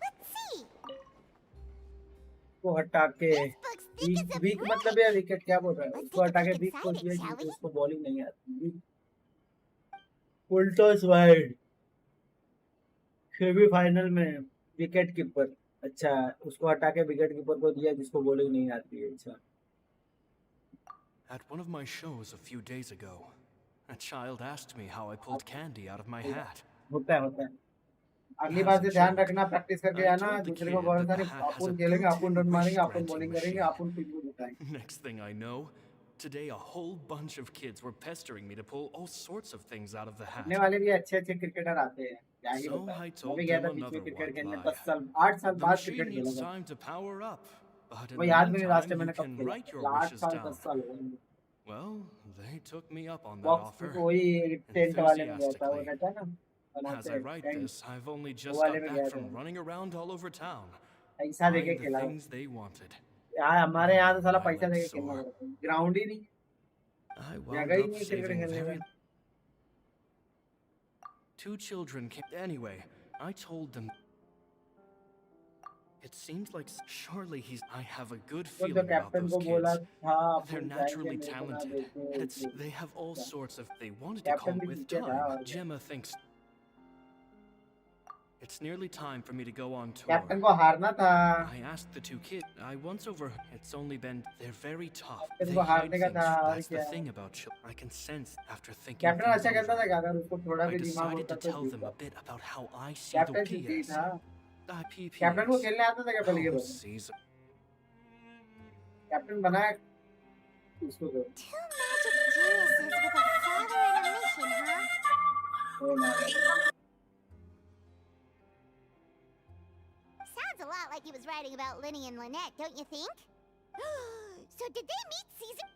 Let's see! को हटा के वीक वीक मतलब यार विकेट क्या बोल रहा है? उसको हटा के वीक को दिया क्योंकि उसको बॉलिंग नहीं आती। उल्टोस वाइड सेमीफाइनल में विकेट कीपर। अच्छा उसको हटा के विकेट कीपर को दिया जिसको बॉलिंग नहीं आती है। अच्छा At one of my shows a few days ago, a child asked me how I pulled candy out of my hat. होता है अगली बार से ध्यान रखना, प्रैक्टिस करके आना, दूसरे को भरोसा नहीं, अपन खेलेंगे, अपन रन मारेंगे, अपन बॉलिंग करेंगे, अपन पिच को बताएंगे। Next thing I know, today a whole bunch of kids were pestering me to pull all sorts of things out of the hat. अपने वाले भी अच्छे क्रिकेटर आते हैं, क्या ही होता है। मैं भी गया था बीच में क्रिकेट खेलने 10 साल 8 साल बाद क्रिकेट खेला था। वो याद नहीं लास्ट टाइम मैंने कब खेला, 8 साल 10 साल हो गए। Well, they took me up on that offer. वही टेंट वाले में गया था, वो रहता है ना। As I write this, I've only just got back from running around all over town. पैसा देके Buying the खेला। things they wanted. यार हमारे यहाँ तो साला पैसा देके खेलना पड़ता है, ग्राउंड ही नहीं, I जगह wound ही up नहीं क्रिकेट saving खेलने very... का। Two children came... Anyway, I told them... It seems like surely he's... I have a good तो feeling जो about कैप्टन those को बोला kids. था They're अपन naturally जाएंगे, मेरे को ना talented. देते, It's, they have all sorts of... They wanted to captain call भी with पीछे था। time. Gemma thinks... It's nearly time for me to go on tour. Captain को हारना था। I asked the two kids. I once over... It's only been... They're very tough. Captain They को hide हारने का things. था और That's the क्या। thing about children. I can sense after thinking captain things अच्छा खेलता over. था क्या, अगर उसको थोड़ा I भी दिमाग decided होता to तो tell them जीतता। a bit about how I see the captain जीती PS. था। IPPS. कैप्टन को खेलने आता था क्या पहले के Oh, बाद? Caesar. कैप्टन बनाया उसको तो। Two magic geniuses with a father and a mission, huh? Oh my. Sounds a lot like he was writing about Linny and Lynette, don't you think? So did they meet Caesar?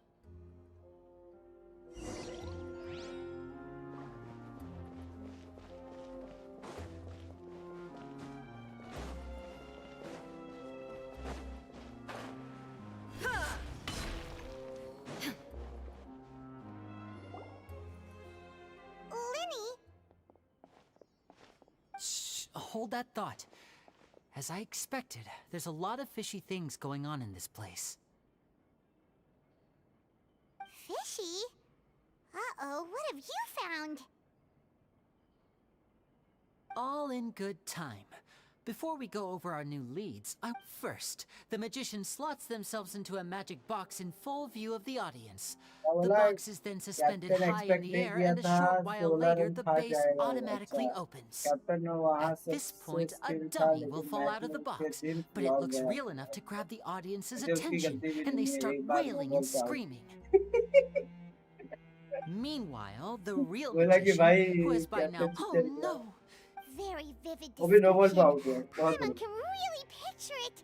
Linny? Shh, hold that thought. As I expected, there's a lot of fishy things going on in this place. Fishy? Uh-oh, what have you found? All in good time. Before we go over our new leads, first, the magician slots themselves into a magic box in full view of the audience. The box is then suspended high in the air, and a short while later, the base automatically opens. At this point, a dummy will fall out of the box, but it looks real enough to grab the audience's attention, and they start wailing and screaming. Meanwhile, the real magician, who is by now, oh no! Very vivid वो भी no ball पे description. Out हुआ। बहुत Paimon can really picture it.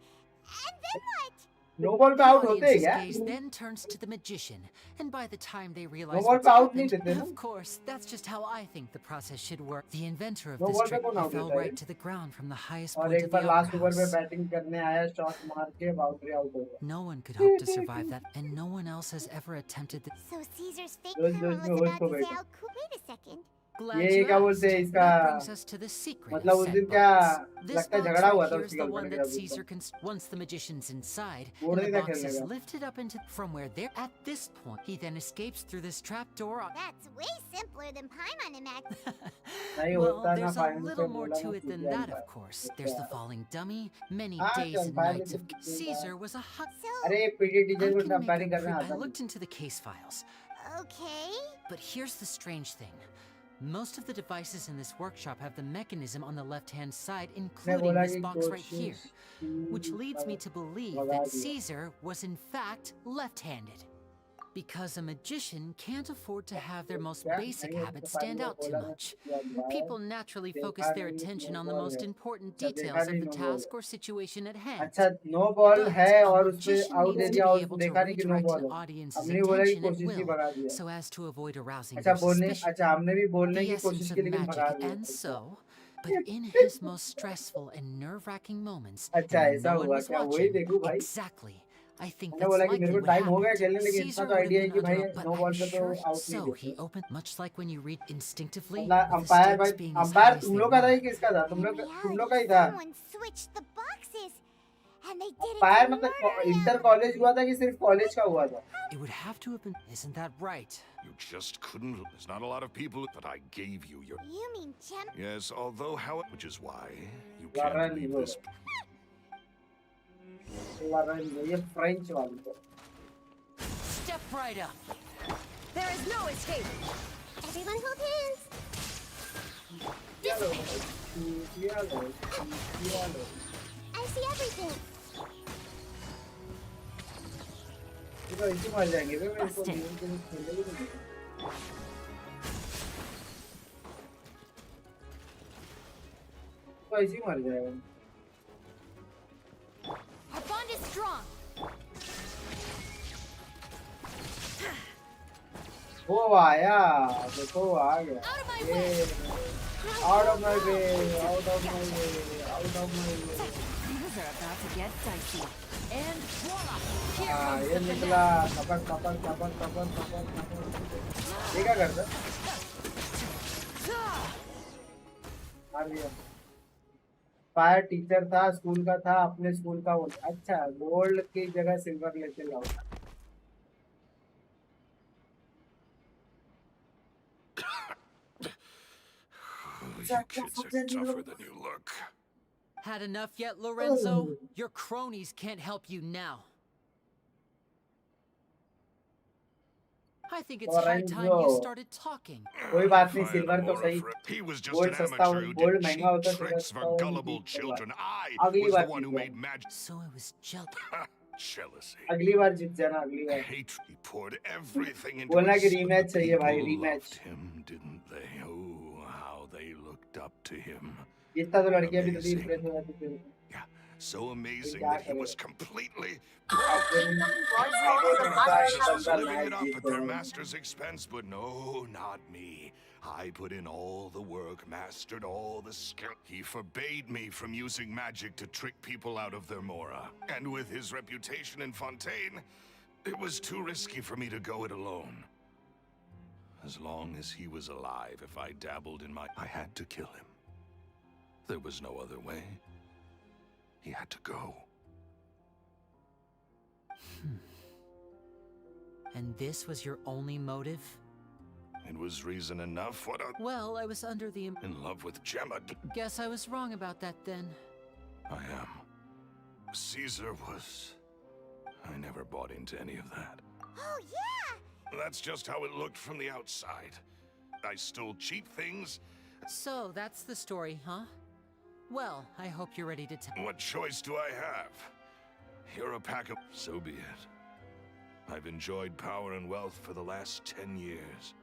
And then what? No ball पे out होते हैं Audience's क्या? gaze then turns to the magician, and by the time they no realize ball what's पे out नहीं happened, देते ना? of course, that's just how I think the process should work. The inventor of no this ball पे trick कौन out fell होता है? right to the ground from the highest और point एक of bar the last opera over पे house. Batting करने आया, shot मार के बाउंड्री आउट हो गया। No one could hope to survive that, and no one else has ever attempted this. So Caesar's fake जोश Paimon जोश में was होश about को to say, बैठा। wait a second. Glad ये you क्या बोलते हैं asked. इसका? That brings us to the secret मतलब of उस said दिन क्या box. This लगता है box झगड़ा हुआ right था here उसकी is the गर्लफ्रेंड one के that साथ उसका। Caesar can. Once the magician's inside, वो and नहीं the था box खेलने is का। lifted up into from where they're at this point, he then escapes through this trap door. That's way simpler than Paimon imagined. नहीं Well, होता ना there's a final से little more बोला to ना it than सीधा that, था। of course. There's the falling dummy, many हाँ, days चल, and फाइनल nights से of. सीधा। Caesar was a hot. अरे पीटी टीचर I को can make कंपेयरिंग a करना I आता नहीं। looked into the case files. Okay. But here's the strange thing. Most of the devices in this workshop have the mechanism on the left-hand side, including बोला this कि box right here, कोशिश which leads me to believe that Caesar was in fact left-handed. Because a magician can't afford to have their most basic habits stand out too much. People naturally focus their attention on the most important details of the task or situation at hand. अच्छा no ball But है a और उस पे magician out needs area to और be able to देखा नहीं कि no redirect ball the है audience's हमने बोला कि attention at कोशिश की will, भगा दिया so as to avoid arousing अच्छा their बोलने suspicion. अच्छा हमने भी बोलने The की essence कोशिश of की लेकिन भगा magic, दिया and अच्छा so, but in his most stressful and nerve-wracking moments, अच्छा and when ऐसा no one हुआ was क्या वही watching, देखूं भाई exactly, I think मैंने that's बोला कि मेरे likely को what टाइम हो गया happened. खेलने लेकिन इतना Caesar तो would have आइडिया है been कि भाई under, but no I'm ball पे तो sure आउट नहीं so he देते opened, much like when you read instinctively, मतलब with the अंपायर भाई stakes being as high umpire as तुम they लोग का था were. कि किसका था तुम लोग का ही था Someone switched the boxes, and they did it umpire to मतलब murder him. इंटर कॉलेज हुआ था कि सिर्फ कॉलेज का हुआ था It would have to have been, isn't that right? You just couldn't. There's not a lot of people, but I gave you your. You mean Gem? Yes, although how, which is why you can't leave this. ये French वाली है Step right up. There is no escape. Everyone hold hands. I see everything. ये तो इसी मर जाएंगे वे मेरे को तो ऐसे ही मर जाएगा Our bond is strong. वो आया देखो वो आ गया out of my way out of my way out of my way Things are about to get dicey. And voila! Here हाँ comes ये the निकला finale. टपक ये क्या करता मार दिया फायर टीचर था स्कूल का था अपने स्कूल का वो अच्छा गोल्ड की जगह सिल्वर लेके लाओ You kids are tougher than you look. Had enough yet, Lorenzo? Your cronies can't help you now. I think it's high time you started talking. कोई बात नहीं सिल्वर तो सही He was just gold an सस्ता amateur who gold did cheap महंगा होता tricks for gullible children. I अगली was the bar one who Jeet made magic. So it was jealous. Jealousy. अगली बार जीत जाना अगली बार Hatred. He poured everything into बोलना कि his. Rematch चाहिए भाई People rematch loved him, didn't they? Oh, how they looked up to him. इतना तो लड़कियां भी तो इंप्रेस हो जाती थी So amazing that he was completely broken. was living it up at their master's expense, but no, not me. I put in all the work, mastered all the skill. He forbade me from using magic to trick people out of their mora. And with his reputation in Fontaine, it was too risky for me to go it alone. As long as he was alive, if I dabbled in I had to kill him. There was no other way. He had to go. And this was your only motive? It was reason enough. What a... Well, I was under the... In love with Gemma. Guess I was wrong about that then. I am. Caesar was... I never bought into any of that. Oh, yeah! That's just how it looked from the outside. I stole cheap things. So, that's the story, huh? Well, I hope you're ready to tell. What choice do I have? You're a pack of... So be it. I've enjoyed power and wealth for the last 10 years.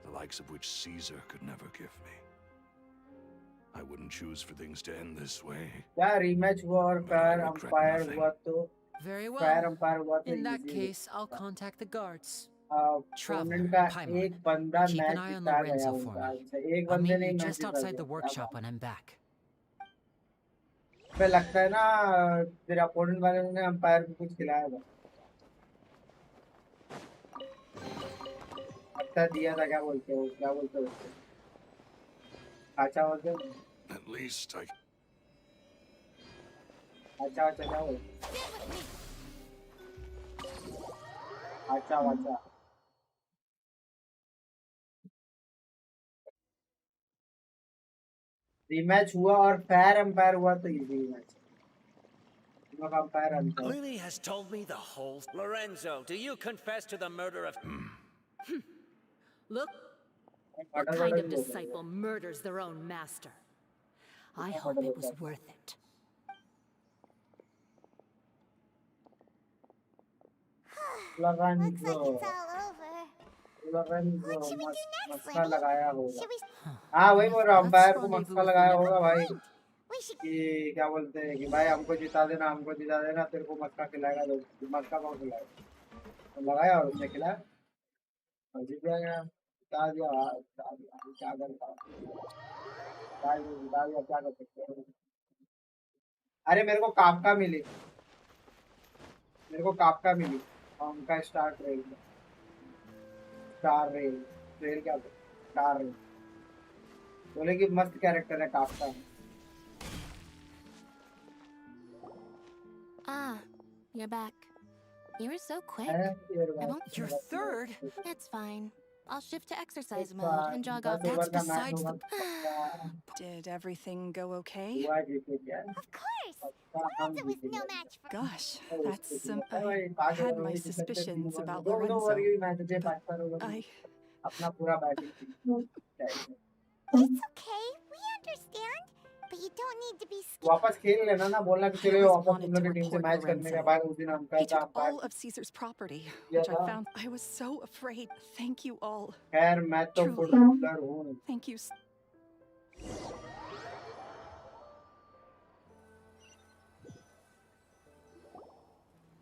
The likes of which Caesar could never give me. I wouldn't choose for things to end this way. क्या rematch हुआ और fair umpire हुआ तो Very well. fair umpire हुआ तो In that easy case, I'll contact the guards. Traveler, एक बंदा keep an match eye on जिता गया Lorenzo for उनका me. अच्छा एक I'll बंदे meet ने you मैच just जिता outside the दिया workshop when I'm back. पे लगता है ना तेरे अपोनेंट वाले ने अंपायर को कुछ खिलाया था अच्छा दिया था क्या बोलते हो उसको अच्छा बोलते हो At least I... अच्छा क्या बोलते अच्छा रीमैच हुआ और फेयर अंपायर हुआ तो easy match Lily has told me the whole... Lorenzo, do you confess to the murder of... Look, what kind of disciple murders their own master? I hope it was worth it. Lorenzo. Looks like it's all over. Lorenzo, What should we do next, मस्का Lenny? लगाया होगा. Should we... हाँ वही बोल रहा हूँ, Let's umpire को rendezvous maska if we लगाया never होगा भाई mind. We should... कि क्या बोलते हैं कि भाई हमको जिता देना तेरे को मस्का खिलाएगा, तो मस्का कौन खिलाएगा? तो लगाया और उसने खिलाया और जीत गया. जिता दिया क्या करता क्या कर सकते हैं. अरे मेरे को काफका मिली और उनका स्टार रेल क्या स्टार रेल बोले कि मस्त कैरेक्टर है Kafka. Ah, you're back. You were so quick. You're third? It's fine. I'll shift to exercise It's mode fine. and jog That's off. over That's the match besides the... over. Did everything go okay? Of course! Lorenzo was no match for... Gosh, that's I had my suspicions about Lorenzo. अपना पूरा batting. It's okay, we understand. But you don't need to be scared. वापस खेल लेना ना, बोलना कि चलो वापस तुम लोग की टीम से मैच करने का. भाई उस दिन हम He took all of Caesar's property, which I found. I was so afraid. Thank you all. खैर मैं तो फुटबॉलर हूँ. Thank you.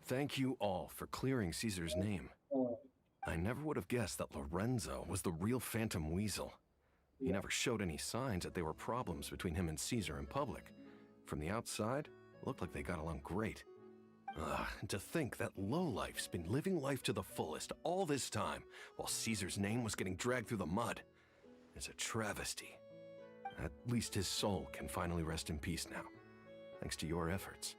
Thank you all for clearing Caesar's name. I never would have guessed that Lorenzo was the real Phantom Weasel. He never showed any signs that there were problems between him and Caesar in public. From the outside, it looked like they got along great. And to think that lowlife's been living life to the fullest all this time, while Caesar's name was getting dragged through the mud. It's a travesty. At least his soul can finally rest in peace now, thanks to your efforts.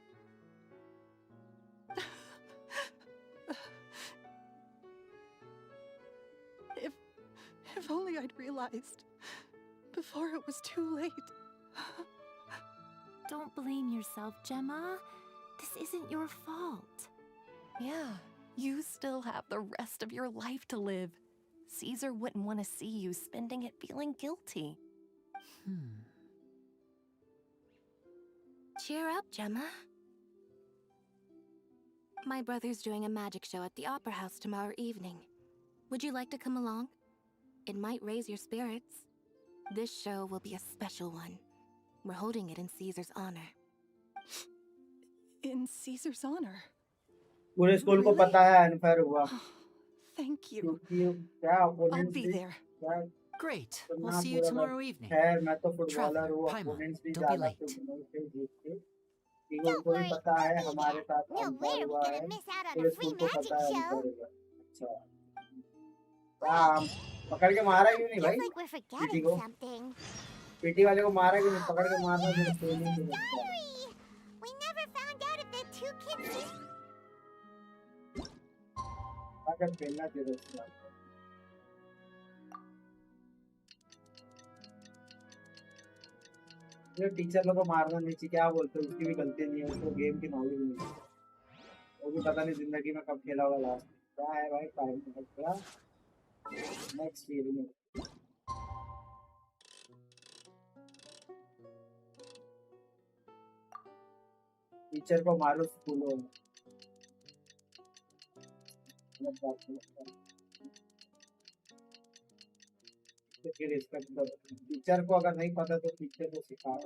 If only I'd realized before it was too late. Don't blame yourself, Gemma. This isn't your fault. Yeah, you still have the rest of your life to live. Caesar wouldn't want to see you spending it feeling guilty. Cheer up, Gemma. My brother's doing a magic show at the Opera House tomorrow evening. Would you like to come along? It might raise your spirits. This show will be a special one. We're holding it in Caesar's honor. In Caesar's honor? पूरे school को पता है unfair हुआ. Thank you. I'll be there. Great. We'll see you tomorrow evening. खैर मैं तो footballer हूँ. Opponents भी ज़्यादा Don't worry, no way are we gonna miss out on a free magic show. अच्छा. हाँ पकड़ के मारा क्यों नहीं भाई? Feels like we're forgetting something. PT वाले को मारा क्यों नहीं? पकड़ के मारना फिर ट्रेनिंग में. We never found out if the two kids. आकर खेलना चाहिए उसका. ये टीचर लोगों को मारना नहीं चाहिए. क्या बोलते हैं? उसकी भी गलती नहीं है. उसको गेम की नॉलेज नहीं है. वो भी पता नहीं जिंदगी में कब खेला होगा लास्ट. क्या है भाई टाइम का? नेक्स्ट ईयर में. टीचर को मारो स्कूलों में. रिस्पेक्ट दो. टीचर को अगर नहीं पता तो टीचर को सिखाओ.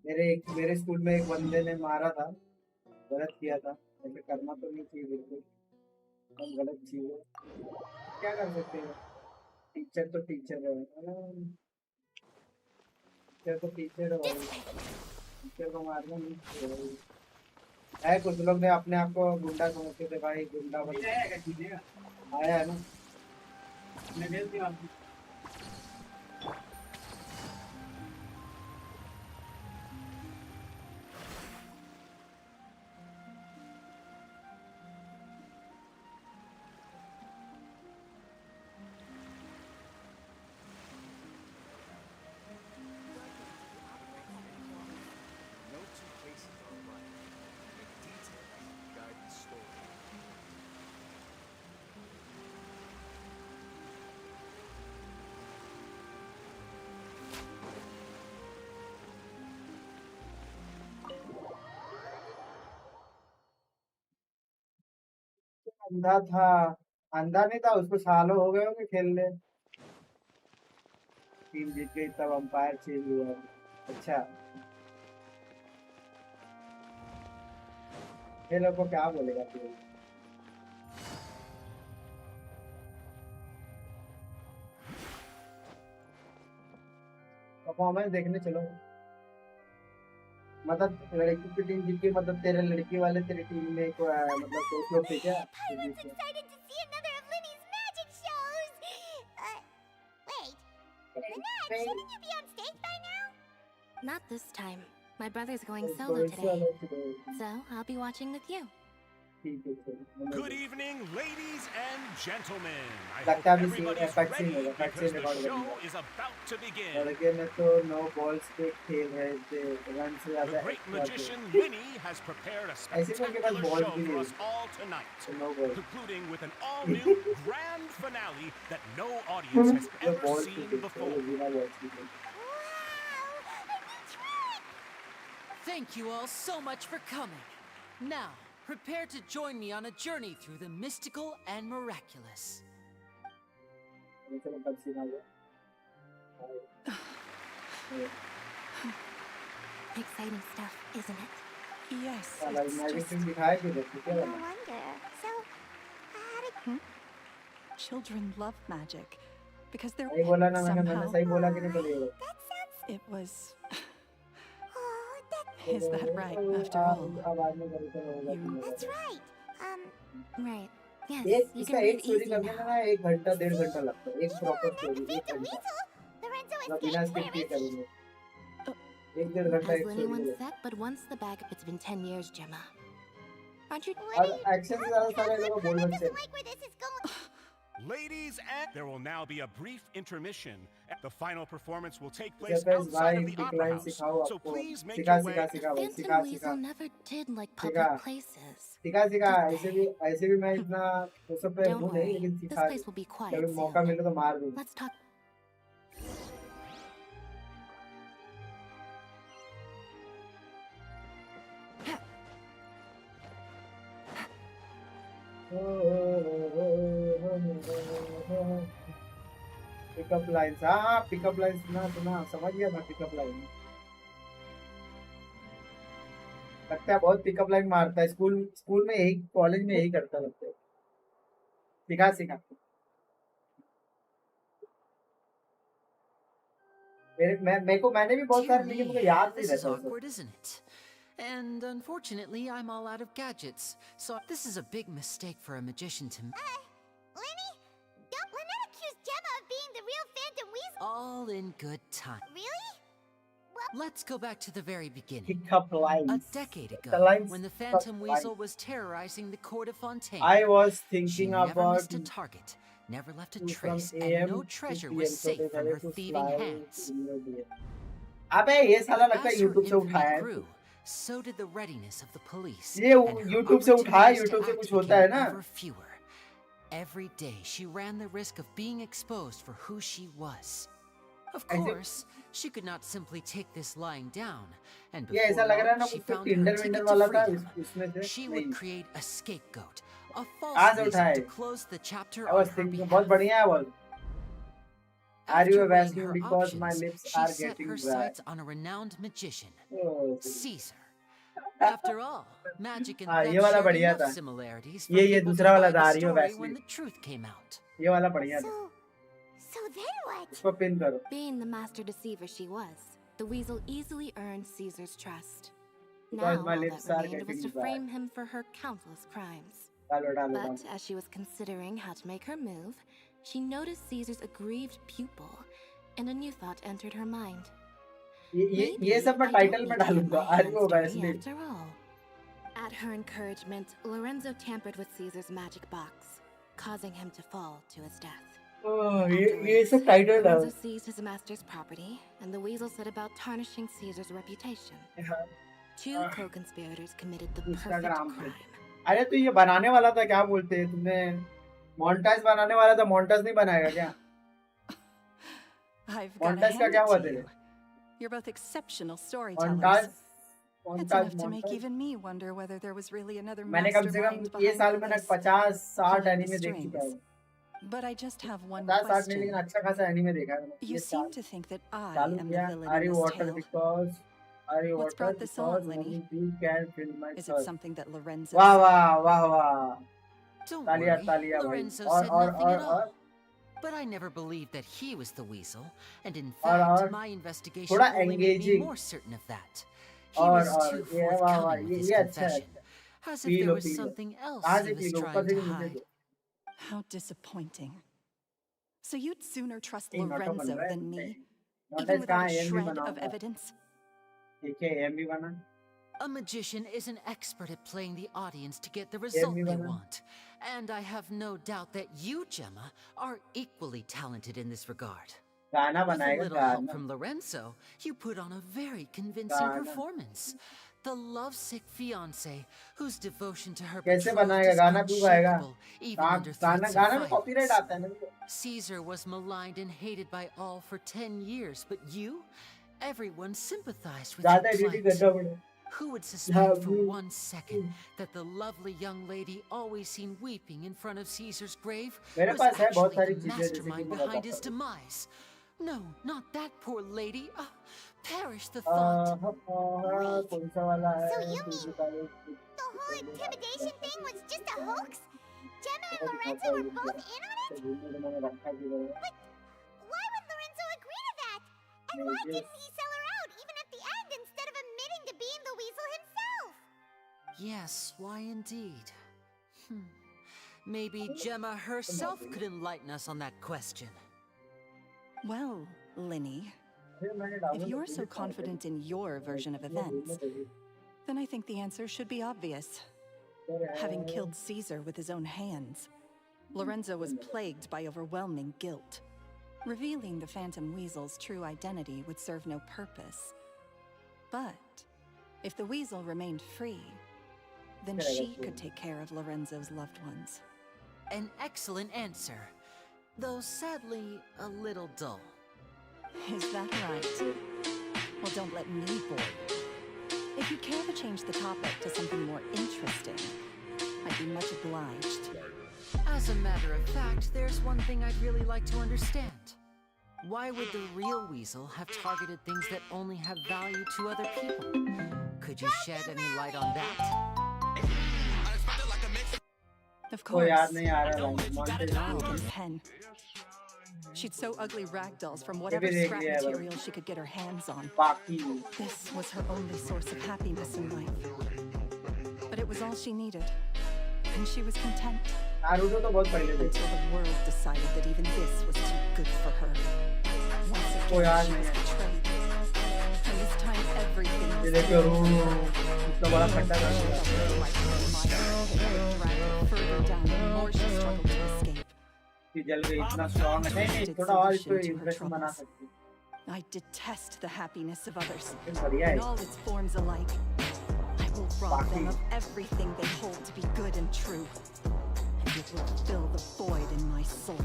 मेरे स्कूल में एक बंदे ने मारा था. गलत किया था. ऐसे करना तो नहीं चाहिए बिल्कुल. गलत चीज है. क्या कर सकते हैं? टीचर तो टीचर है. टीचर तो टीचर है. टीचर को मारना नहीं चाहिए. है कुछ लोग ने अपने आप को गुंडा समझते थे भाई. गुंडा आया है ना. अंधा था, अंधा नहीं था, उसको सालों हो गए होंगे खेलने। टीम जीत गई तब अंपायर चेंज हुआ। अच्छा, ये लोग को क्या बोलेगा तू? परफॉर्मेंस देखने चलो। मतलब लड़की की टीम जीत गई, मतलब तेरे लड़की वाले तेरी टीम में को मतलब दोस्त लोग थे क्या? Pirate's excited to see another of Linny's magic shows! Wait. Lynette, shouldn't you be on stage by now? Not this time. My brother's going solo today. So I'll be watching with you. Good evening, ladies and gentlemen. I लगता hope भी scene everybody's effect ready scene होगा, effect because scene the record show करेंगे। is about to begin. लड़के में तो no balls पे खेल रहे थे, रन से The ज्यादा great एक्स्ट्रा थे। magician Linny has prepared a ऐसे तो उनके पास spectacular बॉल show भी for नहीं us all tonight, है, no ball. concluding with an all-new grand finale that no audience has जो ever बॉल seen की before. बिना बॉल की। Thank you all so much for coming. Now, prepare to join me on a journey through the mystical and miraculous. Exciting stuff, isn't it? Yes, साला it's magic just... Singh दिखाया क्यों? क्या No बना? wonder. So, Children love magic because they're सही बोला ना मैंने somehow... सही बोला कि नहीं बोलिएगा? It was... Is that right, after all? that's right. Right. Yes, एक you इसका can एक read स्टोरी easy करने में now. ना 1 घंटा 1.5 घंटा लगता है, एक प्रॉपर स्टोरी 1 घंटा। Lorenzo मतलब बिना escaped स्किप किए parents. करेंगे। 1-1.5 घंटा As एक Lenny स्टोरी once है। said, but once the bag, it's been 10 years, Gemma. Aren't you? और एक्शन से ज्यादा सारे लोग बोल रहे थे। Like where this is going. Ladies and there will now be a brief intermission. The final performance will take जब place बस outside भाई of the pick opera line house. सिखाओ So आपको। please make सिखा your way. सिखा सिखा भाई, सिखा Phantom सिखा। Weasel never did like सिखा public places. सिखा सिखा। ऐसे भी मैं इतना वो सब पे Don't हूँ नहीं, worry, लेकिन this सिखा place will be quiet कभी मौका soon. मिले तो मार दूँ। Let's talk. पिकअप लाइन्स, हाँ पिकअप लाइन्स सुना समझ गया मैं पिकअप लाइन। लगता है बहुत पिकअप लाइन मारता है, स्कूल में यही, कॉलेज में यही करता लगता है। सिखा सिखा। मैंने भी बहुत सारे, लेकिन मुझे याद नहीं This is रहता awkward, isn't it? And unfortunately, I'm all out of gadgets. So this is a big mistake for a magician to... Lenny, Lynette accused Gemma of being the real Phantom Weasel. All in good time. Really? Let's go back to the very beginning. Pickup lines. A decade The ago, lines when the pickup Phantom lines. Weasel was terrorizing the court of Fontaine. I was She thinking never about missed a target, never left a from trace, AM and no to treasure PM, was so safe they from had her to thieving fly hands. to Europe. अबे ये साला लगता है As her YouTube से infamy उठाया है। grew, so did the readiness of the police. ये and her YouTube से उठाया, opportunities to YouTube से act कुछ होता है became ना? ever fewer. Every day she ran the risk of being exposed for who she was. Of course, she could not simply take this lying down, and ये ऐसा before लग रहा है ना long, she कुछ तो found Tinder her vendor ticket वाला to था freedom. उसमें से She नहीं। would create a scapegoat, a false कहाँ से reason उठाए? to close the chapter I on was her thinking behalf. बहुत बढ़िया है वो। Are you After weighing asking her because my options, lips she are set getting her dry? sights on a renowned magician, Oh. Caesar. After all, magic and हाँ theft ये वाला shared बढ़िया enough था। similarities for ये people to दूसरा वाला buy था, the Are you story asking? when the truth came out. ये वाला बढ़िया था। So then what? इसको पिन करो। Being the master deceiver she was, the weasel easily earned Caesar's trust. Now Because all my that lips are remained was getting to dry. frame him for her countless crimes. डालो डालो But डालो। as she was considering how to make her move, she noticed Caesar's aggrieved pupil, and a new thought entered her mind. ये सब मैं title में डालूंगा। Are you asking? After all. At her encouragement, Lorenzo tampered with Caesar's magic box, causing him to fall to his death. ये सब title डाल। Lorenzo seized his master's property, and the weasel set about tarnishing Caesar's reputation. Two co-conspirators committed the perfect crime. अरे तो ये बनाने वाला था, क्या बोलते हैं तुमने? मोन्टाज बनाने वाला था, मोन्टाज नहीं बनाएगा क्या? I've got to मोन्टाज का hand क्या it हुआ to तेरे? you. You're both exceptional montage storytellers. It's enough to make even me wonder whether there was really another मैंने कम से कम mastermind ये behind साल all में ना this 50-60 pulling the एनीमे देख चुका strings. हूँ. But I just have one 50-60 नहीं लेकिन question. अच्छा खासा एनीमे देखा है मैंने. You ये seem साल to think that I चालू am the किया. villain Are in you this water tale. because Are you What's water brought this because on, Lenny? only you can fill my Is it thirst. something that Lorenzo वाह said? वाह वाह वाह. Don't तालियां worry, तालियां भाई. Lorenzo और said और nothing और at all. और But I never believed that he was the weasel, and in और fact, my investigation थोड़ा only made me engaging. more certain of that. He और was too ये वाह वाह forthcoming with his ये अच्छा है. confession, as if P there low was P low. something else कहाँ he से पी was लो? ऊपर trying से to भी मुझे hide. दो. How disappointing. So you'd sooner trust नहीं नोटो बन Lorenzo रहा है. than me, नोटो even कहाँ without a एम भी shred of बनाऊंगा. evidence? ठीक है एम भी बना. A magician is an expert at playing the audience to get the Yeah, result me they wanna- want. And I have no doubt that you, Gemma, are equally talented in this regard. गाना With a बनाएगा little help गाना. from Lorenzo, you put on a very convincing Gana. performance. The lovesick fiancé, whose devotion to her कैसे betrothed बनाएगा is गाना क्यों गाएगा? unshakable, even under गाना threats गाना of में कॉपीराइट आता है ना. violence. Caesar was maligned and hated by all for 10 years, but you, everyone sympathized with ज़्यादा your एडिटिंग plight. करना पड़े. Who would suspect for 1 second that the lovely young lady always seen weeping in front of Caesar's grave मेरे was पास है बहुत actually सारी the चीजें जैसे कि mastermind मैं behind his बताता हूँ. demise? No, not that poor lady. Perish the thought. कौन सा वाला है? So you mean the whole intimidation thing was just a hoax? Gemma and Lorenzo were both in on it? But why would Lorenzo agree to that? And why didn't he sell her out even at the end instead of admitting to being the weasel himself? Yes, why indeed? Maybe Gemma herself could enlighten us on that question. Well, Linny, if you're so confident in your version of events, then I think the answer should be obvious. Having killed Caesar with his own hands, Lorenzo was plagued by overwhelming guilt. Revealing the Phantom Weasel's true identity would serve no purpose. But if the Weasel remained free, then she could take care of Lorenzo's loved ones. An excellent answer, though sadly a little dull. Is that right? Well, don't let me bore you. If you'd care to change the topic to something more interesting, I'd be much obliged. As a matter of fact, there's one thing I'd really like to understand. Why would the real weasel have targeted things that only have value to other people? Could you shed any light on that? Of वो course. याद नहीं आ रहा है. Ink and pen. She'd sew ugly ragdolls from whatever scrap material she could get her hands on. This was her only source of happiness in life. But it was all she needed. And she was content. Naruto तो बहुत पहले थे. Until the world decided that even this was too good for her. Once again, she was betrayed. And this time, everything was इतना बड़ा खड्डा further down, the more she struggled to escape. कि जल गई इतना स्ट्रांग है. नहीं थोड़ा और इसको इंप्रेशन बना सकती. I detest the happiness of others, बढ़िया in है. all its forms alike. I will rob them of everything they hold to be good and true, and it will fill the void in my soul.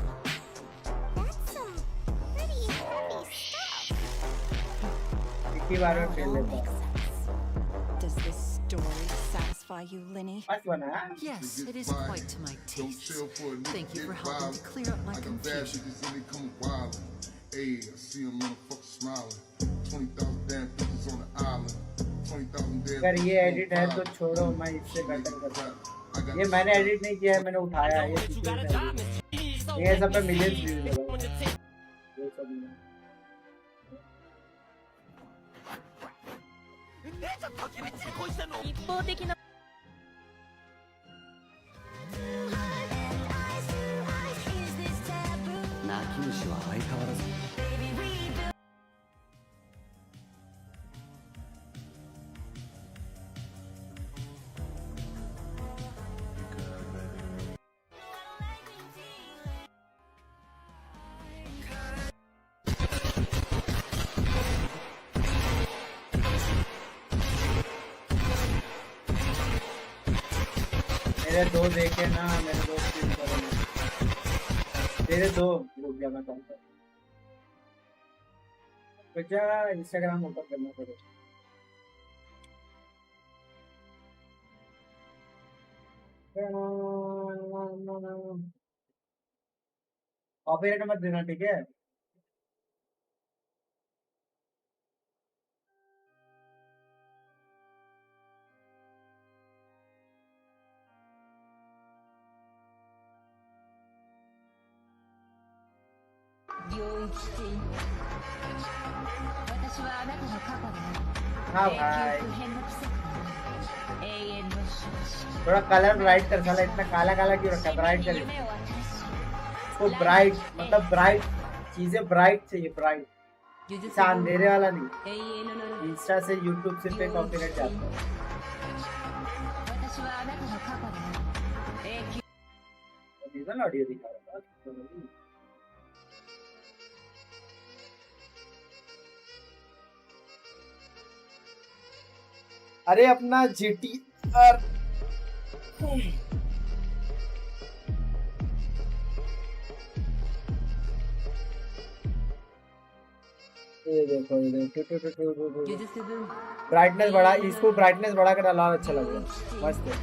That's some pretty heavy stuff. एक ही बार में fail लेता. Does this story satisfy you, Linny? Yes, it is quite to my taste. Thank you for helping to clear up my confusion. Hey, I see a motherfucker smiling. 20,000 damn bitches on the island. 20,000 damn. अगर ये edit है तो छोड़ो, मैं इससे better करता. ये मैंने एडिट नहीं किया है, मैंने उठाया है. ये सब पे मिलियंस व्यूज है. ये सब में. मेरे दो देखे ना, मेरे दो स्ट्रीम करो. तेरे दो रुक जा, मैं करता हूं. बच्चा इंस्टाग्राम ओपन करना पड़ेगा. कॉपीराइट मत देना, ठीक है? हाँ भाई, थोड़ा कलर ब्राइट कर, साला इतना काला काला क्यों रखा है? ब्राइट कर इसको, ब्राइट मतलब ब्राइट, चीजें ब्राइट चाहिए, ब्राइट, ऐसा अंधेरे वाला नहीं। इंस्टा से यूट्यूब से पे कॉपीराइट जाता है। रीजन ऑडियो दिखा रहा था। अरे अपना GTR ये देखो, ब्राइटनेस बढ़ा, इसको ब्राइटनेस बढ़ा कर डाला, अच्छा लग रहा है, मस्त है।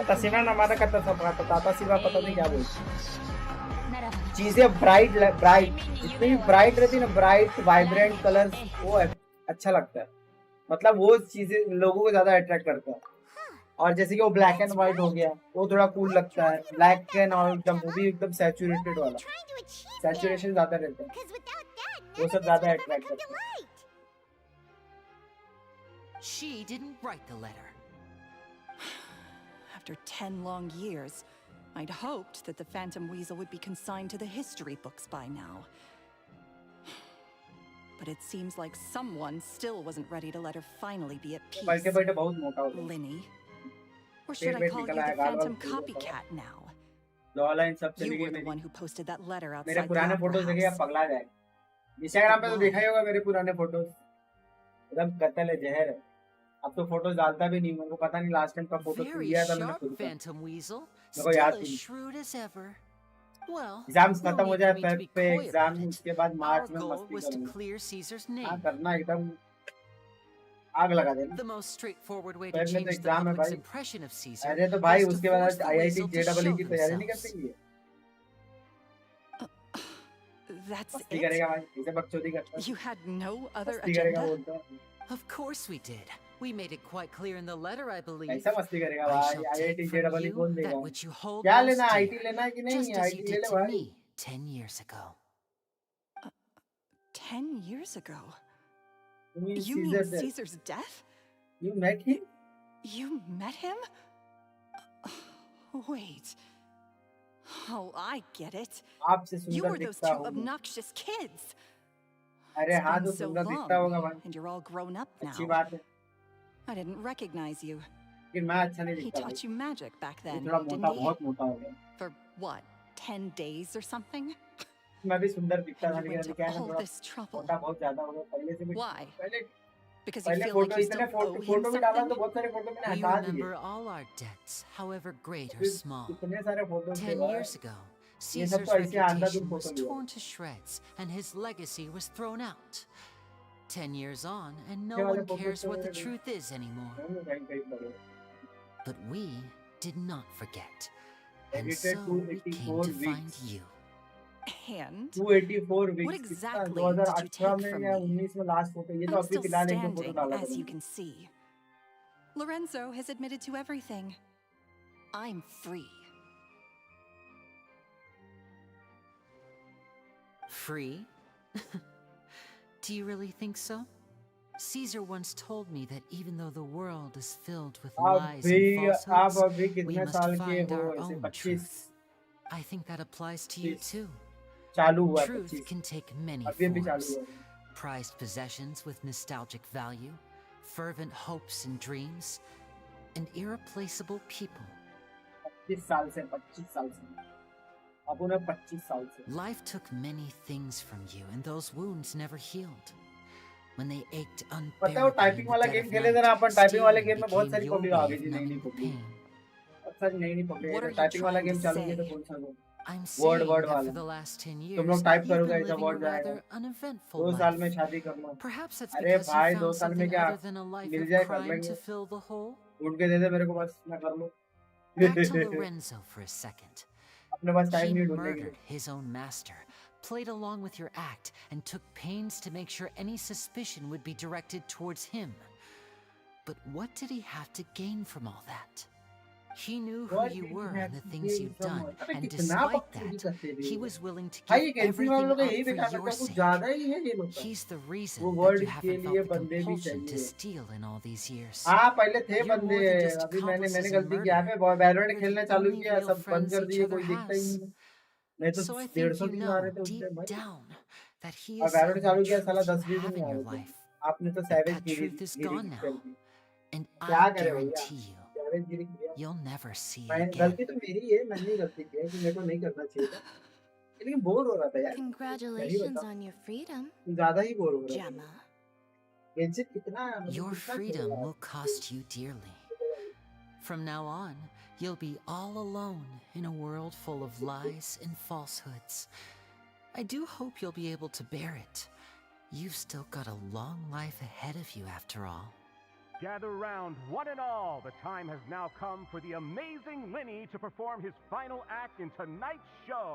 तस्वीर हमारा करता था, ताता सिवा पता नहीं क्या बोलती, चीजें ब्राइट ब्राइट, जितनी भी ब्राइट रहती है ना, ब्राइट वाइब्रेंट कलर, वो अच्छा लगता है, मतलब वो चीजें लोगों को ज्यादा अट्रैक्ट करता है। और जैसे कि वो ब्लैक एंड व्हाइट हो गया, वो थोड़ा कूल लगता है, ब्लैक एंड और एकदम, वो भी एकदम सैचुरेटेड वाला, सैचुरेशन ज्यादा रहता है, वो सब ज्यादा अट्रैक्ट करता है। She didn't write the letter. After 10 long years, I'd hoped that the Phantom Weasel would be consigned to the history books by now. But it seems like someone still wasn't ready to let her finally be at peace. Linny. Or should I call you the Phantom Copycat now? You were the one who posted that letter outside the पुराने photos देखे आप पगला जाए। Instagram पे तो देखा ही होगा मेरे पुराने फोटोज, एकदम कत्ल है, जहर है। अब तो फोटोज डालता भी नहीं, मेरे को पता नहीं लास्ट टाइम का फोटो लिया था मैंने खुद का, मेरे को याद नहीं। एग्जाम्स खत्म हो जाए फेब पे, एग्जाम उसके बाद मार्च में मस्ती करूंगा। हाँ करना, एकदम आग लगा देना। फेब में तो एग्जाम है भाई, अरे तो भाई उसके बाद IIT JEE की तैयारी नहीं कर सकती है? मस्ती करेगा भाई, इसे बकचोदी करता है। You had no other मस्ती करेगा agenda? बोलता है। Of course we did. We made it quite clear in the letter, I believe. ऐसा मस्ती करेगा I भाई, shall IIT take from JEE you कौन that देगा? which you hold क्या most लेना, dear, IT लेना है कि नहीं? just as IT you ले did ले to भाई। me 10 years ago. 10 years ago? mean You mean Caesar's death? Caesar's death? You met him? You met him? Wait. Oh, I get it. आपसे You सुंदर were those दिखता two हूँ मैं। obnoxious kids. अरे हाँ, It's तो been so सुंदर long, दिखता होगा भाई, and you're all grown up अच्छी now. बात है। I didn't recognize you. लेकिन मैं अच्छा नहीं He दिखता भाई, taught you magic back ये then, थोड़ा मोटा, didn't he? बहुत मोटा हो गया। For what, 10 days or something? मैं भी सुंदर दिखता था, And you लेकिन went अभी to क्या है ना, all थोड़ा this trouble. मोटा बहुत ज्यादा हो गया पहले से भी। Why? पहले Because you पहले feel like फोटो you इतने still owe फोटो him भी डाला तो something? बहुत सारे फोटो मैंने We हटा दिए। remember all our debts, however great or फिर small. इतने सारे फोटो थे 10 भाई, years ago, ये सब Caesar's तो ऐसे आंधा reputation दिन was फोटो लिया। torn to shreds, and his legacy was thrown out. 10 years on, and no ये वाले one फोटो cares तो what the मैंने truth is anymore. कहीं कहीं पड़े। But we did not forget. And Edited so we came 284 to find weeks। you. And? 284 What weeks कितना? exactly did you 2018 take में from या me? 19 में last photo, ये तो I'm अभी still फिलहाल एक दो फोटो standing, डाला था as you मैंने। can see. Lorenzo has admitted to everything. I'm free. Free? Do you really think so? Caesar once told me that even though the world is filled with lies and आप falsehoods, अभी we कितने must साल के find हो? our ऐसे own 25 truth. I think that applies to you too. चालू हुआ Truth 25, can take many अभी अभी चालू forms. हुआ। Prized possessions with nostalgic value, fervent hopes and dreams, and irreplaceable people. 25 साल से 25 साल से अब उन्हें 25 साल से। Life took many things from you, and those wounds never healed. When they ached पता है वो unbearably in टाइपिंग the वाला dead गेम of खेले थे ना night, अपन, टाइपिंग वाले stealing गेम में बहुत became सारी your पब्लिक आ way गई of थी, नई नई numbing the पब्लिक, pain. बहुत सारी नई नई पब्लिक। What are अगर you टाइपिंग वाला trying गेम to चालू किया तो say? कौन सा game? I'm word saying word that वाला for the last 10 तुम years, लोग टाइप you've करोगे been ऐसा living a वर्ड जाएगा rather uneventful 2 साल में life. शादी कर लो Perhaps it's अरे because you भाई 2 found साल में something क्या other than a life mill of जाए कर crime लेंगे to fill the hole. ढूंढ के दे दे मेरे को बस मैं कर लूं Back to Lorenzo for a second. अपने पास टाइम He नहीं ढूंढने के लिए murdered his own master, played along with your act, and took pains to make sure any suspicion would be directed towards him. But what did he have to gain from all that? He knew who What you did he were have and the to things gain you'd from done, all- अबे and कितना despite बकचोदी that, करते थे he ये। was willing to भाई give ये cancel वालों everything लोग up यही for बिठा your सकता कुछ sake. ज्यादा ही है ये लोग का। He's the वो reason that वर्ड you के haven't लिए felt the बंदे भी compulsion to चाहिए steal in all these years. हाँ पहले थे You're बंदे more than just अभी मैंने accomplices in गलती किया murder. है वैलोरेंट You're खेलना the चालू only किया real सब बंद friends कर each दिए other कोई दिखता ही has. नहीं नहीं तो So I 150 think you दिन आ रहे know थे उस deep टाइम भाई down that he और is वैलोरेंट चालू the किया साला truth 10-20 you दिन have नहीं in आ your रहे थे life. आपने तो But savage that Giri truth is Giri gone कर now. दी And क्या I करे भैया guarantee you, सैवेज गिरी किया you'll never see it मैं again. गलती तो मेरी है मैंने ही गलती की है कि मेरे को नहीं करना चाहिए था लेकिन बोर हो रहा था यार Congratulations on your freedom, ज्यादा ही बोर हो रहा था Gemma. गेंशिन कितना Your कितना freedom खेला will cost you dearly. From now on, you'll be all alone in a world full of lies and falsehoods. I do hope you'll be able to bear it. You've still got a long life ahead of you after all. Gather round, one and all. The time has now come for the amazing Lenny to perform his final act in tonight's show.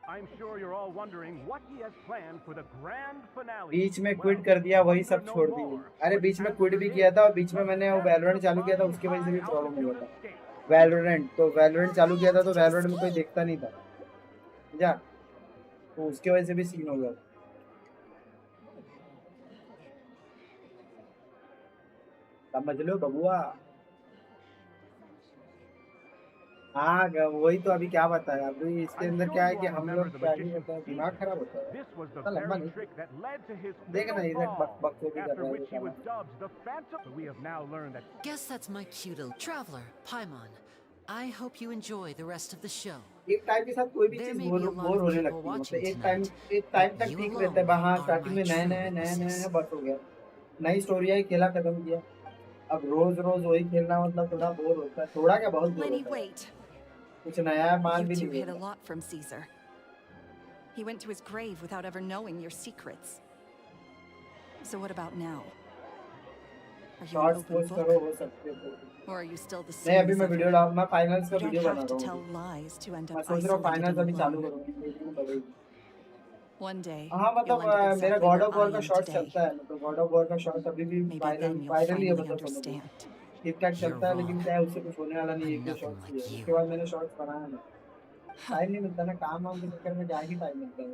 I'm sure you're all wondering what he has planned for the grand finale. बीच में quit कर दिया वही सब छोड़ दिए अरे बीच में quit भी किया था और बीच में मैंने वो वैलोरेंट चालू किया था उसकी वजह से भी प्रॉब्लम हुआ था वैलोरेंट चालू किया था तो वैलोरेंट में कोई देखता नहीं था जा तो उसकी वजह से भी सीन हो गया समझ लो बबुआ हाँ वही तो अभी क्या बताया अभी इसके अंदर क्या है कि हम लोग क्या ही होता है दिमाग खराब होता है इतना लंबा नहीं देखना इधर बक भी कर रहा है Guess that's my cute little traveler, Paimon. I hope you enjoy the rest of the show. एक टाइम के साथ कोई भी चीज बोर होने लगती है मतलब एक टाइम तक ठीक रहता है वहाँ स्टार्टिंग में नया बस हो गया नई स्टोरी आई खेला खत्म किया अब रोज वही खेलना मतलब थोड़ा बोर होता है थोड़ा क्या बहुत बोर होता है कुछ नया माल भी You two नहीं hid a lot from Caesar. He went to his grave without ever knowing your secrets. So what about now? Are you an shorts open post book? करो हो सकते हो Or are you still the नहीं same अभी as मैं ever? Video डाल मैं finals का You वीडियो don't बना have रहा to tell हूँ lies to end मैं up सोच रहा हूँ isolated फाइनल्स and अभी चालू alone. करूँगी One day, हाँ you'll मतलब end up मेरा exactly God where of war I का am शॉर्ट today. चलता है मतलब गॉड ऑफ वॉर का शॉर्ट अभी भी Maybe then you'll वायरल ही है finally मतलब समझ लो understand. ठीक ठाक You're चलता है लेकिन wrong. क्या है उससे कुछ होने वाला नहीं है एक दो शॉर्ट्स ही है उसके बाद मैंने शॉर्ट्स बनाया नहीं टाइम नहीं मिलता ना काम वाम के चक्कर में क्या ही टाइम मिलता है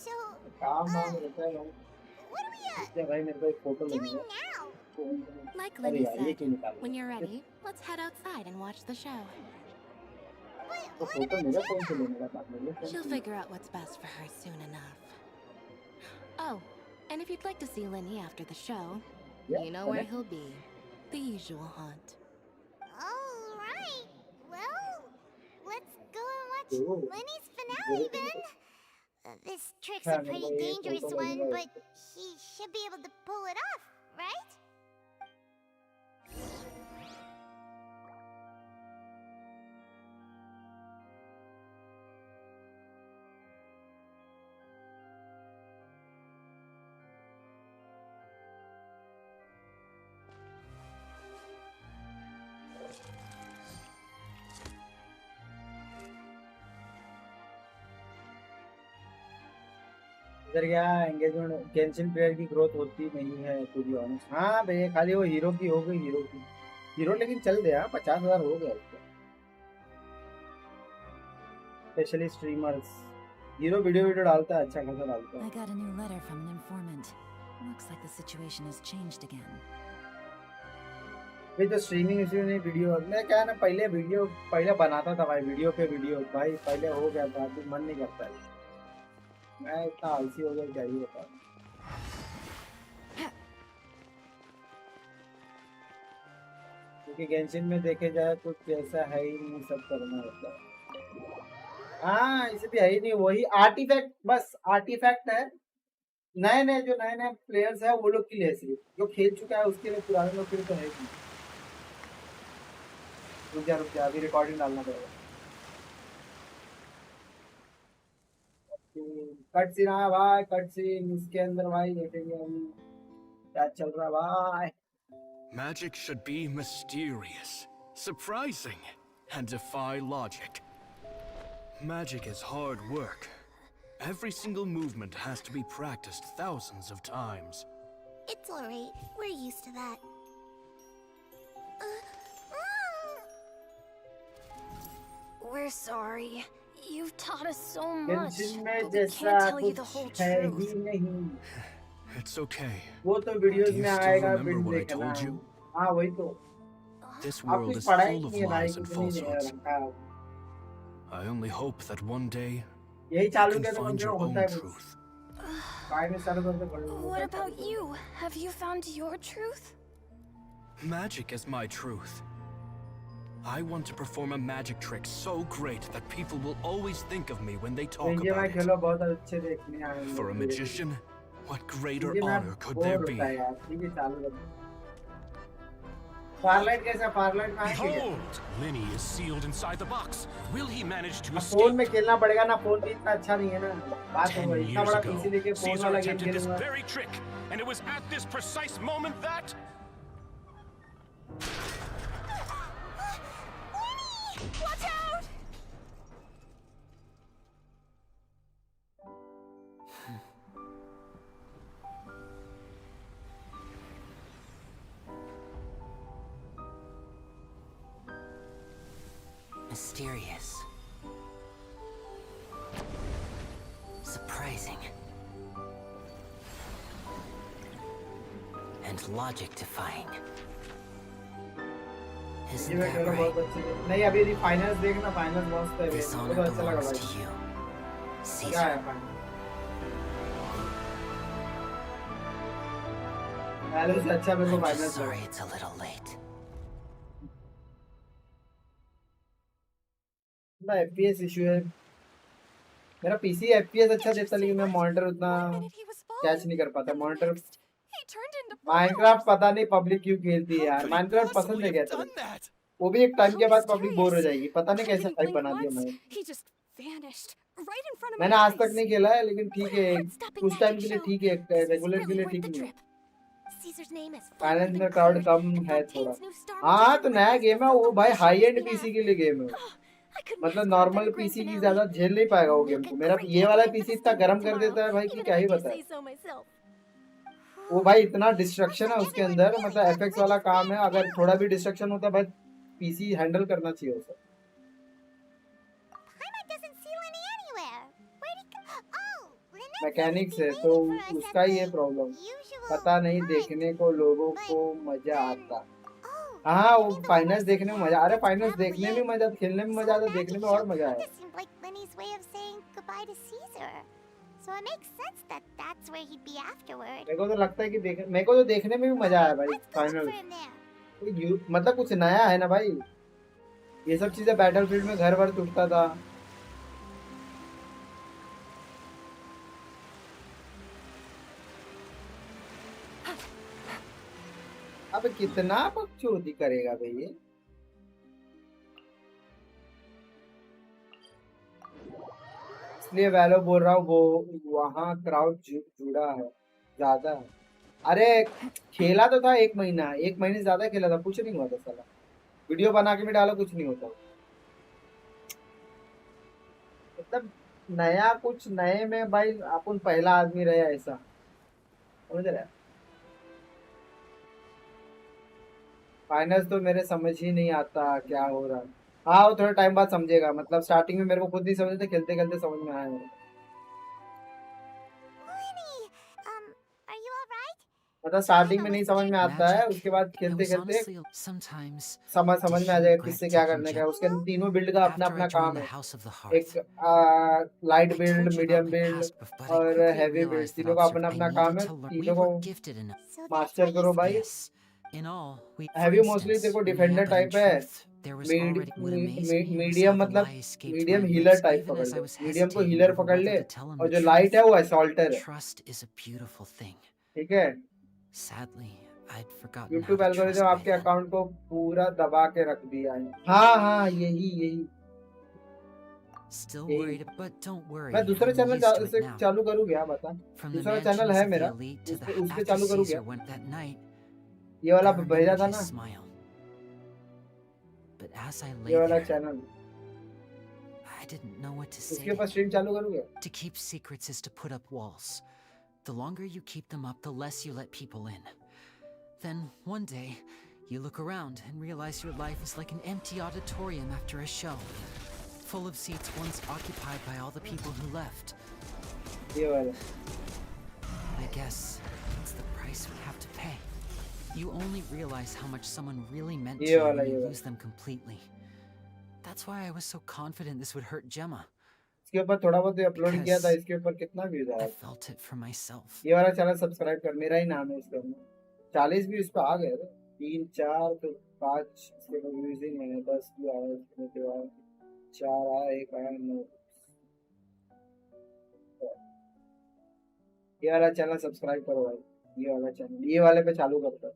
So, काम वाम रहता है what are we इसलिए भाई मेरे को एक फोटो लेनी doing है now? Like अरे Lenny यार ये said, क्यों निकाल when you're ready, let's head outside and watch the show. तो फोटो मेरा फोन से लेने का बात मेरे फोन She'll से figure out what's best for her soon enough. Oh, and if you'd like to see Lenny after the show, Yeah, you know where okay. he'll be. The usual haunt. All right. Well, let's go and watch Ooh. Lenny's finale then. This trick's a हाँ, pretty मेरे को ये dangerous photo one, लेना है but he should be able to pull it off, right? इधर क्या engagement Genshin player की growth होती नहीं है टू बी ऑनेस्ट हाँ भैया खाली वो हीरो की हो गई हीरो लेकिन चल गया 50,000 हो गया उसका स्पेशली स्ट्रीमर्स हीरो वीडियो डालता है अच्छा खासा डालता है I got a new letter from an informant. Looks like the situation has changed again. भाई तो स्ट्रीमिंग इश्यू नहीं वीडियो मैं क्या है ना पहले बनाता था भाई वीडियो पे वीडियो भाई पहले हो गया था अभी मन नहीं करता है मैं इतना आलसी हो गया क्या ही बता क्योंकि गेंशिन में देखे जाए तो कैसा है ही नहीं सब करना होता है हाँ इसे भी है ही नहीं वही आर्टिफैक्ट बस आर्टिफैक्ट है नए जो नए प्लेयर्स है वो लोग के लिए सिर्फ जो खेल चुका है उसके लिए पुराने लोग के लिए तो है ही रुक जा अभी रिकॉर्डिंग डालना पड़ेगा कट सीन आया भाई, कट सीन इसके अंदर भाई देखेंगे हम क्या चल रहा भाई। Magic should be mysterious, surprising, and defy logic. Magic is hard work. Every single movement has to be practiced thousands of times. It's alright. We're used to that. We're sorry. You've taught us so much, Genshin but में we जैसा can't tell you the कुछ whole है truth. ही नहीं। It's okay. वो तो videos Do you में still आएगा, remember build what I देखना told है। you? हाँ वही तो। This आप world कुछ is पढ़ा ही full of नहीं है भाई, lies and कुछ नहीं falsehoods. रखा है। I only hope that one day यही you चालू can किया तो कम find से your कम own होता है कुछ। truth. काय में चालू करते पढ़ लो। What about you? Have you found your truth? Magic is my truth. I want to perform a magic trick so great that people will always think of me when they talk ये मैं about it. खेलो बहुत अच्छे देखने आए हैं। For a magician, what greater ये मैं honor could bore there be? होता है यार, ठीक है चालू कर। फारलाइट कैसा, फारलाइट में है क्या? Behold, Linny is sealed inside the box. Will he manage to phone escape? में खेलना पड़ेगा ना, फोन भी इतना अच्छा नहीं है ना। बात हो 10 गई, इतना years बड़ा ago, पीसी लेके फोन Caesar वाला गेम attempted this खेलूंगा। very trick, and it was at this precise moment that... Watch out! Mysterious. Surprising. And logic-defying. ये Isn't मैं that खेलो right? बहुत अच्छे। नहीं अभी यदि फाइनल्स देखना, फाइनल्स मस्त है, This मुझे honor तो अच्छा लगा belongs भाई। to you, क्या है Caesar. फाइनल? पहले से अच्छा मेरे को I'm फाइनल्स just लगा। sorry it's a little late. ना FPS इशू है। मेरा पीसी FPS अच्छा देता, लेकिन मैं मॉनिटर उतना कैच नहीं कर पाता। मॉनिटर माइनक्राफ्ट पता नहीं पब्लिक क्यों खेलती है यार। माइनक्राफ्ट पसंद है क्या तुम्हें? वो भी एक टाइम के बाद पब्लिक बोर हो जाएगी। पता नहीं कैसे हाइप बना दिया मैंने। He just vanished right in front of मैंने my आज तक eyes. नहीं खेला है, लेकिन ठीक है, कुछ टाइम के लिए ठीक है, रेगुलर के लिए ठीक नहीं है। Caesar's name is फाइनल्स में क्राउड कम है थोड़ा। हाँ तो नया गेम है वो भाई, हाई एंड पीसी के लिए गेम है। मतलब नॉर्मल पीसी की ज्यादा झेल नहीं पाएगा वो गेम को। मेरा ये वाला पीसी इतना गर्म कर देता है भाई कि क्या ही बताए। वो भाई इतना डिस्ट्रक्शन है उसके अंदर, मतलब एफएक्स वाला काम है। अगर थोड़ा भी डिस्ट्रक्शन होता है भाई, पीसी हैंडल करना चाहिए उसे। मैकेनिक्स है तो उसका ही है प्रॉब्लम। पता नहीं, देखने को लोगों को मजा आता। हाँ वो फाइनल्स देखने में मजा। अरे फाइनल्स देखने में मजा, खेलने में मजा आता, देखने में और मजा है। मेरे को तो लगता है कि मेरे को तो देखने में भी मजा आया भाई फाइनल। मतलब कुछ नया है ना भाई। ये सब चीजें बैटलफील्ड में घर भर टूटता था। अब कितना बकचोदी करेगा भाई ये। इसलिए वैलो बोल रहा हूँ, वो वहाँ क्राउड जुड़ा है ज्यादा है। अरे खेला तो था 1 महीना, 1 महीने से ज्यादा खेला था, कुछ नहीं हुआ था साला। वीडियो बना के भी डाला, कुछ नहीं होता। मतलब नया कुछ नए में भाई अपन पहला आदमी रहे ऐसा, समझ रहे। फाइनल्स तो मेरे समझ ही नहीं आता क्या हो रहा है। हाँ वो थोड़ा टाइम बाद समझेगा। मतलब स्टार्टिंग में मेरे को खुद नहीं समझ थे, खेलते खेलते समझ में आया मेरे को। मतलब स्टार्टिंग में नहीं समझ में आता है, उसके बाद खेलते खेलते समझ में आ जाएगा किससे क्या करने का है। उसके तीनों बिल्ड का अपना अपना काम है। एक लाइट बिल्ड, मीडियम बिल्ड और हैवी बिल्ड, तीनों का अपना अपना काम है। तीनों को मास्टर करो भाई। हैवी मोस्टली तेरे को डिफेंडर टाइप है। मीडियम मतलब मीडियम हीलर टाइप पकड़ ले, मीडियम को हीलर पकड़ ले, और जो लाइट है वो असॉल्टर है। ठीक है। यूट्यूब एल्गोरिथम आपके अकाउंट को पूरा दबा के रख दिया है। हाँ हाँ यही Still worried, but don't worry. मैं दूसरा I'm channel used to it से now. चालू करूँ क्या बता? From the दूसरा चैनल mansions है of the मेरा, elite to the उस पे after चालू करूँ क्या? Caesar went that night. ये वाला I भेजा remembered था his ना? smile. But as I lay ये वाला there, channel, I didn't know what to उसके say. ऊपर स्ट्रीम चालू करूँ क्या? To keep secrets is to put up walls. The longer you keep them up, the less you let people in. Then, one day, you look around and realize your life is like an empty auditorium after a show. Full of seats once occupied by all the people who left. ये वाला. I guess it's the price we have to pay. You only realize how much someone really meant to you when you lose them completely. That's why I was so confident this would hurt Gemma. इसके ऊपर थोड़ा बहुत upload किया था, इसके ऊपर कितना views आया? I felt it for myself. ये वाला चैनल सब्सक्राइब कर, मेरा ही नाम है इसका. 40 भी इस पे आ गए. 3 4 तो 5 इसके व्यूज ही नहीं है. 10 भी आए इसके बाद 4 आए, 1 आया, 9. ये वाला चैनल सब्सक्राइब करो भाई. ये वाला चैनल, ये वाले पे चालू करता है.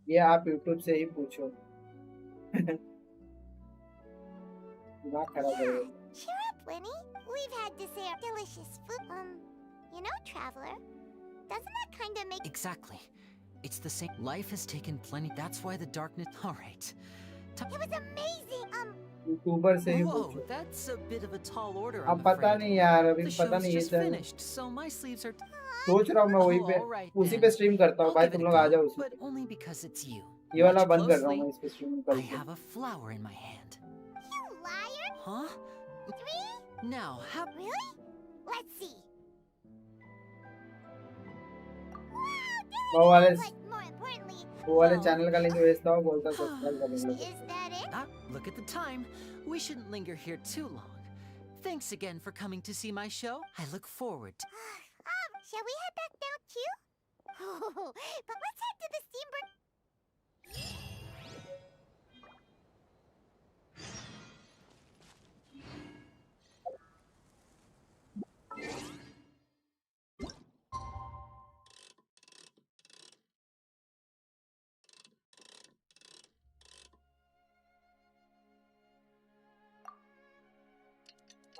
ये आप YouTube से ही पूछो. दिमाग खराब करोगे. Cheer up, Winnie. We've had dessert, delicious food. You know, traveler, doesn't that kind of make... Exactly. It's the same. Life has taken plenty. That's why the darkness... All right. It was amazing. YouTuber से ही Whoa, पूछो. that's a bit of a tall order. अब पता नहीं यार, अभी The पता show's नहीं ये just channel. finished, so my sleeves are... सोच रहा हूँ मैं वही पे, उसी पे स्ट्रीम करता हूँ भाई. तुम लोग आ जाओ उसी. But only because it's you. ये वाला बंद कर रहा हूँ मैं, इस पे स्ट्रीम I करके. have a flower in my hand. You liar! Huh? 3? Now, how... Really? Let's see. वो वाले More importantly, वो वाले चैनल का लिंक भेजता हूँ, बोलता सब्सक्राइब कर लो. is that it? Ah, look at the time. We shouldn't linger here too long. Thanks again for coming to see my show. I look forward to... Shall we head back now too? Oh, but let's head to the steamboat.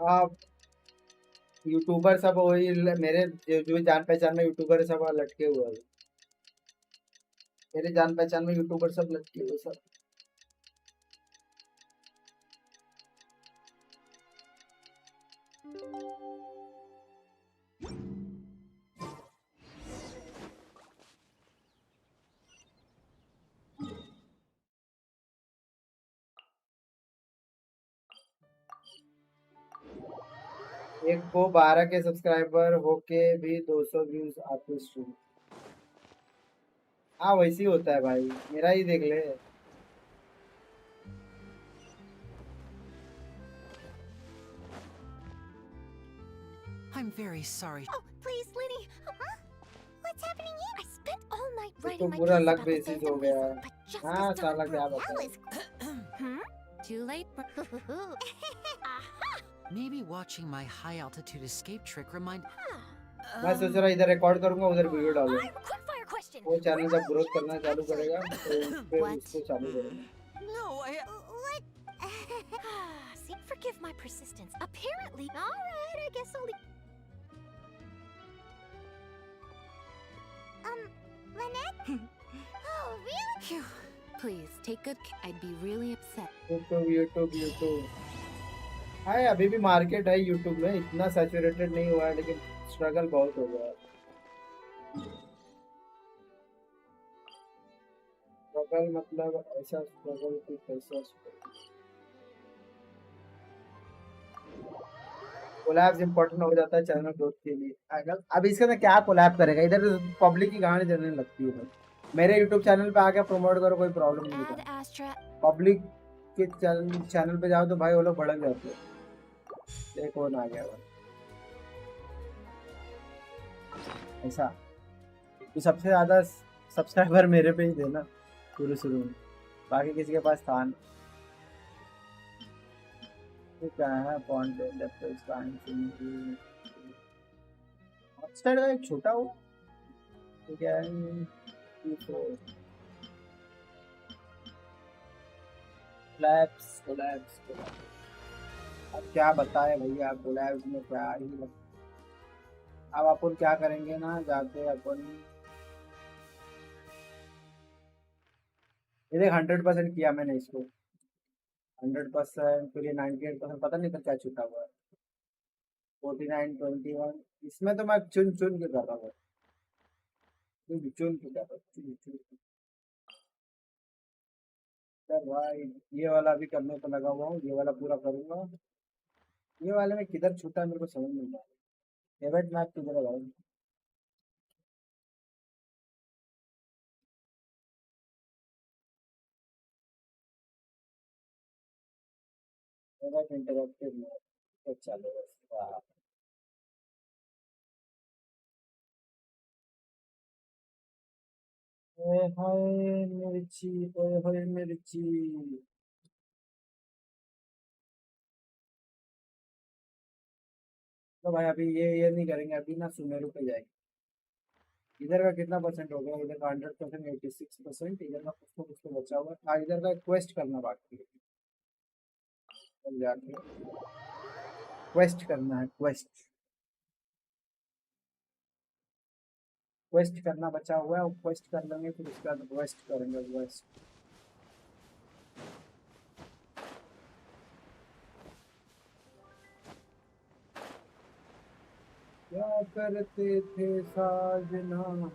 आप YouTuber सब वही मेरे जो जान पहचान में YouTuber सब लटके हुए हैं. मेरे जान पहचान में यूट्यूबर सब लटके हुए सब. एक को 12 के सब्सक्राइबर होके भी 200 व्यूज आते स्ट्रीम. हाँ वैसे ही होता है भाई, मेरा ही देख ले. I'm very sorry. Oh, please, Lenny. Huh? What's happening here? I spent all night तो writing my पूरा piece luck about the basis Phantom हो गया. Weasel, but just हाँ as साला Dr. क्या Hell बताऊं. is... Too late for... Maybe watching my high-altitude escape trick remind... मैं सोच रहा इधर रिकॉर्ड करूंगा, उधर वीडियो डालूंगा. Quickfire question. वो चैनल जब ग्रोथ करना चालू करेगा तो फिर उसको चालू करेंगे. No, I... See, forgive my persistence. Apparently... Alright, I guess I'll... Lynette? Oh, really? Phew. Please, take good care. I'd be really upset. YouTube. हाँ अभी भी मार्केट है YouTube में, इतना सैचुरेटेड नहीं हुआ है, लेकिन स्ट्रगल बहुत हो गया है. स्ट्रगल मतलब ऐसा स्ट्रगल कि कैसा कोलैब्स इंपॉर्टेंट हो जाता है चैनल ग्रोथ के लिए. अब इसके अंदर क्या कोलैब करेगा, इधर पब्लिक की गाने चलने लगती है. मेरे YouTube चैनल पे आके प्रमोट करो, कोई प्रॉब्लम नहीं है. पब्लिक के चैनल पे जाओ तो भाई वो लोग भड़क जाते हैं. देख कौन आ गया भाई ऐसा. तो सबसे ज्यादा सब्सक्राइबर मेरे पे ही थे ना शुरू में, बाकी किसी के पास था नहीं. क्या है पॉइंट लेफ्ट हॉटस्टार का एक छोटा हो तो क्या है. कोलैप्स अब क्या बताए भैया, कोलैप्स में क्या ही अब अपन क्या करेंगे ना, जाके अपन ये देख 100% किया मैंने इसको 100%, फिर ये 98%, पता नहीं था क्या छूटा हुआ है 49 21। इसमें तो मैं चुन चुन के कर रहा हूँ, चुन के कर रहा हूँ, चुन के। सर भाई ये वाला भी करने को लगा हुआ हूँ, ये वाला पूरा करूंगा। ये वाले में किधर छूटा है मेरे को समझ नहीं आ रहा। एवेंट मैप किधर है भाई? एवेंट इंटरैक्टिव मैप तो चलेगा। ओए हाय मिर्ची, ओए हाय मिर्ची। तो भाई अभी ये नहीं करेंगे, अभी ना सुमेरु पे जाएंगे। इधर का कितना परसेंट हो गया? इधर का 100%, 86%। इधर का कुछ तो बचा हुआ है। हाँ इधर का क्वेस्ट करना बाकी है, जाके क्वेस्ट करना है। क्वेस्ट करना बचा हुआ है, और क्वेस्ट कर लेंगे फिर उसके बाद वेस्ट करेंगे। वेस्ट क्या करते थे साजना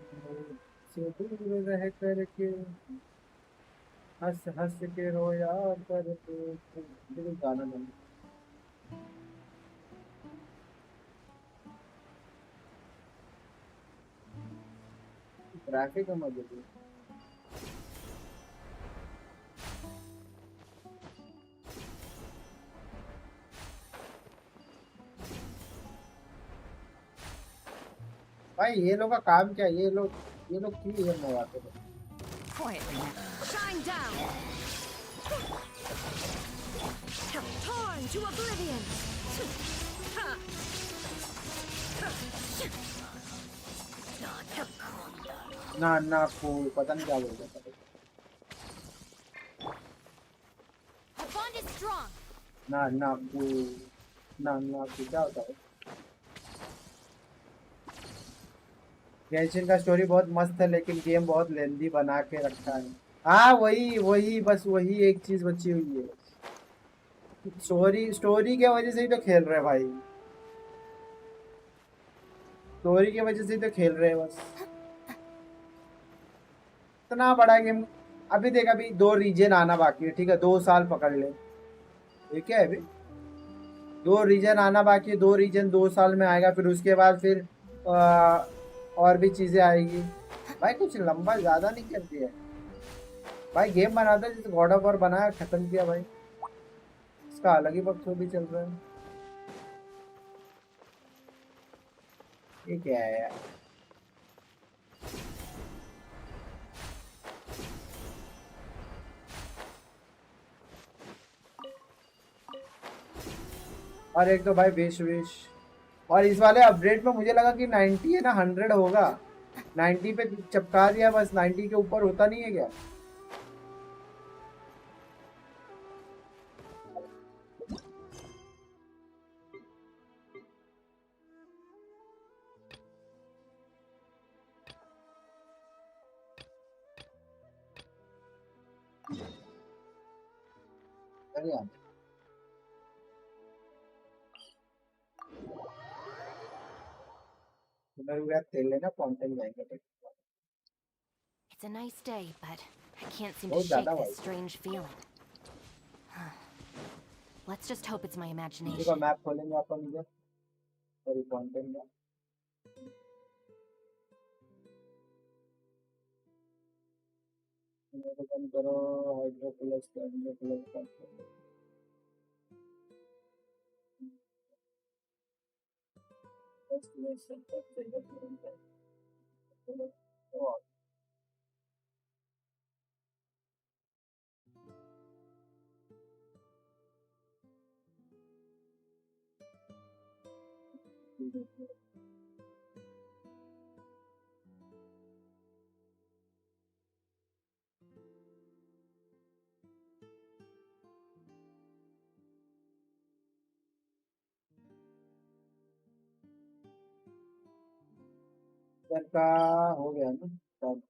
से दूर रह करके, हंस हंस के रोया करते थे। गाना नहीं, ट्रैफिक है मजे की। भाई ये लोग का काम क्या है? ये लोग क्यों ये मरवाते हैं? Quietly now. Shine down! Torn to oblivion! ना को पता नहीं क्या बोलते हैं। Our bond is strong. ना को क्या होता है? गेंशिन का स्टोरी बहुत मस्त है, लेकिन गेम बहुत लेंदी बना के रखा है। हाँ वही बस वही एक चीज बची हुई है। स्टोरी के वजह से ही तो खेल रहे हैं भाई, स्टोरी की वजह से ही तो खेल रहे हैं बस। इतना बड़ा गेम अभी देख, अभी 2 रीजन आना बाकी है, ठीक है 2 साल पकड़ ले। ठीक है अभी 2 रीजन आना बाकी है, 2 रीजन 2 साल में आएगा, फिर उसके बाद फिर और भी चीजें आएगी। भाई कुछ लंबा ज्यादा नहीं कर दिया भाई। गेम बनाता है जैसे गॉड ऑफ वॉर बनाया, खत्म किया भाई। इसका अलग ही वक्त भी चल रहा है। ये क्या है यार? और एक तो भाई विश और इस वाले अपडेट में मुझे लगा कि 90 है ना 100 होगा। 90 पे चपका दिया बस, 90 के ऊपर होता नहीं है क्या? तेल लेना, कॉन्टेंट जाएंगे। It's a nice day, but I can't seem to shake this strange feeling. Let's just hope it's my imagination. देखो मैप खोलेंगे अपन इधर, और कंटेंट है। मेरे को बंद करो, हाइड्रो प्लस कर। इधर का हो गया ना सब।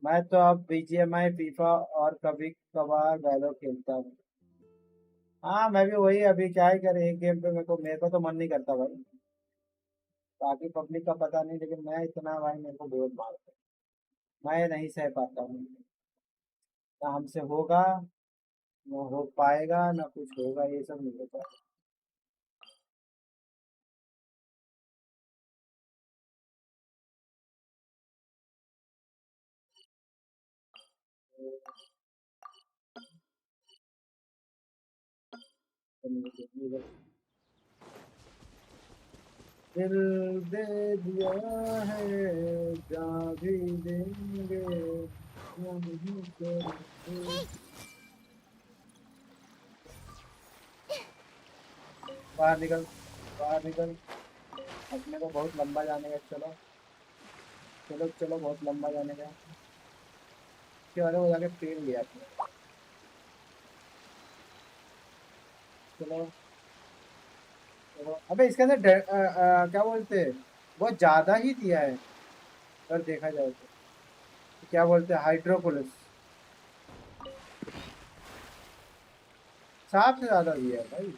मैं तो अब बीजीएमआई फीफा और कभी कभार वैलो खेलता हूँ। हाँ मैं भी वही, अभी क्या ही करे, एक गेम पे मेरे को तो मन नहीं करता भाई। बाकी पब्लिक का पता नहीं, लेकिन मैं इतना भाई मेरे को बहुत मारता है। मैं नहीं सह पाता हूँ, ना हमसे होगा, ना हो पाएगा, ना कुछ होगा, ये सब नहीं होता। दिल दे दिया है, जा भी देंगे, या नहीं करेंगे। बाहर निकल, बाहर निकल, अपने को बहुत लंबा जाने का। चलो चलो चलो, बहुत लंबा जाने का। इसके वाले वो जाके पेड़ लिया आपने। चलो चलो, अबे इसके अंदर क्या बोलते हैं, बहुत ज्यादा ही दिया है अगर देखा जाए तो। क्या बोलते हैं, हाइड्रोपोलिस सांप से ज्यादा दिया है भाई।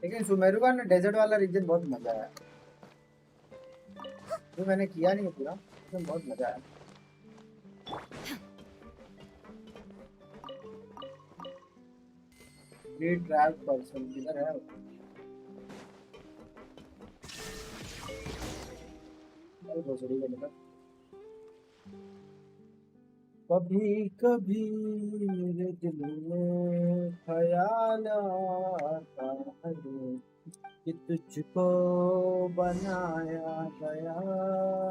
लेकिन सुमेरु का ना डेजर्ट वाला रीजन बहुत मजा आया। तो मैंने किया नहीं पूरा, लेकिन बहुत मजा आया। ट्रैप पर्सन किधर है? भोसड़ी का मतलब कभी कभी मेरे दिल में ख्याल आता है कि तुझको बनाया गया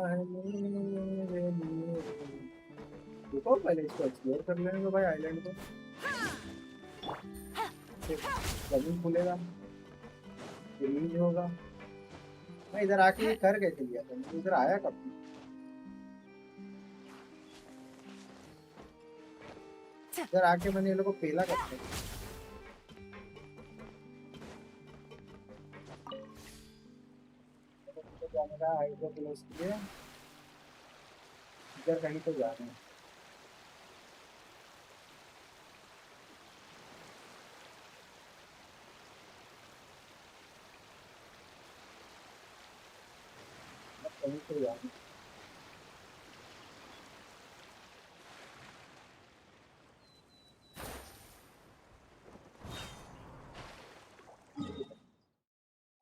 है मेरे लिए। रुको पहले इसको एक्सप्लोर कर लेने दो भाई, आइलैंड को। जमीन खुलेगा, रिलीज होगा। मैं इधर आके ये कर कैसे लिया था, मैं इधर आया कब? इधर आके मैंने ये लोगों को पेला करते हैं। जाने का हाइड्रो क्लोज किए, इधर कहीं तो जाना है। कहीं तो जाना है।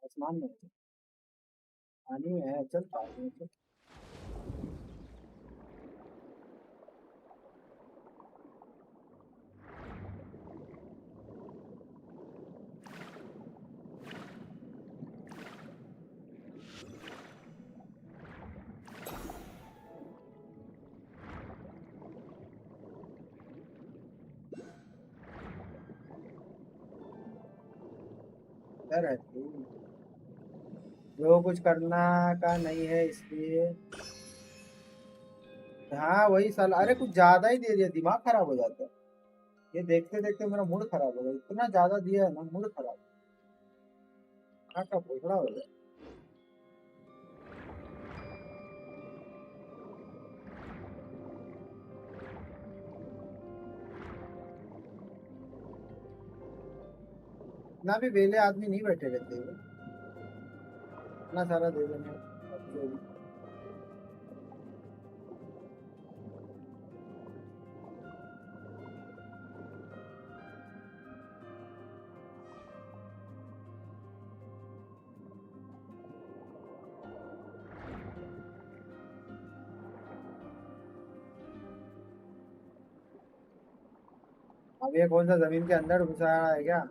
आसमान में पानी में है, चल पानी में चल। इधर है तू, जो कुछ करना का नहीं है इसलिए। हाँ वही साल, अरे कुछ ज्यादा ही दे दिया, दिमाग खराब हो जाता है ये देखते देखते। मेरा मूड खराब हो गया, इतना ज्यादा दिया है ना, मूड खराब का भोसड़ा हो गया। इतना भी वेले आदमी नहीं बैठे रहते हुए, इतना सारा दे देने। अब ये कौन सा जमीन के अंदर घुसा है क्या?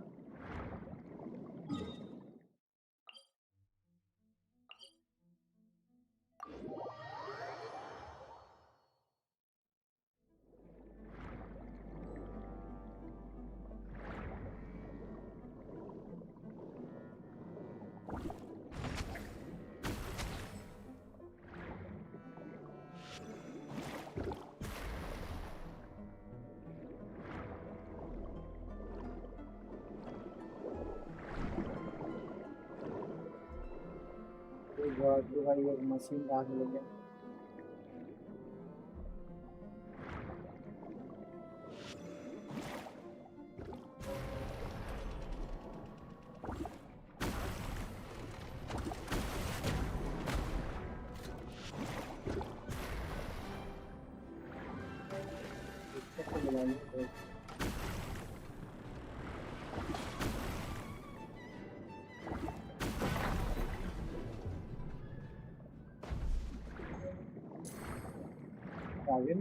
भाई ये मशीन कहाँ से लेके आगे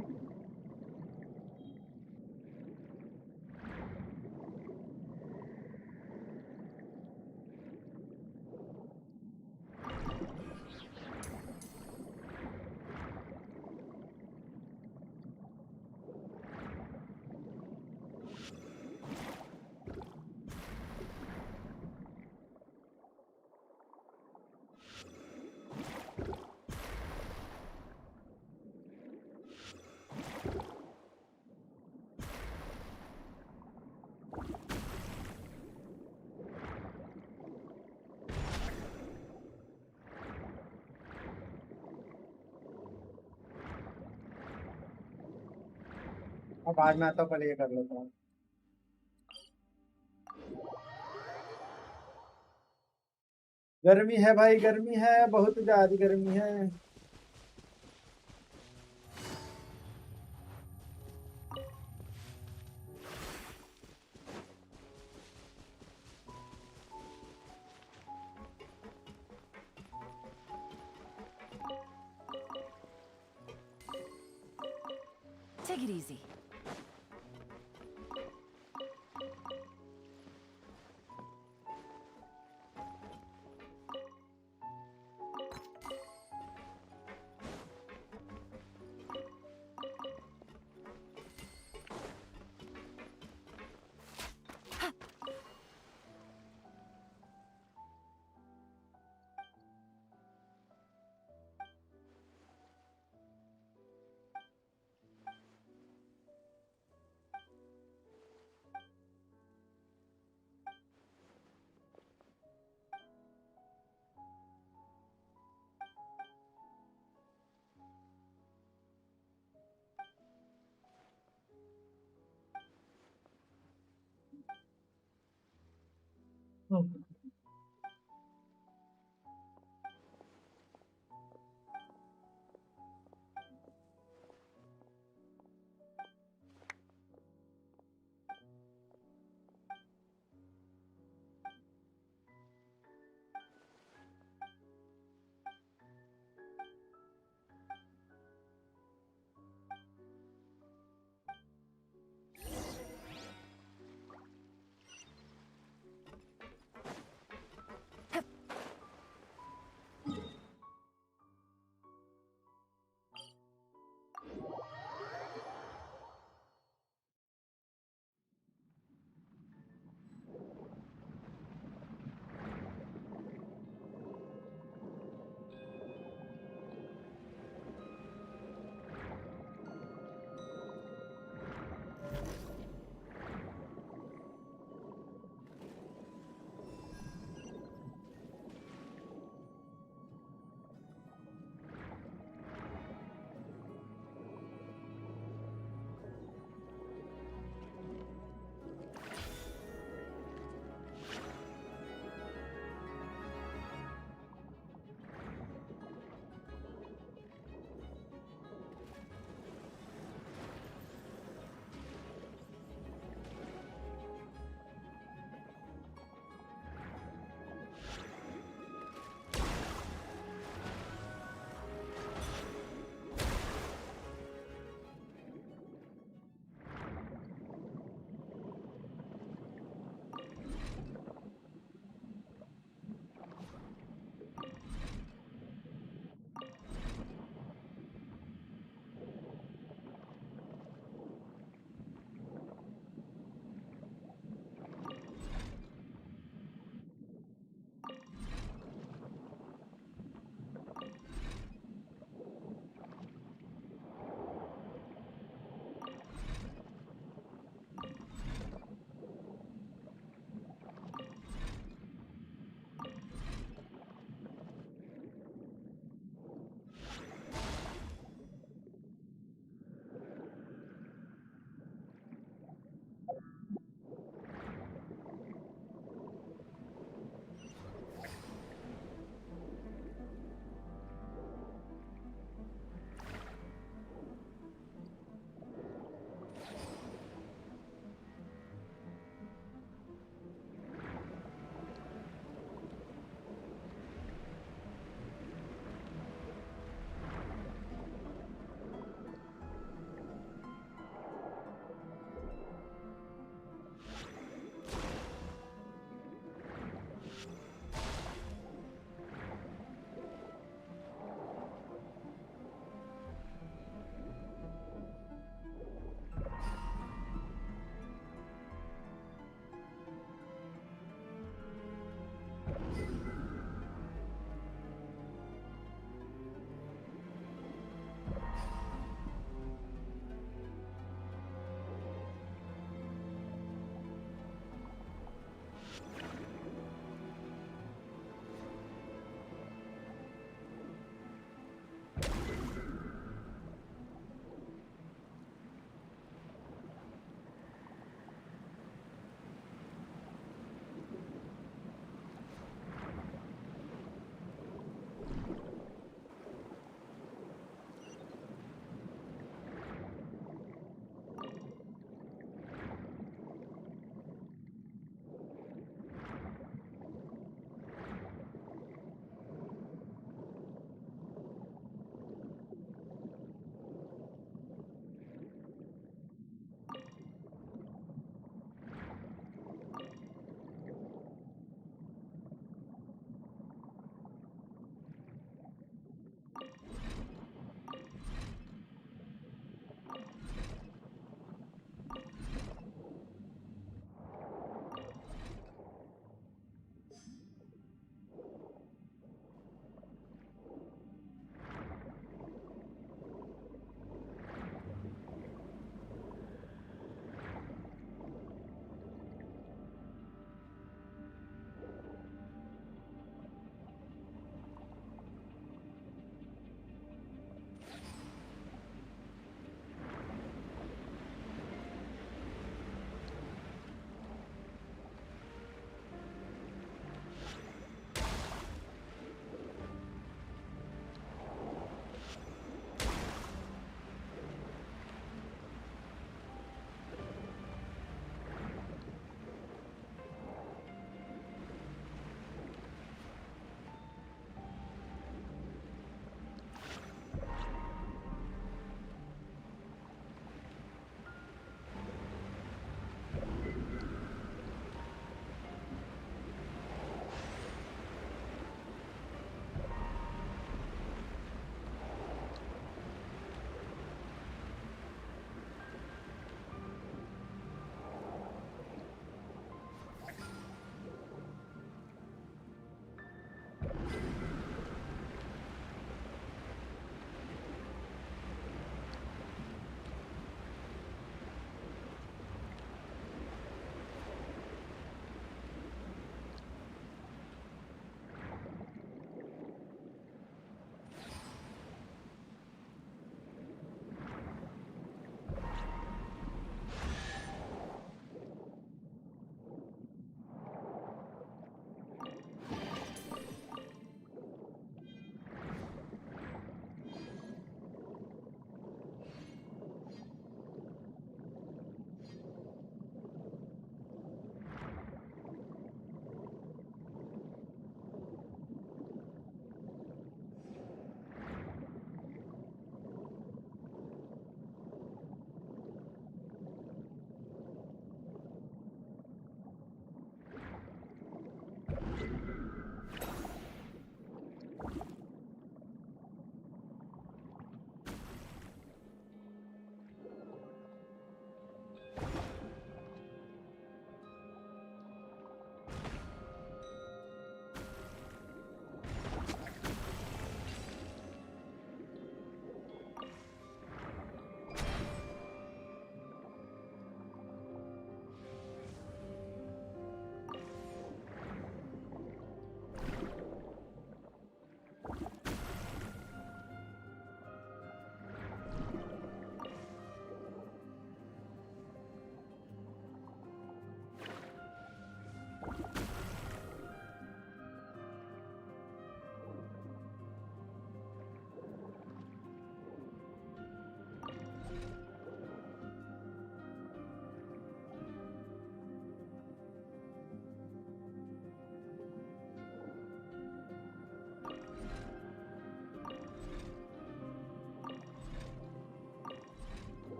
अब बाद में आता हूँ, पहले ये कर लेता हूँ। गर्मी है भाई, गर्मी है, बहुत ज्यादा गर्मी है। Take it easy.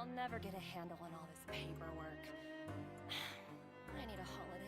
I'll never get a handle on all this paperwork. I need a holiday.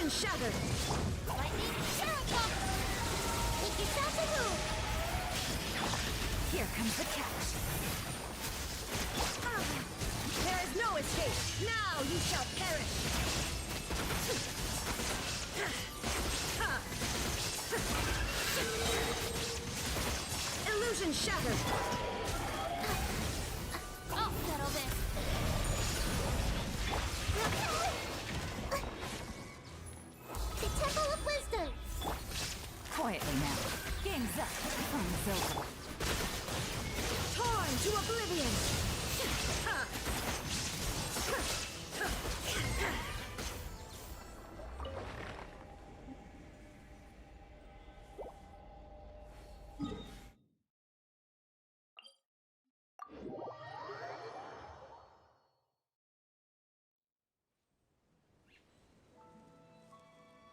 Illusion shattered. Lightning Shuriken. Make yourself a move. Here comes the catch. There is no escape. Now you shall perish. Illusion shattered. I'll settle this. The Temple of Wisdom. Quietly now. Game's up. Fun's over. Torn to oblivion.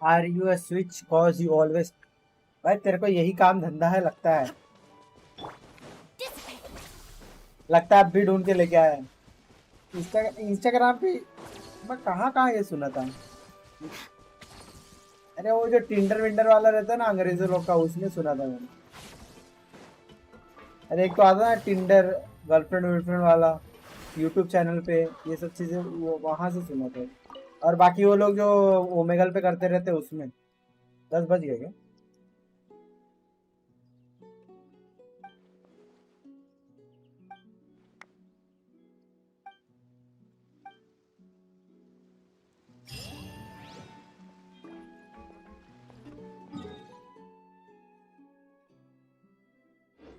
Are you a switch cause you always? भाई तेरे को यही काम धंधा है लगता है। लगता है अब भी ढूंढ के लेके आया है। इंस्टाग्राम पे मैं कहाँ ये सुना था। अरे वो जो टिंडर विंडर वाला रहता है ना अंग्रेजों लोग का, उसमें सुना था मैंने। अरे एक तो आता ना टिंडर गर्लफ्रेंड वर्लफ्रेंड वाला यूट्यूब चैनल पे, ये सब चीजें वो वहां से सुना था। और बाकी वो लोग जो ओमेगल पे करते रहते उसमें। 10 बज गए क्या?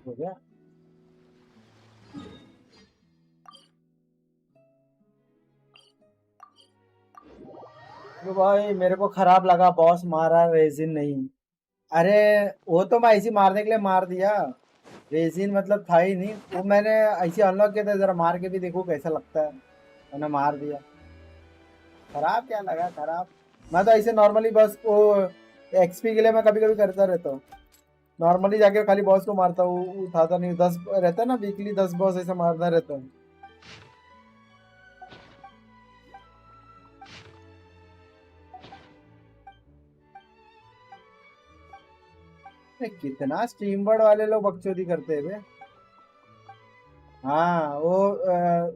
हो गया? तो भाई मेरे को खराब लगा, बॉस मारा रेजिन नहीं। अरे वो तो मैं ऐसे मारने के लिए मार दिया, रेजिन मतलब था ही नहीं वो। मैंने ऐसे अनलॉक किया था, जरा मार के भी देखो कैसा लगता है। मैंने मार दिया। खराब क्या लगा खराब? मैं तो ऐसे नॉर्मली बस वो एक्सपी के लिए मैं कभी कभी करता रहता हूँ। नॉर्मली जाके खाली बॉस को मारता हूँ, उठाता नहीं। 10 रहता है ना वीकली, 10 बॉस ऐसा मारता रहता हूँ। कितना स्ट्रीम बोर्ड वाले लोग बकचोदी करते हैं बे। हाँ वो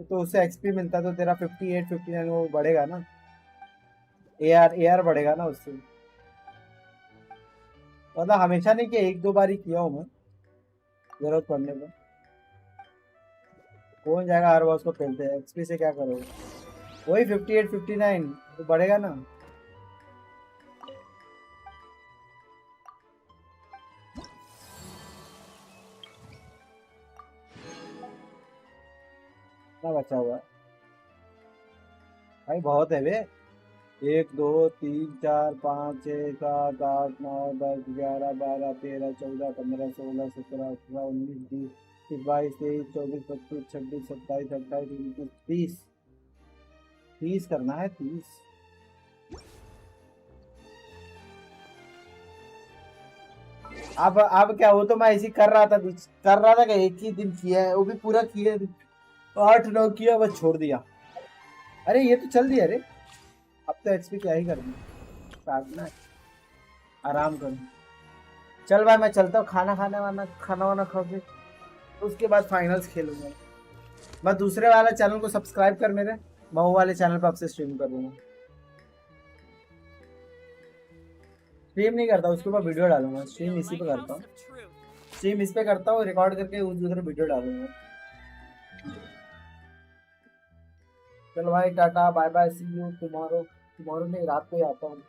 तो उससे एक्सपी मिलता तो तेरा 58 59 वो बढ़ेगा ना, एआर बढ़ेगा ना उससे। मतलब हमेशा नहीं कि 1-2 बार ही किया हूँ मैं, जरूरत पड़ने पर। कौन जाएगा हर बॉस को खेलते हैं, एक्सपी से क्या करोगे? वही 58 59 तो बढ़ेगा ना। कितना बचा हुआ है भाई? बहुत है बे। 1 2 3 4 5 6 7 8 9 10 11 12 13 14 15 16 17 18 19 20 22 23 24 25 26 27 28 29 30 30 करना है 30। अब क्या, वो तो मैं ऐसे कर रहा था कि एक ही दिन किया है, वो भी पूरा किया 8-9 किया बस छोड़ दिया। अरे ये तो चल दिया। अरे अब तो एक्सपी क्या ही करना, काटना है, आराम करूँ। चल भाई मैं चलता हूँ, खाना वाना खा के उसके बाद फाइनल्स खेलूंगा। मैं दूसरे वाला चैनल को सब्सक्राइब कर, मेरे मऊ वाले चैनल पर आपसे स्ट्रीम कर दूंगा। स्ट्रीम नहीं करता, उसके ऊपर वीडियो डालूंगा। स्ट्रीम इसी पे करता हूँ, स्ट्रीम इस पे करता हूँ, रिकॉर्ड करके उस दूसरे वीडियो डालूंगा। चलो भाई टाटा bye bye, see you tomorrow नहीं, रात को ही आता हूँ।